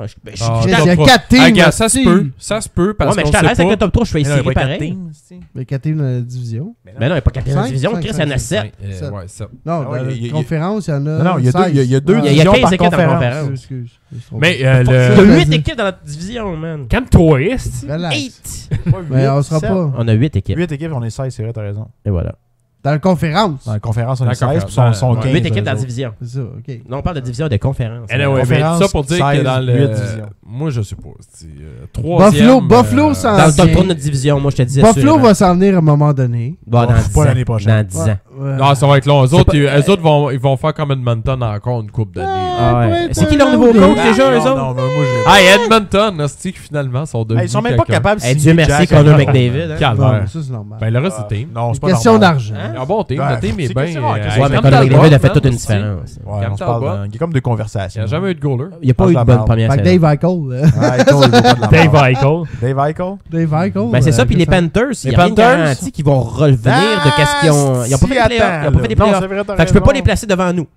Ouais, je Ah, Chris, top il y a 3. 4 teams. Ah, gars, ça esti. se peut. Ça se peut parce Ouais, mais qu'on je suis à sait l'aise avec pas. le top 3, je fais Mais non, il y a essayer pas quatre pareil. teams, c'est- Il y a 4 teams dans la division. Mais non, il n'y a pas 4 Cinq, division. cinq, Chris, il y en a cinq, 7. Ouais, sept. Non, Ah dans ouais, la il y a- conférence, il y en a. Non, il y a deux- 16. il y a deux Ah, Il y a divisions 15 par équipes dans la conférence. conférence. Excuse. Mais Il y a le- 8 équipes dans notre division, man. calme-toi, esti. Relax. 8. Mais on sera Sept. pas. On a 8 équipes. 8 équipes, on est 16, c'est vrai, t'as raison. Et voilà. Dans la conférence. Dans la conférence, on Dans est la 16, puis conférence, sont ouais. 15. 8 équipes dans la eux autres. division. C'est ça, ok. Non, on parle de division de conférence. Anyway, mais Conférence, ça pour dire 16, que dans 8 le. divisions. Moi, je sais pas. C'est, troisième, Buffalo s'en Dans le top vient. 3 de notre division, moi, je te dis. Buffalo assurément. va s'en venir à un moment donné. Bon, dans Pas 10 ans. l'année prochaine. Dans 10 ans. Ouais. Non, ça va être long. Eux C'est autres, pas- eux autres ils vont faire comme Edmonton encore une coupe d'années. Ah ouais. Ouais, C'est qui ouais, leur nouveau ouais. coach Ah, déjà, eux Non, autres? non, mais moi, j'ai. Ah, Edmonton, hostie, que finalement, sont devenus. Ils sont même pas quelqu'un. capables de Eh, signer Dieu merci, Jack Connor Eichel. McDavid. hein. Non, Calvaire. mais ça, c'est normal. Ben, le reste, c'est team. Non, c'est pas Question normal. d'argent. Hein? Un bon team. Ouais, Le team est c'est bien. question, ouais, Ouais, mais comme Connor Talbot, McDavid a fait man, toute une aussi. différence. Ouais, Cam on se parle Talbot. il y a comme des Il conversations. n'y a jamais eu de goaler. Il n'y a pas Ah, eu je de la bonne merde. première Fait que saison. Dave Eichel. Ouais, Eichel, il vaut pas de la Dave merde. Eichel. Dave Eichel. Dave Eichel. Ben c'est ça, puis les Panthers, il n'y a rien de Panthers? garanti qu'ils vont revenir de qu'est-ce qu'ils ont. Ils n'ont pas fait des playoffs. Ils ont pas fait des Non, playoffs. c'est vrai, t'as Fait que je peux pas raison. les placer devant nous.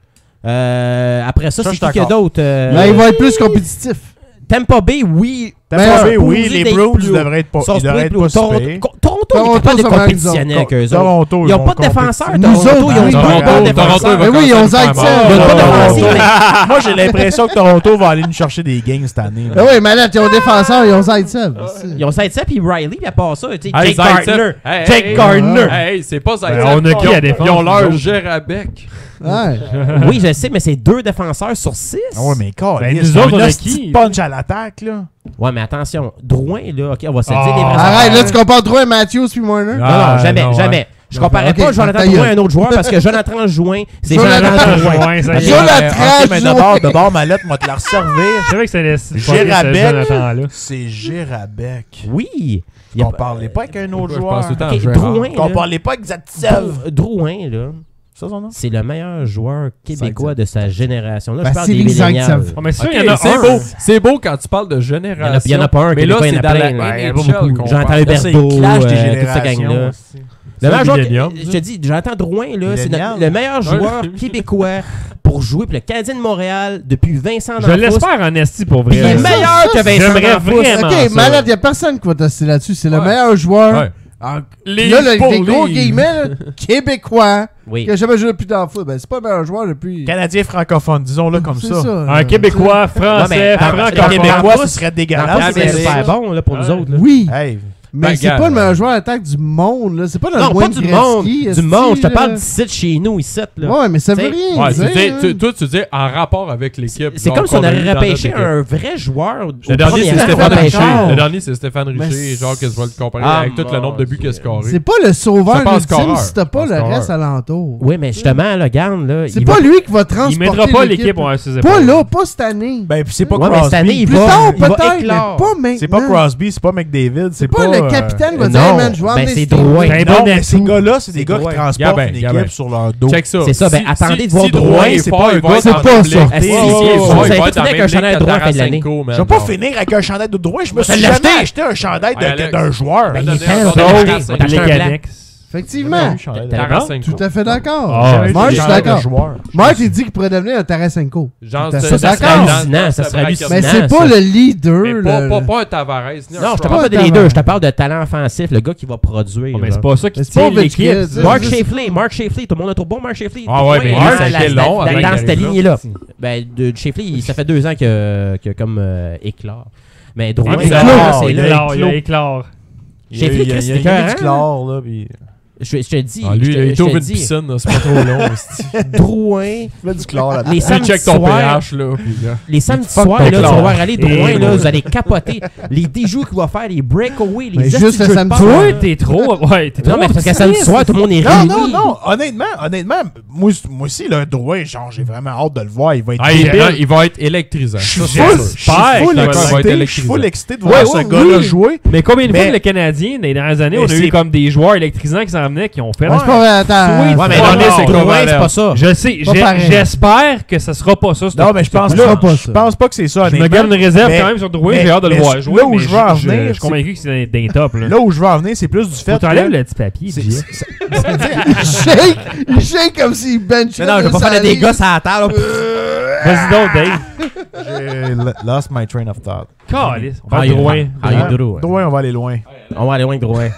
Après ça, Ça, c'est je suis qui qu'il y a d'accord. d'autre? Là, ils vont être plus compétitifs. Tampa Bay, oui. Tampa Bay, Ils oui, sont les supposés Bruins d'être plus devraient être pas. Sont Ils devraient être pas supposés si Toronto, pires. Toronto, on est Toronto capable de sont meilleurs que nous compétitionner avec eux autres. Toronto, Ils n'ont vont pas de compétitionner. défenseurs. Nous Toronto, autres, ils ont oui. pas de Toronto, défenseurs. va Mais oui, ils ont commencer à faire Zaitsev. mal. Ils ont pas de Toronto. défenseurs. Moi, j'ai l'impression que Toronto va aller nous chercher des gains cette année. Ben oui, mais là, ils ont défenseur, ils ont Zaitsev. Ils ont Zaitsev puis Riley, puis à part ça, tu sais, Hey, Jake Gardner. Hey, Jake hey, Gardner. Hey, c'est pas Zaitsev. on a qui à défense, Ils ont nous leur autres? Gerabec. Ouais. Oui, je sais, mais c'est 2 défenseurs sur 6. Ah ouais, mais quand Ben, nous autres, on a qui? punch à l'attaque, là. Ouais, mais attention, Drouin, là, ok, on va se Ah. dire les vrais Arrête, là, affaires. tu compares trop à Matthews puis Warner. Non, Ah, non, jamais, non, ouais. jamais. Je comparais Ok, pas Jonathan ta Drouin gueule. à un autre joueur parce que Jonathan Drouin, c'est Jonathan Jonathan Drouin. Ouais, ça y est. Jonathan Ok, mais Drouin. d'abord, Mallette, moi te la resservir. Je savais que ça laisse. Gerabec. Jonathan-là. C'est Gerabec. Oui. Il y a On parlait pas avec un autre Je joueur. pense tout le temps à Ok, Gérard. Drouin, On là, parlait pas avec Zaitsev. Drouin, là, Ça, son nom? c'est le meilleur joueur québécois de sa génération. Là, je parle Vassili des millénials. Zaitsev. Oh, mais ça, Ok, il y en a c'est un. beau. C'est beau quand tu parles de génération. Il y en a pas un Mais là, Québécois, il y c'est en a dans la plein, là. Il y en a pas NHL beaucoup. qu'on Jonathan parle. Huberdeau, C'est le clash des toute cette générations. gang-là. aussi. Le meilleur joueur, Millennium, je te dis, Jonathan Drouin, là, c'est Millennial. le meilleur joueur Ouais. québécois pour jouer pour le Canadien de Montréal depuis Vincent Je D'Anfous. l'espère en esti pour Puis il vrai. est ça, meilleur ça, que Vincent j'aimerais D'Anfous. vraiment. Ok, ça. malade, il y a personne qui va tester là-dessus. C'est le Ouais. meilleur joueur. Ouais. Ah, Livre là, pour les gros livre. guillemets, là, québécois, Oui. qui a jamais joué depuis dans le foot. Ben, c'est pas le meilleur joueur depuis. Canadien francophone, disons-le comme C'est ça. Un Québécois, Ouais, français, mais- Un Francophone. Québécois, D'Anfous, ce serait D'Anfous, dégueulasse. c'est mais super c'est- bon là, pour nous autres. Là. Oui. Hey, Mais c'est pas le meilleur joueur d'attaque du monde, là. C'est pas Non, pas du monde. Du monde. Je te parle d'ici, de chez nous, ici, là. Ouais, mais ça veut rien dire. Toi, tu dis en rapport avec l'équipe. C'est comme si on aurait repêché un vrai joueur. Le dernier, c'est Stéphane Richer. Le dernier, c'est Stéphane Mais Richer. Genre, que je vais le comparer avec tout le nombre de buts qu'il a scoré. C'est pas le sauveur C'est pas un ultime scoreur. si t'as pas C'est un le reste scoreur. alentour. Oui, mais justement, le garde, là. C'est pas lui qui va Il transporter mettra pas l'équipe à ses épaules. Pas là, pas cette année. Ben, puis c'est pas Ouais, mais cette année, Crosby. il Plus va. tard, il va peut-être, mais éclore. pas maintenant. C'est pas Crosby, c'est pas McDavid, C'est pas le capitaine qui va non, dire, man, je vais ben, emmener c'est Steve. Drouin. Ben, Non, bon mais atout. ces gars-là, c'est des gars qui Drouin. transportent Gabin, une Gabin. équipe sur leur dos. Check ça. C'est ça, ben, attendez de voir Drouin, c'est pas un gars c'est dans pas le ça. blé. Est-ce que Ouais, ouais, vous ouais, avez ouais. tout fini avec un chandail droit à la fin de l'année? Je vais pas finir avec un chandail de Drouin. Je me Ça suis l'a jamais acheté. acheté un chandail Ouais, Alex. d'un joueur. Ben, Ben, il donnez fait un un chandail chandail. de T'as acheté un blanc. Mécanics. Effectivement. Tarasenko. Tout à fait d'accord. Ah, Marc, je suis d'accord. joueur. Marc, il dit qu'il pourrait devenir un Tarasenko. Genre, Ça, c'est ça serait d'accord. hallucinant, ça serait hallucinant. Mais c'est ça. pas le leader. Mais le- pas un Tavares. ni un Non, je te Strong. parle pas Pas des un leaders, talent. je te parle de talent offensif, le gars qui va produire. Mais genre. c'est pas ça qui Mais c'est pas tient l'équipe. Ovechkin, ça. Mark Shifley, tout le monde a trop bon Mark Shifley. Ah ouais, mais Mark, ça a été long avant dans qu'il cette arrive là. lignée-là. Ben, de Shifley, ça fait 2 ans qu'il a comme éclore. Mais Drouin, Il c'est a là. éclore, il a éclore. Shifley, Chris, c'est il y a écœurant. du chlore, là, puis... Je te le dis. Ah, lui, il je ouvre te une dis. piscine, là, c'est pas trop long. c'est- Drouin, Il met du chlore là-dedans. les Tu samedis check ton soirs, pH, là. puis, les samedis fuck soirs, ton là, tu vas chlore. voir aller Drouin, Et là, bon. vous allez capoter. Les déjoues qu'il va faire, les breakaways, Mais les juste estis de le jeux de samedi passe, Toi, là. t'es trop. Ouais, t'es trop. Non, mais parce qu'à samedi soir, tout le monde est Non, réuni. non. Honnêtement, moi aussi, le Drouin, genre, j'ai vraiment hâte de le voir. Il va être Ah, débile. il va être électrisant. Je suis Ça, full- c'est je sûr. suis full D'accord, il va être excité. Je suis électrisant. full excité de voir ce gars-là jouer. Mais combien de fois Mais- que le Canadien, dans les dernières années, Mais on a eu c'est- comme des joueurs électrisants qui s'en venaient, qui ont fait. Ouais, c'est pas vrai, attends. Sweet. Ouais, mais Ouais, non, c'est Drouin, Kovalev. c'est pas ça. Je sais, Pas pareil. j'espère que ça sera pas ça. Non, mais je pense là, pas. pas Je ça. pense pas que c'est ça, Je me honnêtement. garde une réserve Mais- quand même sur Drouin, mais- j'ai hâte de le mais voir là jouer. où mais je veux en je venir, suis convaincu que c'est d'un top. Là. Là où je veux en venir, c'est plus du fait Faut t'enlèves que... le petit papier. c'est- Jay. Il shake comme s'il benchait. Non, je vais pas faire des gars à la table. Vas-y donc, Dave. J'ai lost my train of thought. Calice. On Ah, va il- Drouin. ah, il est Drouin. Drouin, on va aller loin. On va aller loin de Drouin.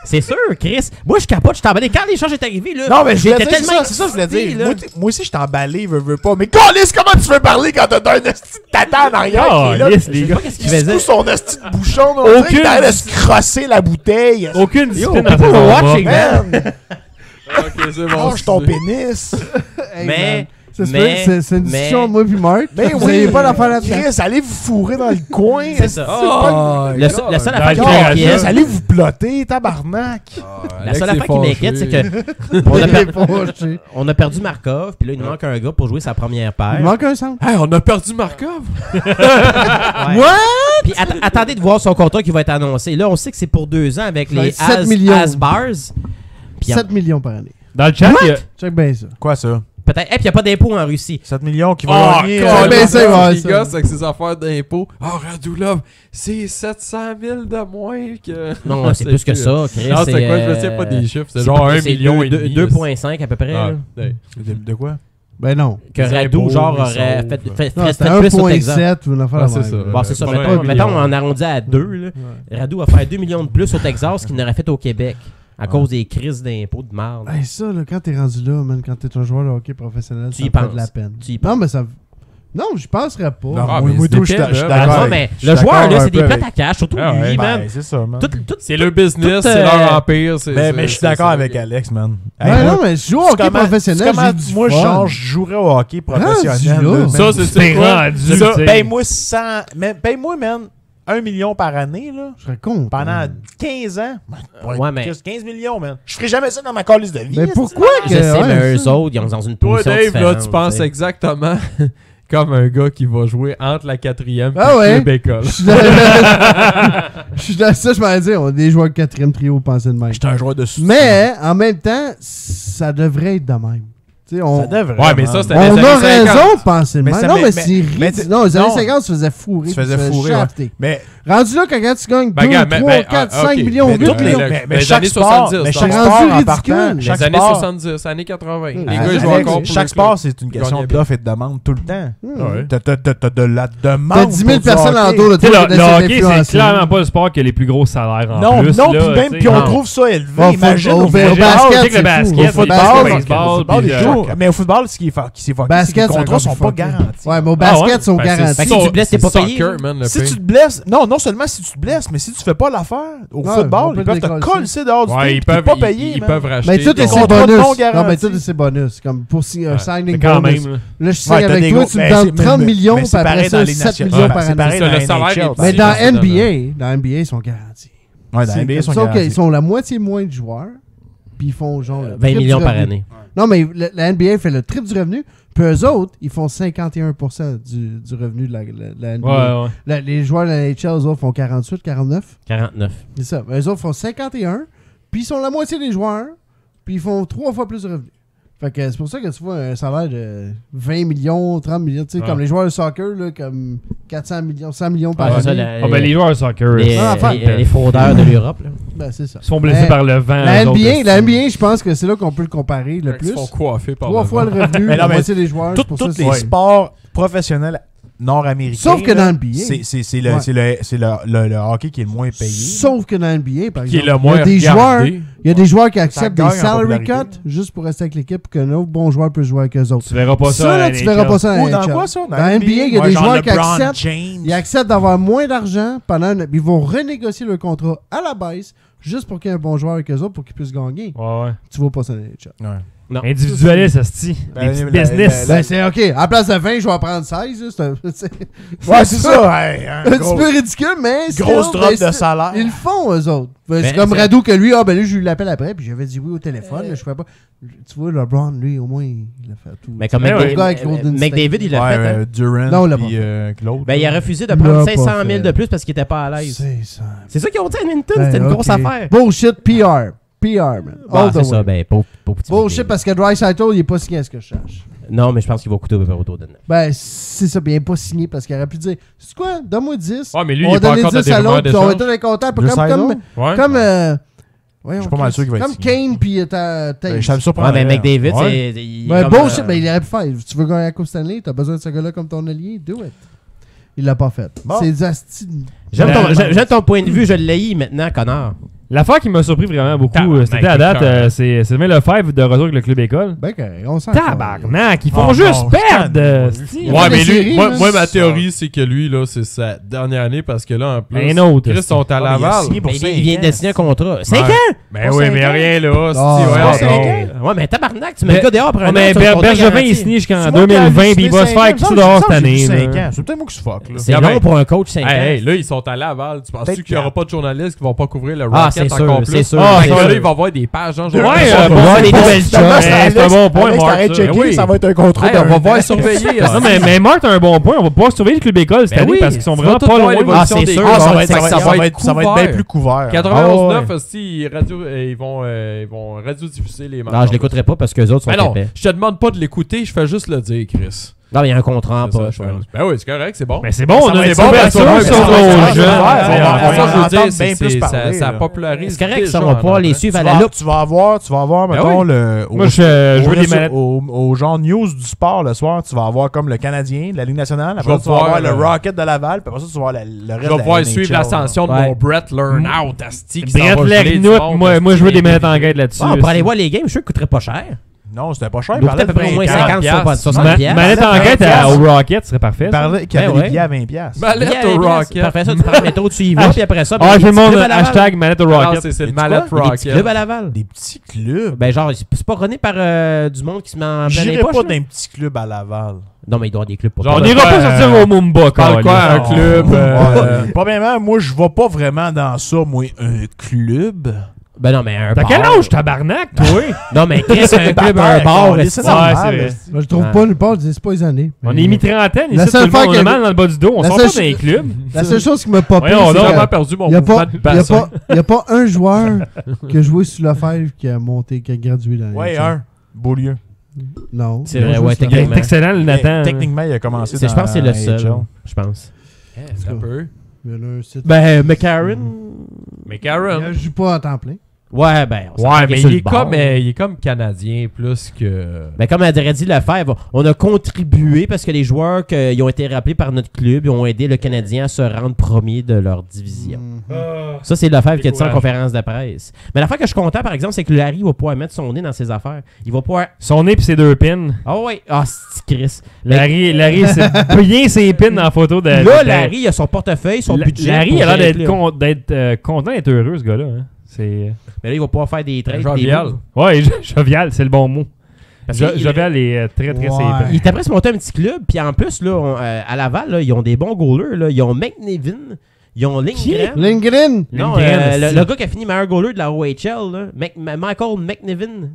C'est sûr, Chris. Moi, je capote, je t'emballé. Quand l'échange est arrivé, là. Non, mais je voulais j'étais dire, c'est tellement ça, c'est ça que je voulais excité, dire. là. Moi aussi, je t'emballé, veux pas. Mais Calice, comment tu veux parler quand t'as un esti de tata en arrière qui est là? Calice, les gars. Qu'est-ce Il qu'il faisait? secoue son esti de bouchon. On dirait qu'il est en train de se crosser la bouteille. Aucune discipline Yo, dans people ce are combat. watching, man. Ok, c'est bon. Mange ton pénis. Mais, Ça se mais- fait, c'est une discussion de moi puis Marc. Mais Vous oui, n'avez pas d'affaire là-dedans. Chris, allez vous fourrer dans le coin. C'est ça. Oh, Le seul Dans affaire le qui garage, m'inquiète, Chris, allez vous plotter, tabarnak. la seule affaire qui m'inquiète, c'est que on a perdu Markov, puis là, il nous manque un gars pour jouer sa première paire. Il manque un centre. Hey, on a perdu Markov. Ouais. Puis attendez de voir son contrat qui va être annoncé. Là, on sait que c'est pour 2 ans avec Ça va les être 7 millions. Asbars. Puis 7 millions par année. Dans le chat, il y a- Check bien ça. Quoi ça? peut-être. Et puis il n'y a pas d'impôt en Russie. 7 millions qui vont Oh, gagner. ben, c'est vrai, les ça. gars, c'est avec ses affaires d'impôts. Oh, Radulov, c'est 700 000 de moins que. Non, c'est plus que ça. Chris, Non, c'est quoi? Je sais pas des chiffres. C'est c'est genre pas- 1 c'est million et deux- demi. 2,5 à peu près. Ah, là. ouais. De quoi? Ben non. Que Les Radou, impôts, genre, ils aurait sont- fait Non, c'était plus au Texas. 1,7 ou une affaire Ouais, de c'est même. ça. Bon, c'est ça. Pas Mettons, un mettons, million. on arrondit à 2. Radou va faire 2 millions de plus au Texas qu'il n'aurait fait au Québec à cause des crises d'impôts de merde. Hey, ça, là, quand t'es rendu là, man, quand t'es un joueur de hockey professionnel, Tu ça y me fait penses. de la peine. Tu y Non, mais ça... Non, je penserais pas. Non, Ah, moi, mais moi, c'est tout, je suis dépend, Ah, d'accord. non, mais Je suis le joueur, d'accord là, un c'est des peu plates avec- à cash, surtout Ah ouais, lui, Ben, man. c'est ça, man. C'est le business, tout, c'est leur empire. Mais je suis d'accord avec Alex, man. Ouais, Hey, non, moi, mais je joue au hockey professionnel, comment j'ai du moi, fun. genre, je jouerais au hockey professionnel. Rendu là. là, Ça, man. c'est quoi? rendu, Ça, tu sais. paye-moi 100... mais paye-moi, man, 1 million par année, là. Je serais con. Pendant 15 ans. Ouais, mais- 15 millions, man. Je ferais jamais ça dans ma calice de vie. Mais pourquoi que... Je sais, ouais, mais eux ça. autres, ils sont dans une Toi, position Dave, là, différente, tu penses sais. exactement comme un gars qui va jouer entre la 4e Ah ouais. et le bécole. Je suis dans ça, je m'allais dire, on a des joueurs de 4e trio penser de même. J'étais un joueur de soutien. Mais, en même temps, ça devrait être de même. Tu sais, on... Ça devrait. Ouais, mais ça, c'était On les a années 50. raison de penser de Mais même. ça- Non, mais mais- c'est mais- ridicule. Non, les années non. 50, tu faisais fourrer. Tu faisais tu fourrer, ouais. shafter. Mais Rendu là, quand tu gagnes 2, Ben, regarde, 3, mais- 4, ah, 5 ok. millions, Mais 8 toutes les- millions. mais les chaque années sport, 70, mais c'est chaque rendu sport en ridicule. partant, Les chaque années sport, 70, années 80. Les Ah, gars, ils Alex, jouent encore pour chaque le sport, club. c'est une question Gagner bien. d'offre et de demande tout le temps. Ouais. T'as de la demande. T'as 10 000 pour du personnes hockey. autour de Tu sais, toi le qui essaient hockey, c'est d'influencer. clairement pas le sport qui a les plus gros salaires en Non, plus. non, là, puis même, tu sais. puis on Non. trouve ça élevé. Bon, Imagine au au basket, football, Tu sais que le c'est basket, fou. Au c'est football, le au baseball, football, puis les le joueurs, Mais au football, ce qui est fucké, c'est que les Basket, contrats c'est sont pas encore plus garantis. Ouais, mais au basket, sont Ben, garantis. Fait que si tu te blesses, t'es pas payé. soccer, man, le Si pire. tu te blesses, non seulement si tu te blesses, mais si tu fais pas l'affaire au Ouais, on football, peut ils peuvent te te décoller. coller dehors du Ouais, team, ils puis t'es peuvent, pas payé, ils man. peuvent racheter. Mais tout est ton- ses contrat bonus. non Non, garanti. mais tout est ses bonus. Comme pour un signing Mais quand bonus. même, là. Là, je signe Ouais, t'as avec des toi, gros- tu me mais donnes c'est- 30 mais- millions, mais puis c'est après pareil dans ça, les 7 nationales. millions Ouais, par c'est pareil année. Ça, dans le la salaire NHL. est Mais petit dans dans ce domaine. NBA, ils sont garantis. Ouais, dans C'est NBA, ils sont sauf qu'ils garantis. sont la moitié moins de joueurs, puis ils font genre... 20 millions par année. Non, mais la NBA fait le triple du revenu, puis eux autres, ils font 51% du revenu de la NBA. Ouais, ouais. Les joueurs de la NHL, eux autres, font 48, 49. 49. C'est ça. Eux autres font 51, puis ils sont la moitié des joueurs, puis ils font 3 fois plus de revenus. Fait que c'est pour ça que tu vois un salaire de 20 millions, 30 millions, tu sais, Ouais. comme les joueurs de soccer, là, comme 400 millions, 100 millions par Ouais, c'est ça, année. Ah, ben les joueurs de soccer, les, Ah, enfin, les fraudeurs de l'Europe. là. Ben, c'est ça. ils se font blesser Mais par le vent. La eux autres, NBA, je pense que c'est là qu'on peut le comparer le Ils plus. se font coiffer par 3 le fois vent. le revenu, Mais non, la mais moitié des joueurs. c'est pour Tous ça, les c'est- sports professionnels nord-américains. Sauf que là, dans le NBA. c'est Ouais. le hockey qui est le moins payé. Sauf que dans la NBA, par Qui est exemple, le moins il y a des joueurs, regardé. il y a des joueurs qui acceptent gagne des en salary popularité. cuts juste pour rester avec l'équipe pour qu'un autre bon joueur puisse jouer avec eux autres. Tu verras pas ça. à là, la tu verras pas ça Ou dans dans NHL. quoi ça? Dans la NBA, il y a Ouais, des genre joueurs qui LeBron acceptent. James. Ils acceptent d'avoir moins d'argent pendant ils vont renégocier le contrat à la baisse juste pour qu'il y ait un bon joueur avec eux autres pour qu'ils puissent gagner. Ouais, ouais. Tu vas pas ça dans les chats. Ouais. Non. Individualiste, asti. Ben, Des petits la- business. Ben c'est ok. À la place de 20, je vais en prendre 16. là, c'est Ouais, c'est ça. Hey, un un petit gros- peu ridicule, mais grosse still, drop ben, de salaire. Ils le font, eux autres. Ben, Ben, c'est comme c'est- Radu que lui, ben lui, je lui l'appelle après, puis j'avais dit oui au téléphone, là, je fais pas. Tu vois, LeBron, lui, au moins, il a fait tout. Mais comme Ouais, McDavid, gars avec Golden State. McDavid, il l'a Ouais, fait. hein. Durant Non, on l'a pas puis Claude. Ben, il a refusé de Il prendre l'a 500 pas 000 fait. de plus parce qu'il était pas à l'aise. C'est ça. C'est ça qu'ils ont dit à Edmonton, Ben, c'était une grosse ok. affaire. Bullshit PR. PR, man. Bon, All the c'est ça, way. ben, pauvre petit Bullshit McDavid. parce que Draisaitl, il est pas signé à ce que je cherche. Non, mais je pense qu'il va coûter autour de 9. Ben, c'est ça, bien pas signé parce qu'il aurait pu dire c'est quoi, donne-moi 10. Ouais, mais lui, on il va est pas donner encore de 10 à rumeurs l'autre, puis on va d'échange. tous être contents. Draisaitl? Ouais. Comme voyons, Je suis pas mal sûr qu'il va être comme signé. Kane puis Tate. Ça me surprend. Ouais, mais McDavid, Ouais. c'est. il est Ben, comme, bullshit, ben, il aurait pu faire. Tu veux gagner la Coupe Stanley, t'as besoin de ce gars-là comme ton allié, do it. Il l'a pas fait. Bon. C'est des astis. J'aime ton point de vue, je l'ai maintenant, connard. L'affaire qui m'a surpris vraiment beaucoup, Tabarnak, c'était à date, écœurant. c'est Sylvain Lefebvre de retour avec le club école. Ben, correct, on s'en Tabarnak, ils font Oh juste non, perdre! calme-toi. esti. Il a Ouais, fait mais des lui, séries, moi, man. ma théorie, c'est que lui, là, c'est sa dernière année parce que là, en plus, Un autre, Chris sont à Ah, mais il a Laval. signé pour Mais 5 il vient de signer un contrat. 5 Ouais. ans? Ben Pour oui, cinq mais ans? rien là. Ah, c'est- ouais, ouais, cinq non. ans. Ouais, mais tabarnak, tu mets le gars dehors pour un Ouais, an. mais sur un contrat Bergevin, garanti. il signe jusqu'en C'est moi qui ai 2020, halluciné puis il va se 5 faire ans. tout dehors cette Ça, j'ai dit année. 5 là. ans. C'est peut-être moi qui se fuck, là. C'est Non, long mais- pour un coach 5 ans. Hey, là, ils sont à Laval. Tu penses-tu Peut-être qu'il n'y aura que- pas de journalistes qui vont pas couvrir le Ah, Rocket c'est sûr, encore plus? c'est sûr. Ah, Fait c'est que sûr. là, il va avoir des pages en Ouais, journal. bon, les nouvelles jobs. c'est un bon point, Alex, Mark, t'arrêtes de ça. checker, Oui. ça va être un contrat Hey, on va d'un voir an. surveiller. Non, mais Mark a un bon point. On va pouvoir surveiller le club école cette Ben année oui, parce qu'ils sont tu vraiment vas tout pas voir loin. l'évolution Ah, c'est des sûr. gars. Ah, ça va Fait que être bien plus couvert. 99, aussi, ils vont radiodiffuser les matchs. Non, je l'écouterai pas parce que les autres sont Mais non, épais. je te demande pas de l'écouter, je fais juste le dire, Chris. Non, mais il y a un contrat en C'est ça, poche. je fais- Ben oui, c'est correct, c'est bon. Mais c'est bon, on Ça a va des être bon, couvertures ben, sur ça va nos être jeunes. bon. Ça, on va je veux entendre dire, bien plus parler, ça là. popularise. C'est correct, ça, déjà on va pouvoir en les anglais. suivre à Tu la vas, loupe. tu vas avoir, Ben mettons, oui. le. Moi, je veux des manettes. Au genre news du sport le soir, tu vas avoir comme le Canadien, la Ligue nationale. Après, Je vais ça, tu vas avoir voir, le Rocket de Laval. Puis après ça, tu vas avoir le reste Je de vais la pouvoir NHL, suivre là. l'ascension de Ouais. mon Brett Learnout, asti, qui s'en Brett va geler du Lernout, monde, moi je veux asti, des manettes en guide là-dessus. Ah, pour aller voir les games, je suis sûr que ça coûterait pas cher. Non, c'était pas cher. Il coûtait à peu près au moins 50, 60 piastres. Manette en guide au Rocket, ce serait parfait. Il ça. parlait qu'il y avait Ben des ouais. billets à 20 piastres. Mallette au Rocket. Après ça, tu prends le métro, tu y vas, puis après ça. Ah, ben, tout le des monde, petits clubs à Laval. hashtag manette au Non, Rocket. c'est le Et Mallette Il y a des petits clubs à Rocket. Laval. Des petits clubs. Ben, genre, c'est pas rené par du monde qui se met en plein les J'irai poches. pas là? d'un petit club à Laval. Non, mais il doit y avoir des clubs pour On toi. n'ira pas sortir au Mumba, Parle quoi, un câlisse. club? Premièrement, moi, je vais pas vraiment dans ça, moi, un club. Ben non, mais un T'as bar. quel âge, tabarnak, toi? Non, mais qu'est-ce qu'un club, un bar? C'est esti? normal. c'est vrai. Moi, je trouve Ah. pas nulle part, c'est pas les années. On est mi-trentaine, La ici, tout seule le fois monde, on que- a mal dans le bas du dos. On La sort seule pas dans les clubs. La seule chose qui m'a pas plu, Voyons c'est donc. J'ai que vraiment perdu mon il y a mouvement pas, de y a bassin. pas, y a pas un joueur qui a joué sur Lefebvre qui a monté, qui a gradué dans Ouais, NHL. un. Beaulieu. Non. C'est il a vrai, joué ouais, sur Il est Techniquement. excellent, le Nathan. Techniquement, il a commencé Je pense que c'est le seul. NHL. Je pense. Ça peut. Il y en a un site. Ben, McCarron. Mais Il Karen. ne joue pas à temps plein. Ouais, ben. on Ouais, s'entend qu'il mais est sur il le est, bord. il est comme Canadien plus que. Ben, comme aurait dit Lefebvre, on a contribué parce que les joueurs qui ont été rappelés par notre club ils ont aidé le Canadien à se rendre premier de leur division. Ça, c'est Lefebvre qui a dit ça en conférence de presse. Mais l'affaire que je suis content, par exemple, c'est que Larry va pouvoir mettre son nez dans ses affaires. Il va pouvoir. Son nez pis ses 2 pins. Ah ouais, ah, c'est Chris. Larry c'est bien ses pins dans la photo de. Là, Larry, il a son portefeuille, son budget. Larry pour a l'air gérer d'être content d'être heureux, ce gars-là. Hein. C'est... Mais là, il va pouvoir faire des trades. Jovial. des moves. Ouais, jovial, c'est le bon mot. Parce que Jovial est très, très Ouais. sépare. il était prêt à se monter un petit club, puis en plus, là, à Laval, là, ils ont des bons goalers. Là. Ils ont McNevin, ils ont Lindgren. Lindgren. Non, Lindgren, le gars qui a fini meilleur goaler de la OHL, là, Michael McNevin.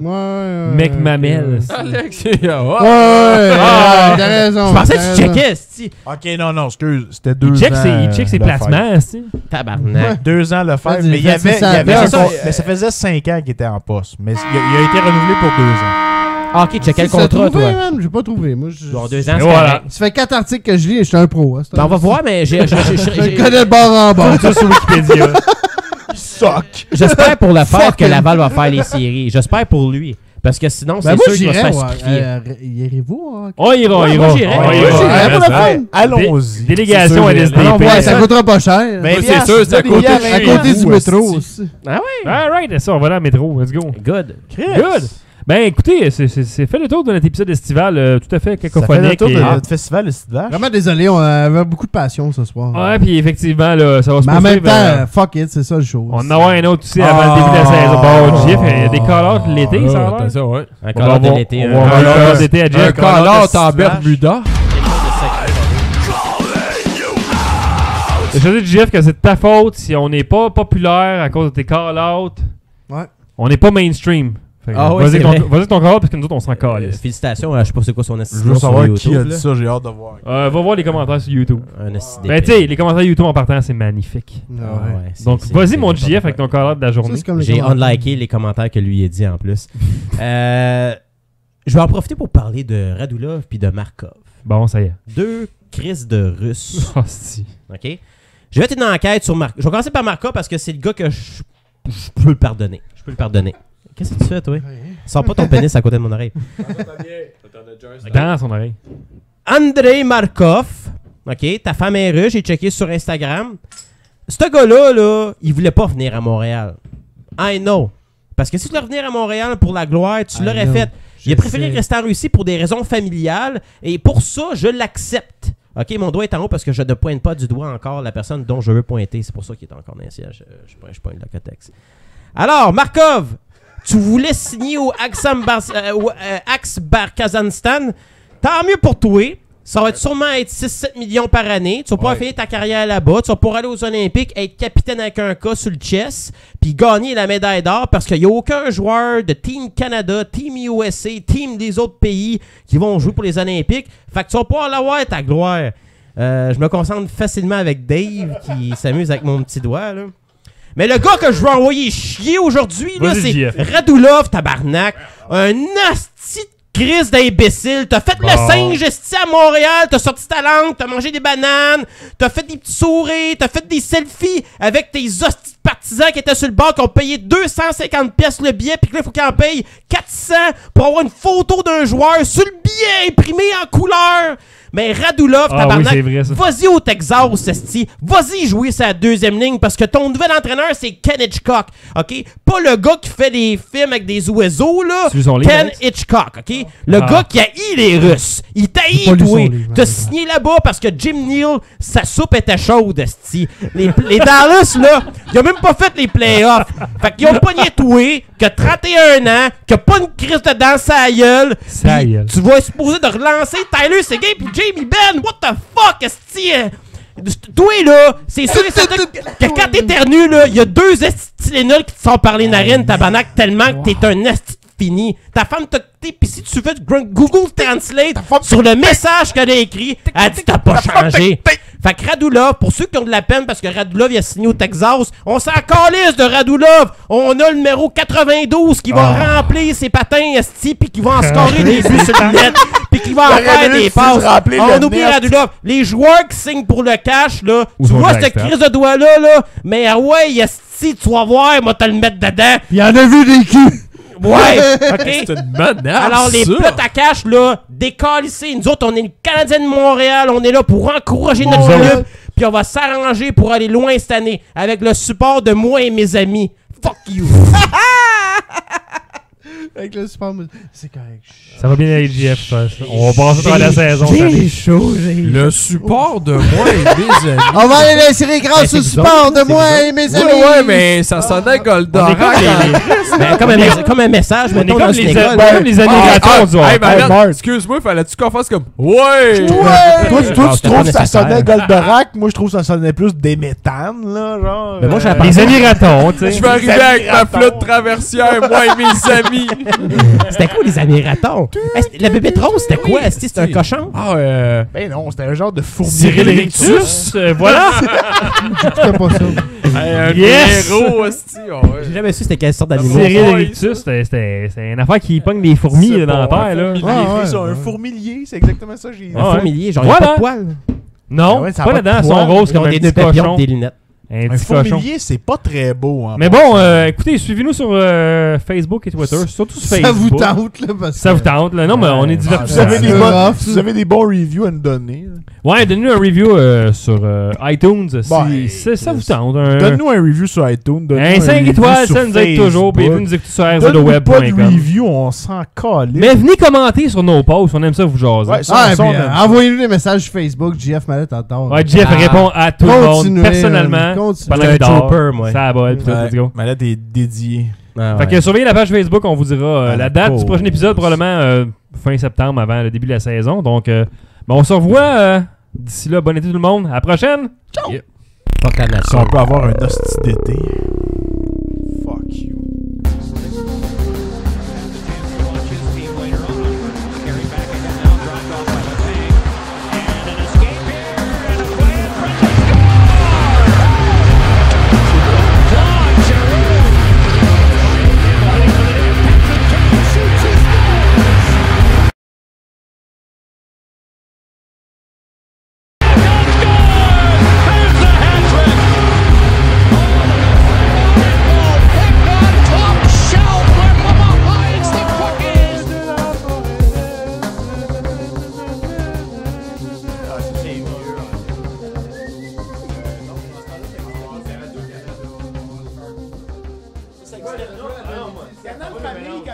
Ouais. McMamel. Alex, Ouais, t'as raison. Je pensais que t'as tu raison. checkais, c'ti. Ok, non, excuse. C'était 2 ans. Il check ses Lefebvre. placements, c'ti. Tabarnak. 2 ans Lefebvre, Ouais, mais il y avait, ça, mais ça, ça faisait 5 ans qu'il était en poste. Mais il a été renouvelé pour 2 ans. Ah, ok, checkais le Si, t'as contrat, trouvé, toi. man? J'ai pas trouvé. Moi, Bon, 2 ans, Et c'est voilà. correct. Ça fait 4 articles que je lis et je suis un pro. Hein, Ben, on va voir, mais Je connais le bord en bord. Ça sur Wikipédia. j'espère pour le faire Fuck que him. Laval va faire les séries. J'espère pour lui. Parce que sinon, c'est Ben, moi, sûr qu'il va se j'irais. faire sacrifier. Irez-vous? hein? On ira, Ouais, on moi, ira. j'irais. On Moi, ira. j'irais, Ouais, pour le ouais. fun. Allons-y. Délégation C'est sûr, LSD. Non, ouais, ça ça coûtera pas cher. Ben, c'est sûr, c'est à côté de À chez côté vous, du métro esti. aussi. Ah ouais? Alright, ça, on va dans le métro. Let's go. Good. Good. Ben écoutez, c'est fait le tour de notre épisode estival tout à fait Ça fait le cacophonique. tour et- de festival de Steve Vraiment désolé, on avait beaucoup de passion ce soir. Ouais, puis effectivement, là, ça va se Mais en même poursuivre, temps, fuck it, c'est ça le show. on en a un autre aussi avant le début de la saison. Bon, Jeff, il y a des call-outs l'été, ça a l'air. ça, ouais. Un On va call-out de avoir- l'été. on va avoir un call-out d'été à Un Jeff. call-out en Bermuda. Je te dis, Jeff, que c'est de ta faute si on n'est pas populaire à cause de tes call-outs. Ouais. On n'est pas mainstream. Fait que Ah ouais, vas-y c'est ton- vrai. vas-y ton call-out parce que nous autres, on s'en calisse. Félicitations, je sais pas c'est quoi son Je assistant veux sur savoir YouTube. qui a là. dit ça, j'ai hâte de voir. Va voir les commentaires sur YouTube. Un assistant. Ben, tu sais, les commentaires YouTube en partant, c'est magnifique. Donc, vas-y, mon JF, avec ton call-out de la journée. J'ai unliké les commentaires que lui a dit en plus. Je vais en profiter pour parler de Radulov puis de Markov. Bon, ça y est. 2 crises de Russes. Oh, si. OK? Je vais être une enquête sur Markov. Je vais commencer par Markov parce que c'est le gars que je peux le pardonner. Je peux le pardonner. Qu'est-ce que tu fais, toi? Sors pas ton pénis à côté de mon oreille. Dans son oreille. Andrei Markov. OK? Ta femme est russe. J'ai checké sur Instagram. Ce gars-là, là, il voulait pas venir à Montréal. I know. Parce que si tu voulais venir à Montréal pour la gloire, tu I l'aurais know. fait. Il a préféré sais. rester en Russie pour des raisons familiales. Et pour ça, je l'accepte. OK, mon doigt est en haut parce que je ne pointe pas du doigt encore la personne dont je veux pointer. C'est pour ça qu'il est encore dans le siège. Je pointe le cotex. Alors, Markov, tu voulais signer au Axe Kazakhstan. Tant mieux pour toi. Ça va sûrement être 6-7 millions par année. Tu vas pouvoir finir ta carrière là-bas. Tu vas pouvoir aller aux Olympiques, être capitaine avec un cas sur le chest, puis gagner la médaille d'or parce qu'il n'y a aucun joueur de Team Canada, Team USA, Team des autres pays qui vont jouer pour les Olympiques. Fait que tu vas pouvoir l'avoir, ta gloire. Je me concentre facilement avec Dave qui s'amuse avec mon petit doigt, là. Mais le gars que je veux envoyer chier aujourd'hui, là, Vas-y, c'est JF. Radulov, tabarnak. Un asti de crise d'imbécile. T'as fait le singe esti à Montréal, t'as sorti ta langue, t'as mangé des bananes, t'as fait des petits sourires, t'as fait des selfies avec tes hosties de partisans qui étaient sur le bord, qui ont payé 250 pièces le billet, puis que là, il faut qu'ils en payent 400 pour avoir une photo d'un joueur sur le billet imprimé en couleur. Mais Radulov, Ah tabarnak, oui, c'est vrai, ça. vas-y au Texas, esti. Vas-y jouer sa deuxième ligne parce que ton nouvel entraîneur, c'est Ken Hitchcock, OK? Pas le gars qui fait des films avec des oiseaux, là. Tu lis son livre, Ken Alex? Hitchcock, OK? Le gars qui haït les Russes. Il t'haït, J'ai pas lu toi. son livre, T'as ouais. signé là-bas parce que Jim Neal, sa soupe était chaude, esti. Les Dallas, là, ils ont même pas fait les playoffs. Fait qu'ils ont pogné toi, qui a 31 ans, qui a pas une crise de dents sa gueule. Sa Puis gueule. tu vas supposer de relancer Tyler Seguin puis Jamie Benn. What the fuck, esti? Toi, là, c'est sûr et certain que quand t'éternues, là, il y a 2 estilénols qui te sont par les narines, tabarnak, tellement que t'es un esti fini. Ta femme t'a quitté, pis si tu fais du Google Translate sur le message qu'elle a écrit, elle dit t'as pas changé. Fait que Radulov, pour ceux qui ont de la peine parce que Radulov il a signé au Texas, on s'en calisse de Radulov. On a le numéro 92 qui va remplir ses patins esti pis qui va en scorer des buts sur le net pis qui va en faire des passes. On oublie net. Radulov. Les joueurs qui signent pour le cash, là, Ou tu sont vois de cette crise de doigt-là, là, mais ouais, esti, tu vas voir, moi, te le mettre dedans. Il y en a vu des culs. Ouais, C'est ok? une menace. Alors, les ça. plots à cash, là, décalissés. Nous autres, on est le Canadien de Montréal. On est là pour encourager notre Ouais. club. Puis on va s'arranger pour aller loin cette année avec le support de moi et mes amis. Fuck you. Avec le super. C'est correct. Ça va bien à AGF, ça. On va passer dans la saison. cette année. Le support de moi et mes amis. On va aller dans les séries grâce c'est au vous support autres, de c'est moi vous et mes Ouais, amis. ouais, mais ça sonnait On est Goldorak. Comme un message, On est mettons, comme dans une les école. comme les amis gratons du Hey, hockey. Manette, Bart. excuse-moi, fallait-tu qu'on fasse comme Ouais! Ouais. Toi, Ah, tu c'était trouves pas que ça nécessaire. sonnait Goldorak? Moi, je trouve que ça sonnait plus des méthanes, là, genre. Mais moi, j'ai Les amis ratons, tu Je sais. vais arriver amis avec ma ratons. flotte traversière, moi et mes amis. C'était quoi les amis ratons? La bébé rose, c'était quoi? Est-ce que c'était un cochon? Ah, Ben non, c'était un genre de fourmi. Cyril Rictus, voilà. J'écoutais pas ça. un Yes! héros, hostie. Ouais. J'ai jamais su c'était quelle sorte d'animal. Cyril Ouais, Rictus, c'est une affaire qui pogne des fourmis C'est là, dans la bon, terre, un là. fourmilier. Ouais, Ça, un ouais. fourmilier, c'est exactement ça que j'ai dit. Ah, Un ouais. fourmilier, genre, il y a Voilà. pas de poils. Non, Ah ouais, ça a pas pas de là-dedans, ils sont poils. roses Ils comme ont un des petit nœuds papillons cochon. des lunettes. Un Un petit cochon. fourmilier, c'est pas très beau. Hein, Mais bon, écoutez, suivez-nous sur Facebook et Twitter, surtout sur Ça Facebook. vous tente, là, parce que. Ça vous tente, là. Non, mais on est si vous divertissants. avez, des c'est bons, rough, si vous avez des bons reviews à nous donner, là. Ouais, donnez-nous un review sur iTunes si ça vous tente. Donne-nous un review sur iTunes. donne-nous Un 5 review étoiles, sur ça nous aide toujours. Puis Facebook. vous nous écoutez sur Donne-nous pas de rzweb.com. review, on s'en calisse. Mais venez commenter sur nos posts, on aime ça vous jaser. Ouais, ça, Ah, ça, puis, on aime ça. envoyez-nous des messages sur Facebook. JF Mallette adore. Ouais, Jeff Ah. répond à tout le monde Continuez, personnellement continuez. pendant Je qu'il suis un dort. trooper, moi. Ça abole, puis tout, let's go. Malade est dédié. Ah, Fait que surveillez la page Facebook, on vous dira À la la date du pause. prochain épisode, probablement fin septembre avant le début de la saison. Donc, on se revoit d'ici là. Bonne été tout le monde. À la prochaine! Fuck la Si nation. on peut avoir un hostie d'été. Fuck you.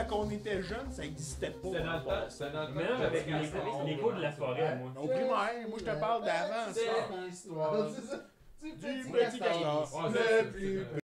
Quand on était jeune, ça n'existait pas. avec les cours de la forêt, moi. Au primaire, moi je te parle d'avant ça. Du petit castor. Le plus